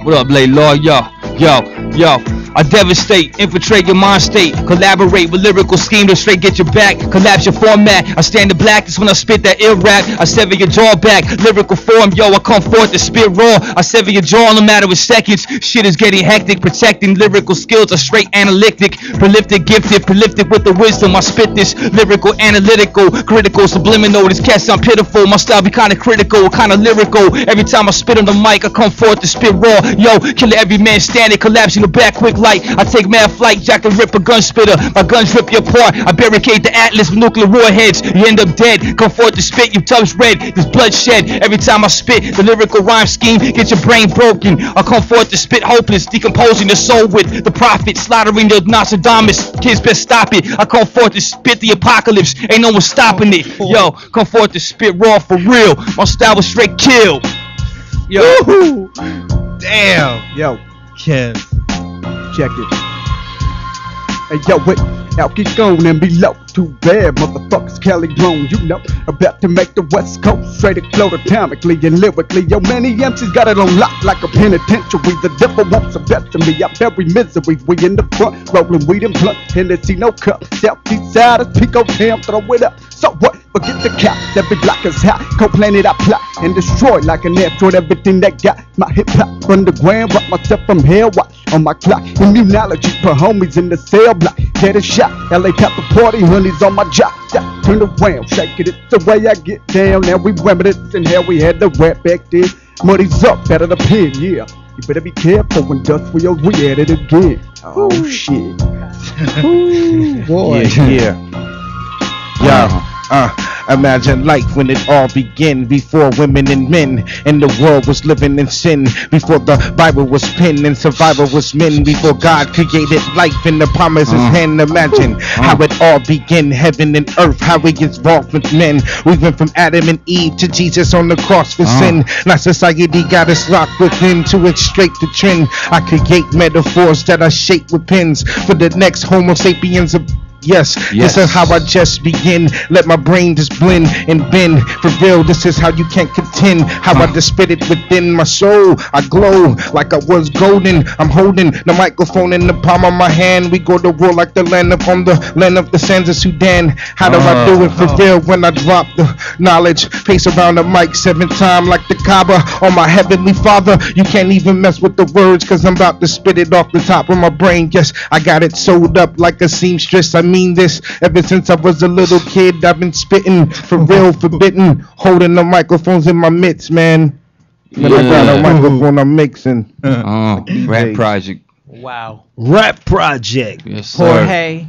H: What up, Lay Law? Yo. I devastate, infiltrate your mind state, collaborate with lyrical scheme to straight get your back, collapse your format. I stand the blackness when I spit that ill rap. I sever your jaw back, lyrical form, yo. I come forth to spit raw. I sever your jaw in a matter of seconds. Shit is getting hectic, protecting lyrical skills are straight analytic, prolific, gifted, prolific with the wisdom. I spit this lyrical, analytical, critical, subliminal. This cat sound pitiful. My style be kinda critical, kinda lyrical. Every time I spit on the mic, I come forth to spit raw. Yo, kill every man standing, collapsing the back quick light. I take mad flight, Jack the Ripper, gun spitter. My guns rip you apart. I barricade the Atlas with nuclear warheads. You end up dead. Come forth to spit, your tubs red. There's bloodshed every time I spit. The lyrical rhyme scheme get your brain broken. I come forth to spit hopeless, decomposing the soul with the prophet, slaughtering the Nostradamus. Kids best stop it. I come forth to spit the apocalypse. Ain't no one stopping it. Yo, come forth to spit raw for real. My style was straight kill. Yo.
C: Damn. Yo, Kev. Check it. Hey yo, wait, now keep going and below. Too bad, motherfuckers, Cali grown, you know. About to make the West Coast straight explode atomically and lyrically. Yo, many MCs got it on lock like a penitentiary. The devil wants the best of me. I bury misery. We in the front, rolling weed and blunt. Hennessy, no cup. Southeast side is Pico Town, throw it up. So what? Forget the cops, every block is hot. Co-planet I plot and destroy like an asteroid. Everything that got my hip hop underground. Rock myself from hell, watch on my clock. Immunology, put homies in the cell block. Get a shot, LA Pepper Party, honeys on my job. Yeah, turn around, shake it, it's the way I get down. Now we reminiscing how we had the rap back then. Money's up, out of the pen, yeah. You better be careful, industrials, we at it again. Oh shit. Ooh, boy.
G: Yeah. Imagine life when it all began, before women and men and the world was living in sin, before the Bible was penned and survival was men, before God created life in the palm of his hand. Imagine how it all began, heaven and earth, how we evolved with men. We went from Adam and Eve to Jesus on the cross for sin. Now society got us locked within to straight the trend. I create metaphors that are shaped with pens for the next Homo sapiens. Yes, this is how I just begin. Let my brain just blend and bend. For real, this is how you can't contend. How I just spit it within my soul. I glow like I was golden. I'm holding the microphone in the palm of my hand. We go to war like the land upon the land of the sands of Sudan. How do I do it for real when I drop the knowledge? Pace around the mic 7 times like the Kaaba on my heavenly father. You can't even mess with the words, cause I'm about to spit it off the top of my brain. Yes, I got it sewed up like a seamstress. I mean this ever since I was a little kid. I've been spitting for real, forbidden, holding the microphones in my mitts, man. When I got a microphone, I'm mixing.
V: Rap project.
P: Wow.
Q: Rap project.
V: Yes, sir.
P: Jorge,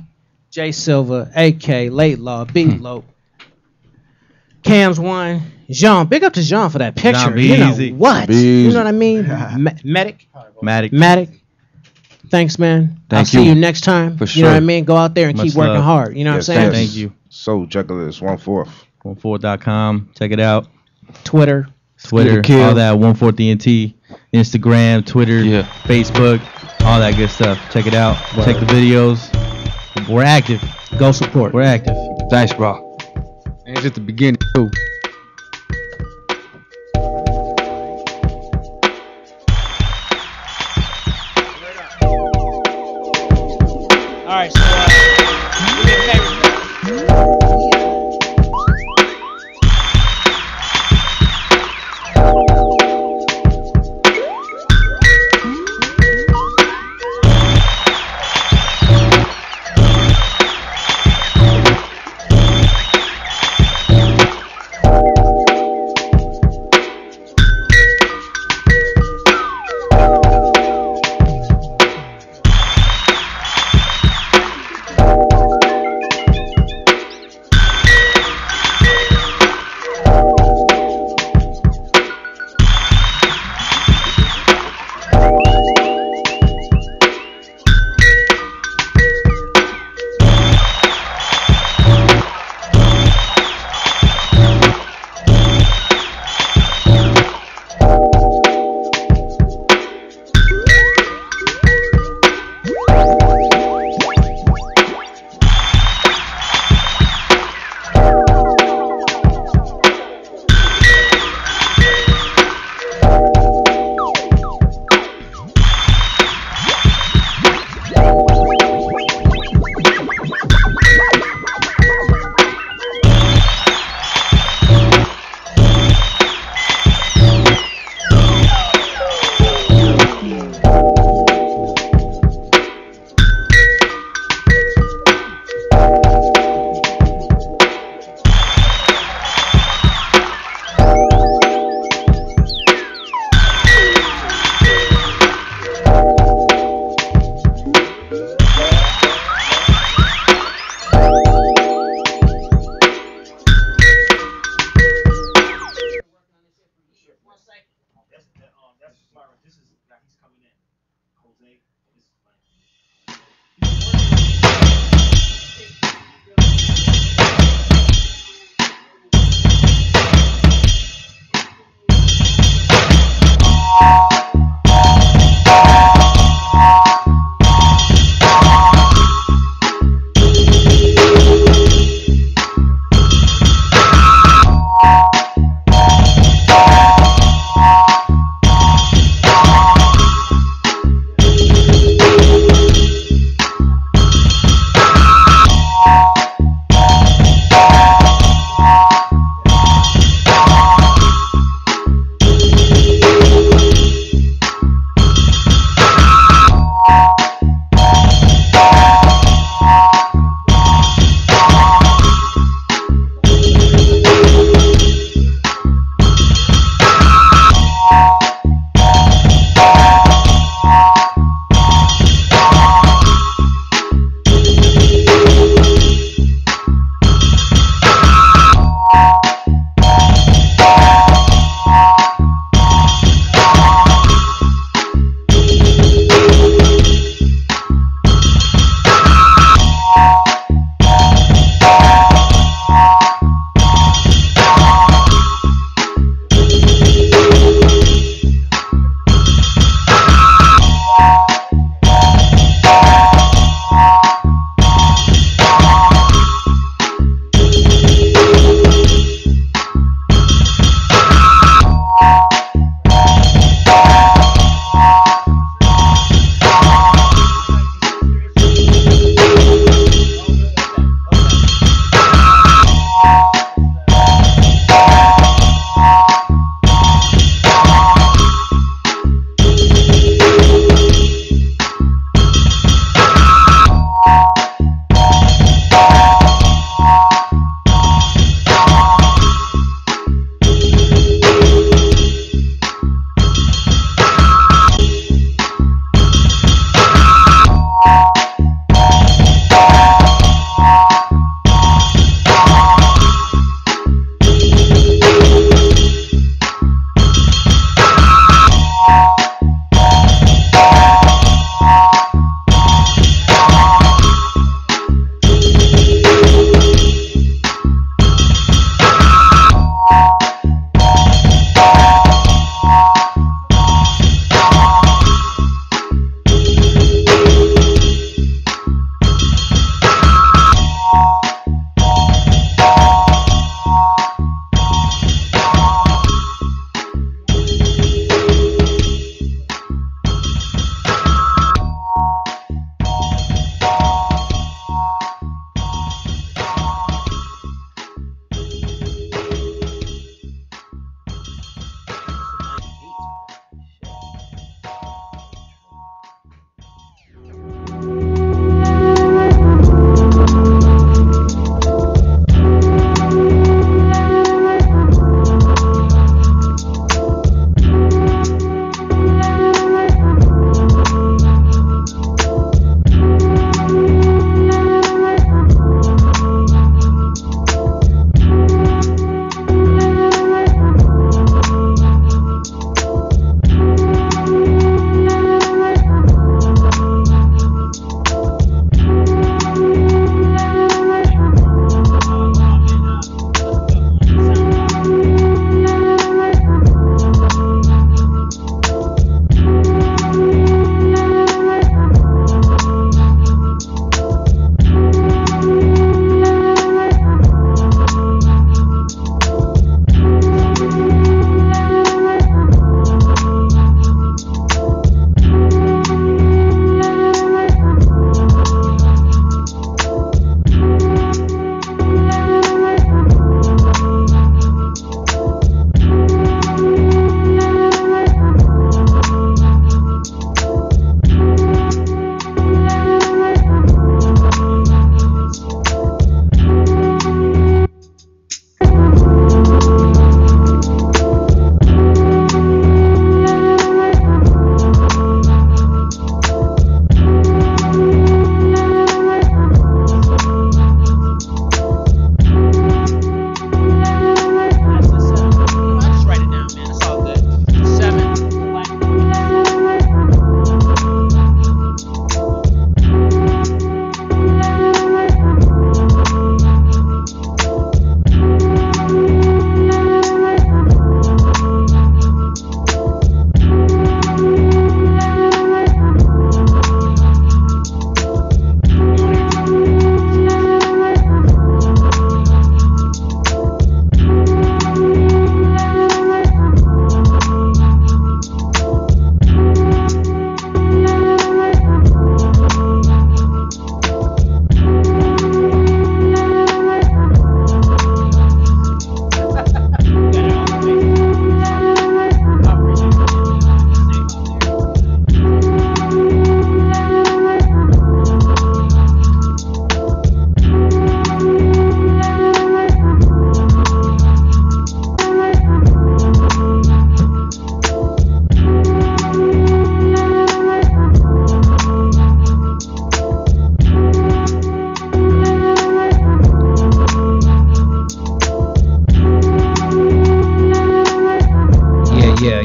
P: J Silva, AK, Late Law, Beat Lope, Cams One, Jean. Big up to Jean for that picture. You know what? You know what I mean? Matic. Thanks, man. I'll see you next time.
G: For
P: You know what I
G: sure.
P: mean? Go out there and
G: Much
P: keep working
G: love.
P: hard. You know what I'm saying?
G: Thank you. Soul Jugglers 1/4.
W: 1/4.com. Check it out.
P: Twitter,
W: all that 1/4 TNT, Instagram, Twitter, Facebook, all that good stuff. Check it out. Check the videos. We're active.
P: Go support.
W: We're active.
V: Thanks, bro.
F: And it's at the beginning too.
P: All right, so do me a favor.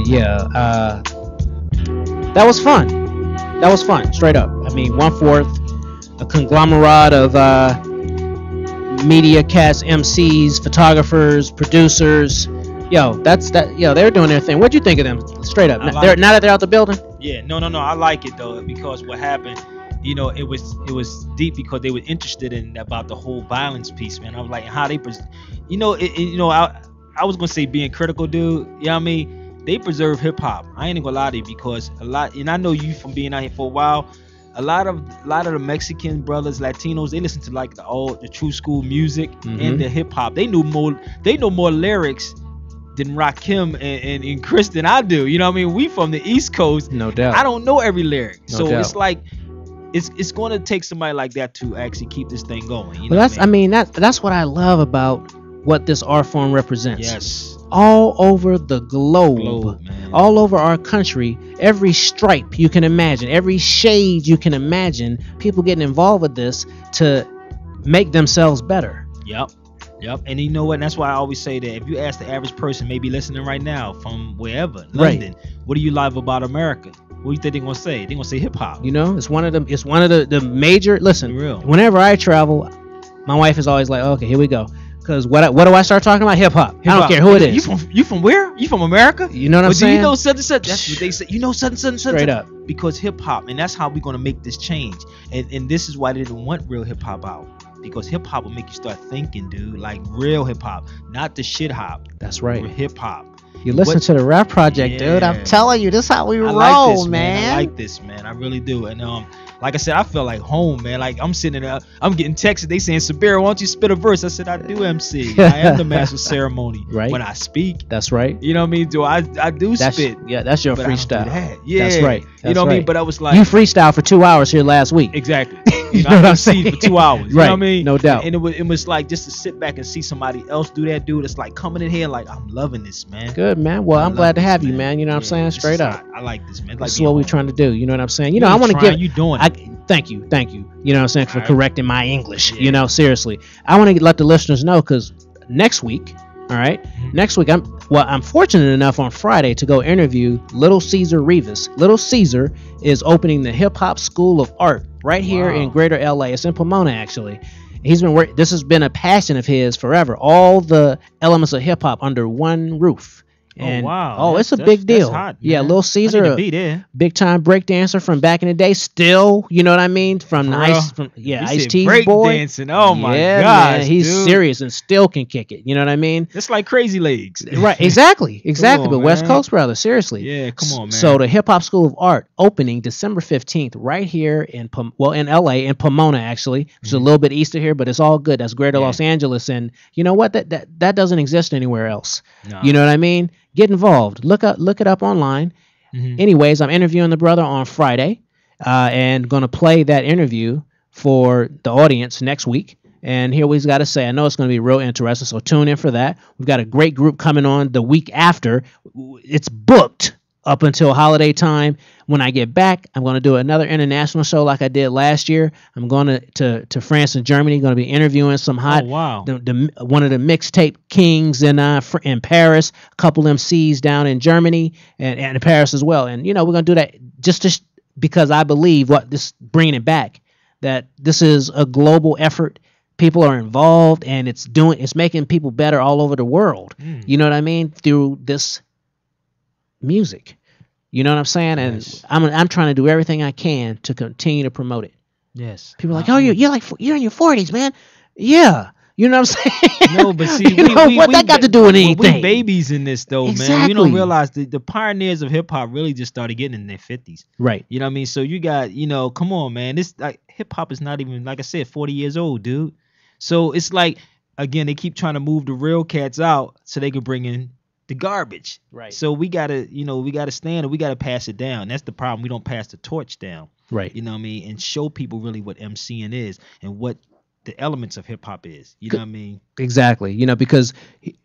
P: yeah. That was fun. That was fun, straight up. I mean, 1/4, a conglomerate of media cast, MCs, photographers, producers. Yo, that's that. Yo, they're doing their thing. What'd you think of them? Straight up. They're now that they're out the building.
Q: Yeah, no. I like it though because what happened, it was deep because they were interested in about the whole violence piece, man. I was like, how they, I was gonna say being critical, dude. You know what I mean? They preserve hip hop. I ain't gonna lie to you because a lot, and I know you from being out here for a while. A lot of the Mexican brothers, Latinos, they listen to like the true school music and the hip hop. They know more lyrics than Rakim and Chris than I do. You know what I mean? We from the East Coast.
P: No doubt.
Q: I don't know every lyric.
P: No
Q: So
P: doubt.
Q: it's like it's going to take somebody like that to actually keep this thing going. You know
P: Well, that's.
Q: what I mean?
P: That's what I love about what this art form represents.
Q: Yes.
P: All over the globe, all over our country, every stripe you can imagine, every shade you can imagine, people getting involved with this to make themselves better.
Q: Yep. And you know what? And that's why I always say that if you ask the average person, maybe listening right now from wherever, London, what do you love about America? What do you think they're gonna say? They're gonna say hip hop.
P: You know, it's one of the major. Listen,
Q: Real.
P: whenever I travel, my wife is always like, "Okay, here we go." Because what do I start talking about? Hip hop. I don't care who it is.
Q: You from where? You from America?
P: You know what I'm
Q: Do
P: saying?
Q: you know such and such? That's what they say. You know such and such and such.
P: Straight up.
Q: Because hip hop, and that's how we're gonna make this change. And this is why they didn't want real hip hop out. Because hip hop will make you start thinking, dude, like real hip hop, not the shit hop.
P: That's right.
Q: Hip hop.
P: You listen to the Rap Project, dude. I'm telling you, this is how we roll,
Q: like this,
P: man.
Q: I like this, man. I really do. And like I said, I feel like home, man. Like I'm sitting there, I'm getting texted. They saying, Sabir, why don't you spit a verse? I said, I do MC. I am the master of ceremony.
P: Right.
Q: When I speak.
P: That's right.
Q: You know what I mean? I do spit.
P: Yeah, that's your
Q: but I don't do
P: freestyle.
Q: that. Yeah.
P: That's right.
Q: You know what I mean? But I was like,
P: you freestyle for 2 hours here last week.
Q: Exactly.
P: You know
Q: I
P: what I'm
Q: MC
P: saying?
Q: for 2 hours. You
P: Right.
Q: know what I mean?
P: No doubt.
Q: And it was like just to sit back and see somebody else do that, dude. It's like coming in here like I'm loving this, man.
P: Good, man. Well, I'm glad to have you, man. You know what I'm saying? Straight up.
Q: I like this, man.
P: This is what we're trying to do. You know what I'm saying? You know,
Q: You
P: I want to
Q: trying,
P: give.
Q: you doing
P: Thank you. You know what I'm saying, for correcting my English. You know, seriously. I want to let the listeners know because next week, all right, next week I'm fortunate enough on Friday to go interview Little Caesar Rivas. Little Caesar is opening the Hip Hop School of Art right here in Greater LA. It's in Pomona, actually. He's been this has been a passion of his forever. All the elements of hip hop under one roof. And, it's a big deal.
Q: Hot,
P: yeah,
Q: man.
P: Lil Caesar,
Q: I need to be there.
P: big time break dancer from back in the day. Still, you know what I mean? From the Ice T's
Q: break
P: boy.
Q: dancing. Oh my
P: yeah,
Q: gosh,
P: man, he's
Q: dude.
P: serious and still can kick it. You know what I mean?
Q: It's like Crazy Legs.
P: Right, exactly.
Q: on,
P: But West
Q: man.
P: Coast brother, seriously.
Q: Yeah, come on, man.
P: So the Hip Hop School of Art opening December 15th right here in in LA, in Pomona actually, which is a little bit east of here, but it's all good. That's Greater Los Angeles, and you know what? That doesn't exist anywhere else.
Q: No.
P: You know what I mean? Get involved. Look it up online. Anyways, I'm interviewing the brother on Friday, and gonna play that interview for the audience next week. And here we've got to say, I know it's going to be real interesting, so tune in for that. We've got a great group coming on the week after. It's booked up until holiday time. When I get back, I'm going to do another international show like I did last year. I'm going to France and Germany. Going to be interviewing some hot, one of the mixtape kings in Paris, a couple MCs down in Germany and in Paris as well. And you know, we're going to do that just because I believe bringing it back, that this is a global effort. People are involved, and it's making people better all over the world. You know what I mean? Through this music. You know what I'm saying? And I'm trying to do everything I can to continue to promote it.
Q: Yes.
P: People are like, oh, you're in your 40s, man. Yeah. You know what I'm saying?
Q: No, but see,
P: what that got to do with anything?
Q: We babies in this though, man.
P: Exactly.
Q: You don't realize the pioneers of hip hop really just started getting in their 50s.
P: Right.
Q: You know what I mean? So you got, come on, man. This like hip hop is not even, like I said, 40 years old, dude. So it's like, again, they keep trying to move the real cats out so they can bring in the garbage.
P: Right.
Q: So we gotta stand and we gotta pass it down. That's the problem. We don't pass the torch down.
P: Right.
Q: You know what I mean? And show people really what MCing is and what the elements of hip hop is. You know what I mean?
P: Exactly. You know, because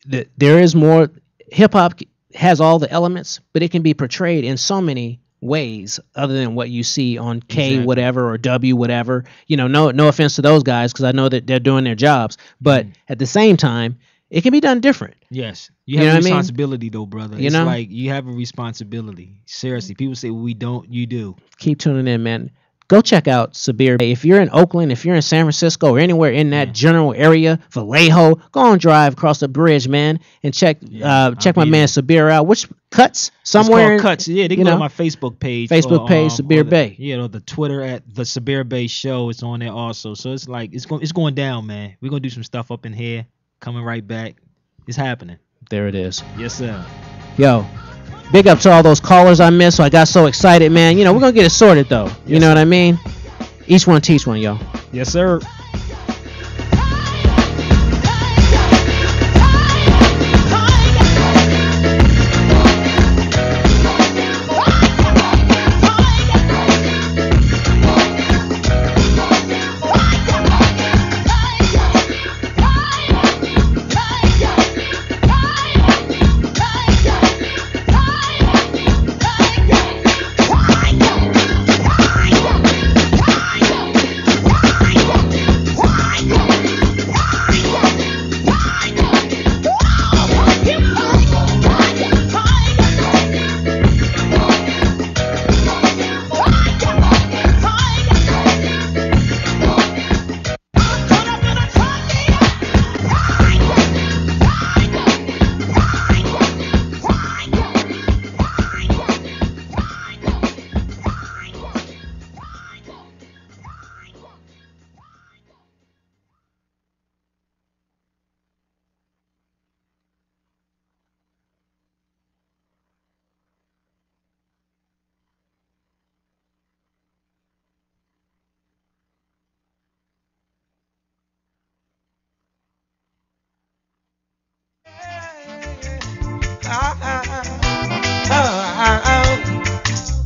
P: there is more. Hip hop has all the elements, but it can be portrayed in so many ways other than what you see on K whatever or W whatever. You know, no offense to those guys because I know that they're doing their jobs, but at the same time, it can be done different.
Q: Yes, you
P: You know
Q: have a
P: what I mean?
Q: responsibility though, brother.
P: You
Q: It's
P: know?
Q: like you have a responsibility. Seriously, people say we don't. You do.
P: Keep tuning in, man. Go check out Sabir Bay. If you're in Oakland, if you're in San Francisco, or anywhere in that general area, Vallejo, go on drive across the bridge, man, and check my man Sabir out. Which Cuts somewhere?
Q: It's called Cuts. Yeah, they can go to my Facebook page.
P: Sabir Bay.
Q: Yeah, or the Twitter at the Sabir Bay Show. It's on there also. So it's like it's going down, man. We're gonna do some stuff up in here. Coming right back. It's happening.
P: There it is.
Q: Yes, sir.
P: Yo, big up to all those callers I missed. So I got so excited, man. You know, we're gonna get it sorted though. You know what I mean? Each one teach one, yo.
Q: Yes, sir.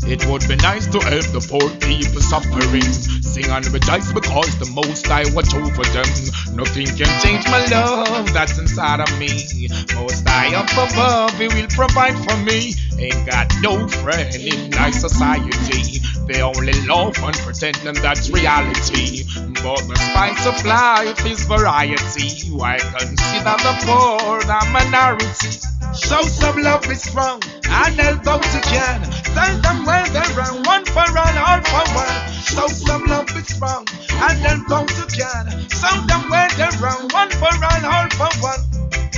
B: It would be nice to help the poor people suffering. Sing and rejoice because the Most I watch over them. Nothing can change my love that's inside of me. Most I up above, He will provide for me. Ain't got no friend in nice society. They only love and pretend and that's reality. But the spice of life is variety. Why consider the poor the minority? Show some love is strong and help those who can. Tell them where they're wrong, one for all for one. Show some love is strong and help those who can. Show them where they're wrong, one for all for one.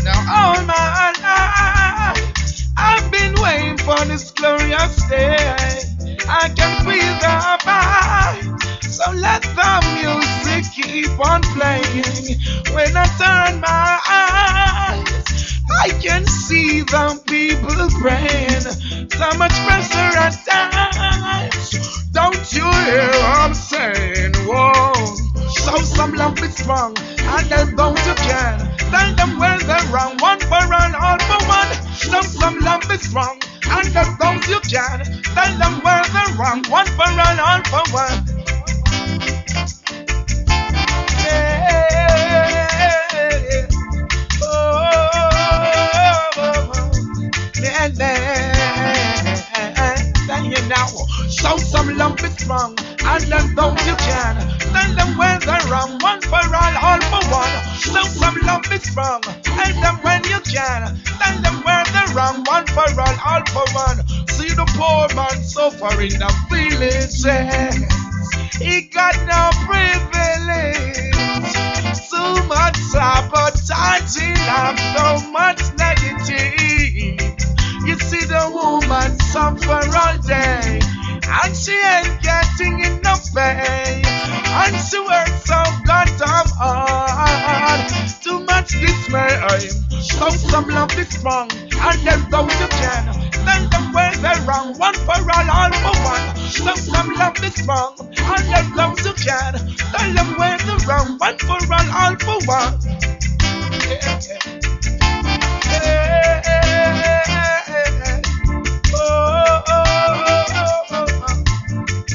B: Now all my life I've been waiting for this glorious day. I can feel the vibe, so let the music keep on playing. When I turn my eyes, I can see the people praying. So much pressure at times. Don't you hear what I'm saying? Whoa. Show some love is strong and help those who can. Tell them where they're wrong, one for all for one. Show some love is strong and help those you can. Tell them where they're wrong, one for all for one. Now, show some love is strong and then those you can. Tell them where they're wrong, one for all for one. Show some love is strong, help them when you can. Tell them where they're wrong, one for all for one. See the poor man suffer in the villages. He got no privilege. Too much sabotage, have so much negative. You see the woman suffer all day, and she ain't getting enough pay, and she works so goddamn hard. Too much dismay. Show some love is strong, and then those you can. Tell them where they're wrong, one for all for one. Show some love is strong, and then those you can. Tell them where they're wrong, one for all for one.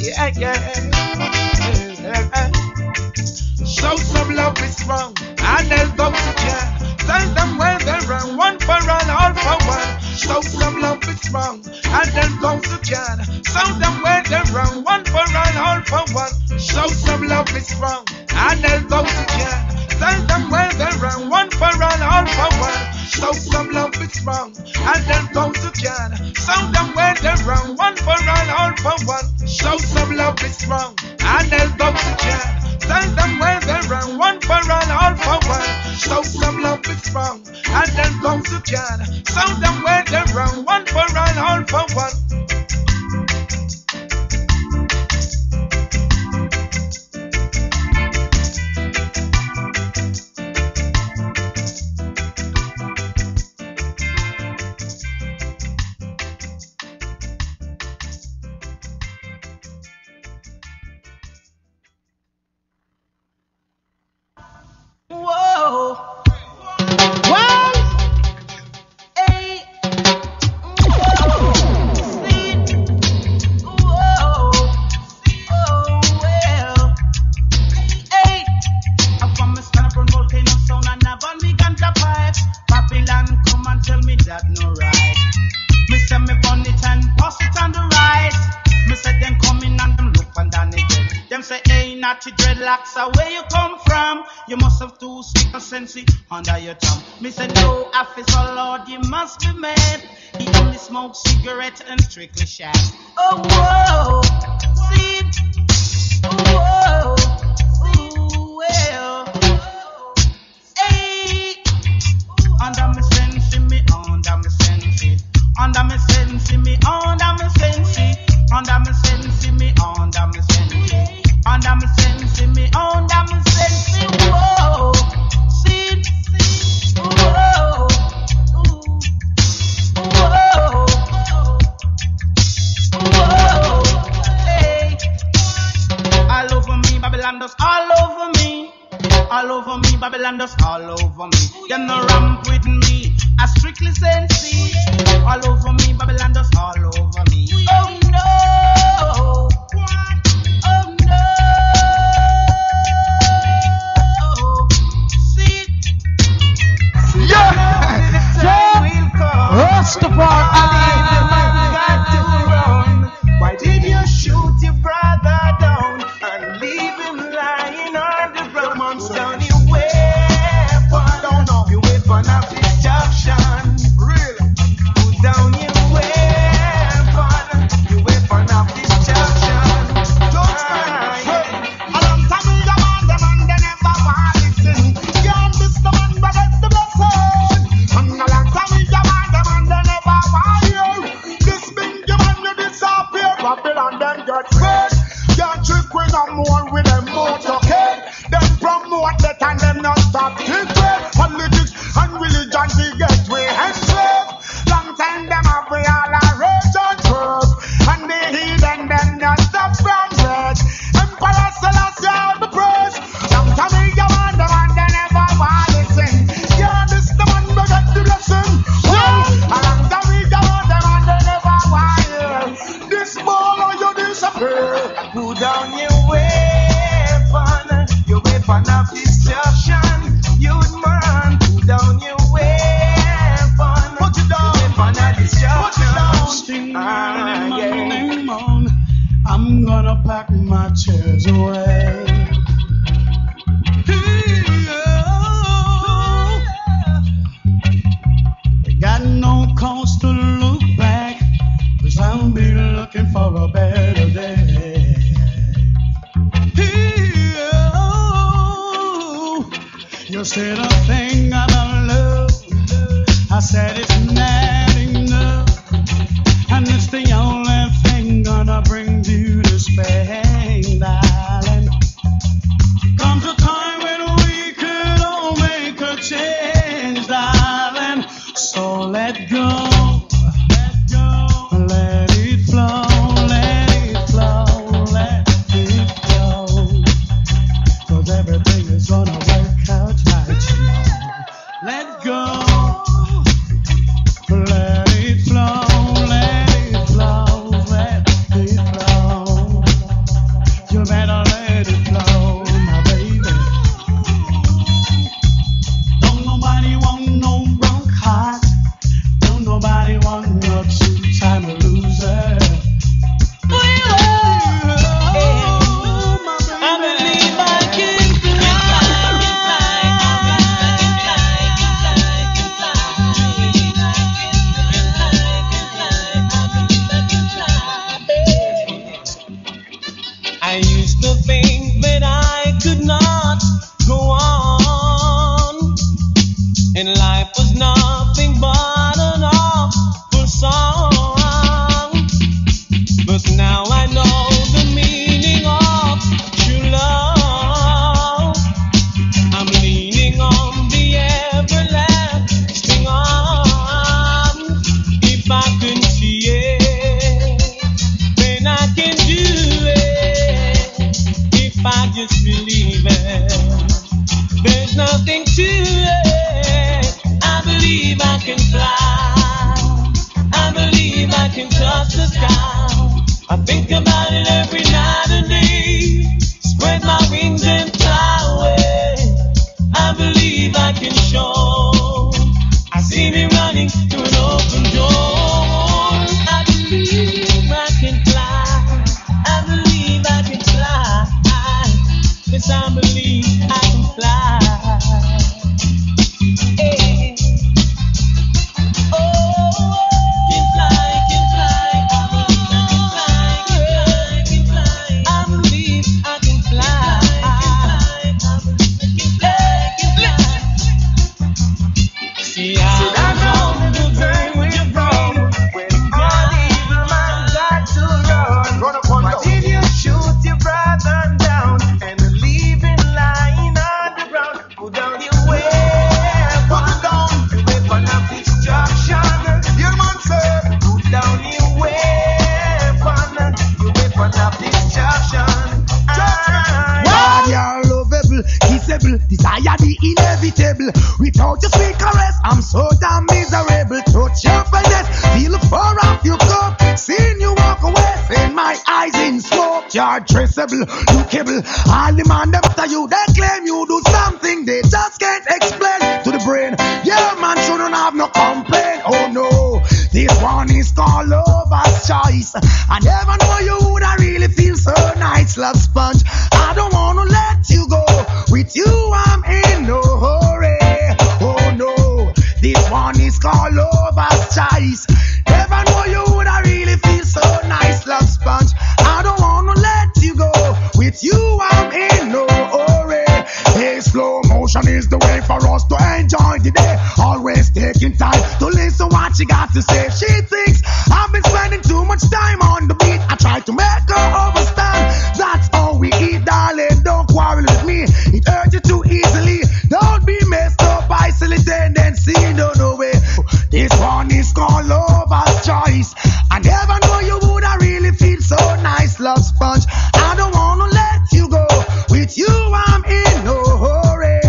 B: Yeah, yeah. Show some love is strong and help those who can. Tell them where they're wrong, one for all for one. Show some love is strong and help those who can. Show them where they're wrong, one for all for one. Show some love is strong and help those who can. Tell them where they're wrong, one for all
I: all, all for one. Show some love, it's wrong, and then go to God. Show them where they're wrong, one for all for one. Show some love, it's wrong, and then go to God. Tell them where they're wrong, one for all for one. Show some love, it's wrong, and then go to God. Show them where they're wrong, one for all for one.
T: Whoa. One, eight, whoa, see, whoa, oh well, eight. I from a stand up on volcano sound and I burn me ganja pipe. Babylon come and tell me that no right. Me say me burn it and pass it on the right. Me say them coming and them look and down again. Them say, hey, natty dreadlocks, where you come from? You must have two stick of sensei under your tongue. Me say, no, officer, Lord, you must be mad. He only smokes cigarette and strictly shags. Oh, whoa, see, whoa, ooh, well, hey, under me sensei, me under me sensei, under me sensei, me under me sensei, under me sensei, me under me sensei. Under me sensei, me under me sensei, whoa, see, whoa, whoa, whoa, hey. All over me, Babylon does all over me. All over me, Babylon does all over me. Them no ramp with me, I strictly sensei. All over me, Babylon does all over me. Oh no. Oh no! See, Rastafari, got to run. Why did you shoot your brother down and leave him lying on the ground? Months down your weapon, your weapon of destruction. Really? Put down your weapon of destruction.
K: Babylon then get fresh. Can't trick with no more with them motorcade. Them promote that and them not stop secret. Politics and religion they get way enslaved. Long time them have we all a rage and curve. And the heathen them not stop from rage. Emperor Selassie all the praise. Long time we go on them and they never want to listen. Yeah, this the man we get the blessing. Yeah, and long time we go on them and they never want to hear. This ball or you disappear.
T: Put down your weapon of destruction. You'd man, put down your weapon.
K: Put it down.
T: Your weapon of destruction.
K: Sting
T: Yeah.
K: I'm gonna pack my chairs away. Got no cause to look back, 'cause I'll be looking for a better day. You said a thing about love, I said it's not enough, and it's the only thing gonna bring you to Spain, darling. Comes a time when we could all make a change, darling. So let go, let it flow, let it flow, let it flow. 'Cause everything is gonna work out right, you know. Let go,
T: and life was nothing but an awful song. But now I know the meaning of true love. I'm leaning on the everlasting arms. If I can see it, then I can do it. If I just believe it, there's nothing to it. I believe I can fly. I believe I can touch the sky. I think about it every night and day. Spread my wings and fly away. I believe I can show. I see me running through an open door. I believe I can fly. I believe I can fly. Yes, I believe I can fly. Hey. Oh, can fly, can fly. I believe I can fly. See, I was on the train with your phone. When all evil man got to run. Why did you shoot your brother down and leave him lying on the ground? Put down your weapon, the weapon of destruction. Your man said, put down your weapon, the weapon of destruction.
I: God, you're lovable, kissable, desire the inevitable. Without your sweet caress, I'm so damn miserable. Touch your finesse, feel the fur off your cup. Seeing you walk away, seeing my eyes in smoke. You're traceable, lookable. All the man them after you, they claim you do something they just can't explain to the brain. Yeah, man shouldn't have no complaint. Oh no, this one is called lover's choice. I never know you would I really feel so nice, love sponge. I don't wanna let you go. With you, I'm in no hurry. Oh no, this one is called lover's choice. Never know you would I really feel so nice, love sponge. I don't wanna let you go. With you, I'm in no hurry. Hey, slow motion is the way for us to enjoy the day. Always taking time to listen what she got to say. She thinks I've been spending too much time on the beat. I try to make her understand. That's how we eat, darling. Don't quarrel with me. It hurts you too easily. Don't be messed up by silly tendency. No, no way. This one is called lover's choice. I never know you would I really feel so nice, love sponge. I don't wanna let you go. With you, I'm in no hurry.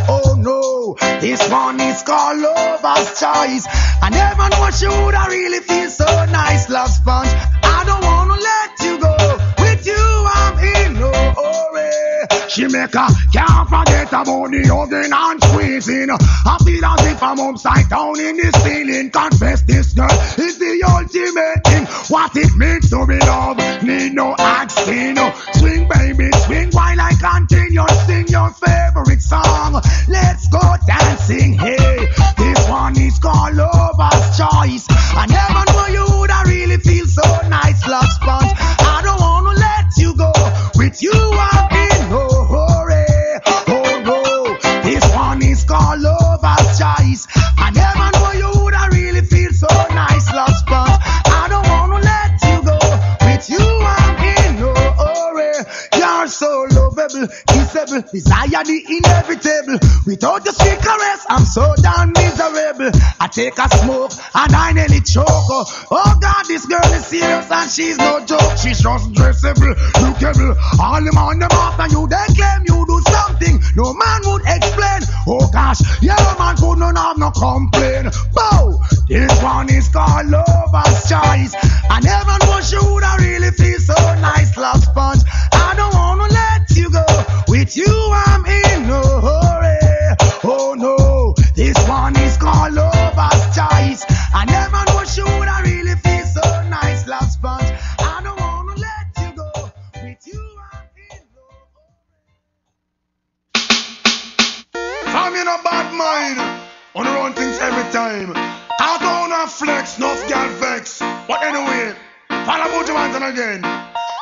I: Oh no, this one is called lover's choice. I never know she would I really feel so nice, love sponge. I don't wanna let you go. With you, I'm in no hurry. She make a can't forget about the oven and squeezing. I feel as if I'm upside down in the ceiling. Confess this girl is the ultimate thing. What it means to be loved, need no asking. Swing baby, swing while I continue sing your favorite song. Let's go dancing, hey. This one is called lover's choice. I never know you would I really feel so nice, love sponge. I don't wanna let you go. With you, I'm in no hurry. Oh no, this one is called lover's choice. I never know you would I really feel so nice, love sponge. I don't wanna let you go. With you, I'm in no hurry. You're so lovable, kissable, desire the inevitable. Without your sweet caress, I'm so damn miserable. I take a smoke and I nearly choke. Oh God, this girl is serious and she's no joke. She's just dressable, lookable. All them on them after you, they claim you do something no man would explain. Oh gosh, yeah man could not have no complaint. Bow, this one is called lover's choice. I never know she would I really feel so nice, love sponge. I don't wanna let you go. With you, I'm in no hurry. Oh no, this one is called lover's choice. I never know she would I really feel so nice, love sponge. I don't wanna let you go. With you, I'm in no hurry. I'm in a bad mind. Wanna run things every time. I don't have flex, no girl vex. But anyway, follow about you once and again.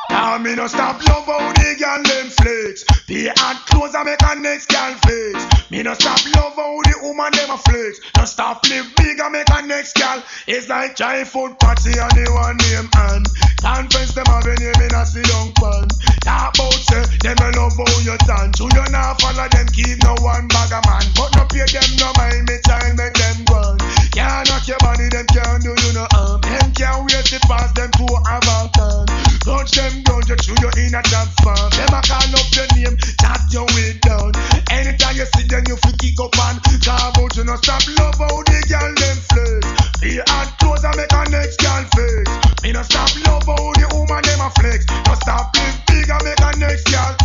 I: Now me no stop love how the girl them flex. Pay and clothes and make a next girl flex. Me no stop love how the woman them a flex. No stop live big and make a next gal. It's like giant food party and the one name and conference them have a name in a sit down pan. Talk about say them a love how you dance. You don't not follow them keep no one bag a man. But no pay them no mind me child make them run. Can't knock your body them can't do you no harm. Them can't wait to pass them to have a turn. Touch them down you chew you in a job farm. Them a call up your name chat your way down. Anytime you see them you feel kick up and talk about you no stop love how the girl them flex. The hard clothes and make a next girl face. Me no stop love how the woman them a flex. No stop live big and make a next girl.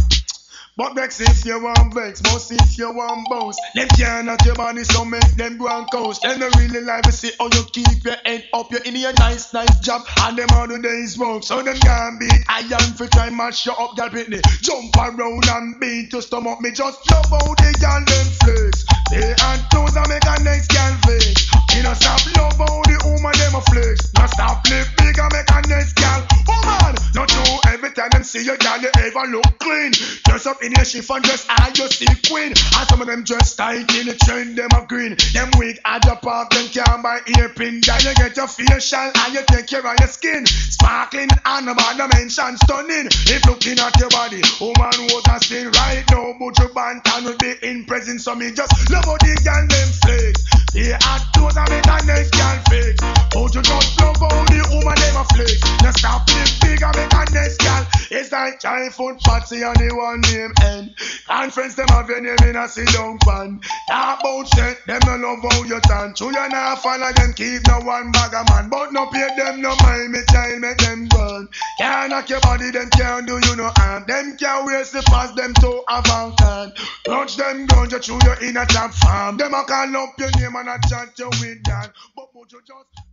I: But vex if you want vex, most if you want bounce. Them can't at your body so make them go and coast. Them don't really like to see how you keep your head up. You're in your nice job and them all the days work. So them can't beat iron for time mash you up, girl Pitney. Jump around and beat your stomach. Me just love how the girl them flex. They and clothes and make a next girl face. Me no stop love how the woman them a flex. No stop live big and make a next girl. Woman, not true every time them see you girl you ever look clean. Dress up in your chiffon dress and you see queen. And some of them dress tight in the trend them a green. Them wig at the park them can't buy earpin. Then you get your facial and you take care of your skin. Sparkling and about the mention stunning. If looking at your body, woman water spin right now. But your bantan will be in present. So me just love how the girl them flex. They add clothes and make a next girl fix. But you just love how the woman them a flex. Now stop live big and make a next girl. It's like giant food party and the one name end. Conference them have your name in a sit down pan. Talk about shit, them no love how you turn. True you not follow them keep no one bag a man. But no pay them no mind me child make them run. Can't knock your body them can't do you no harm. Them can't waste the pass them to avant-garde. Touch them guns you chew you in a top farm. Them a call up your name and a chat you with that. But you just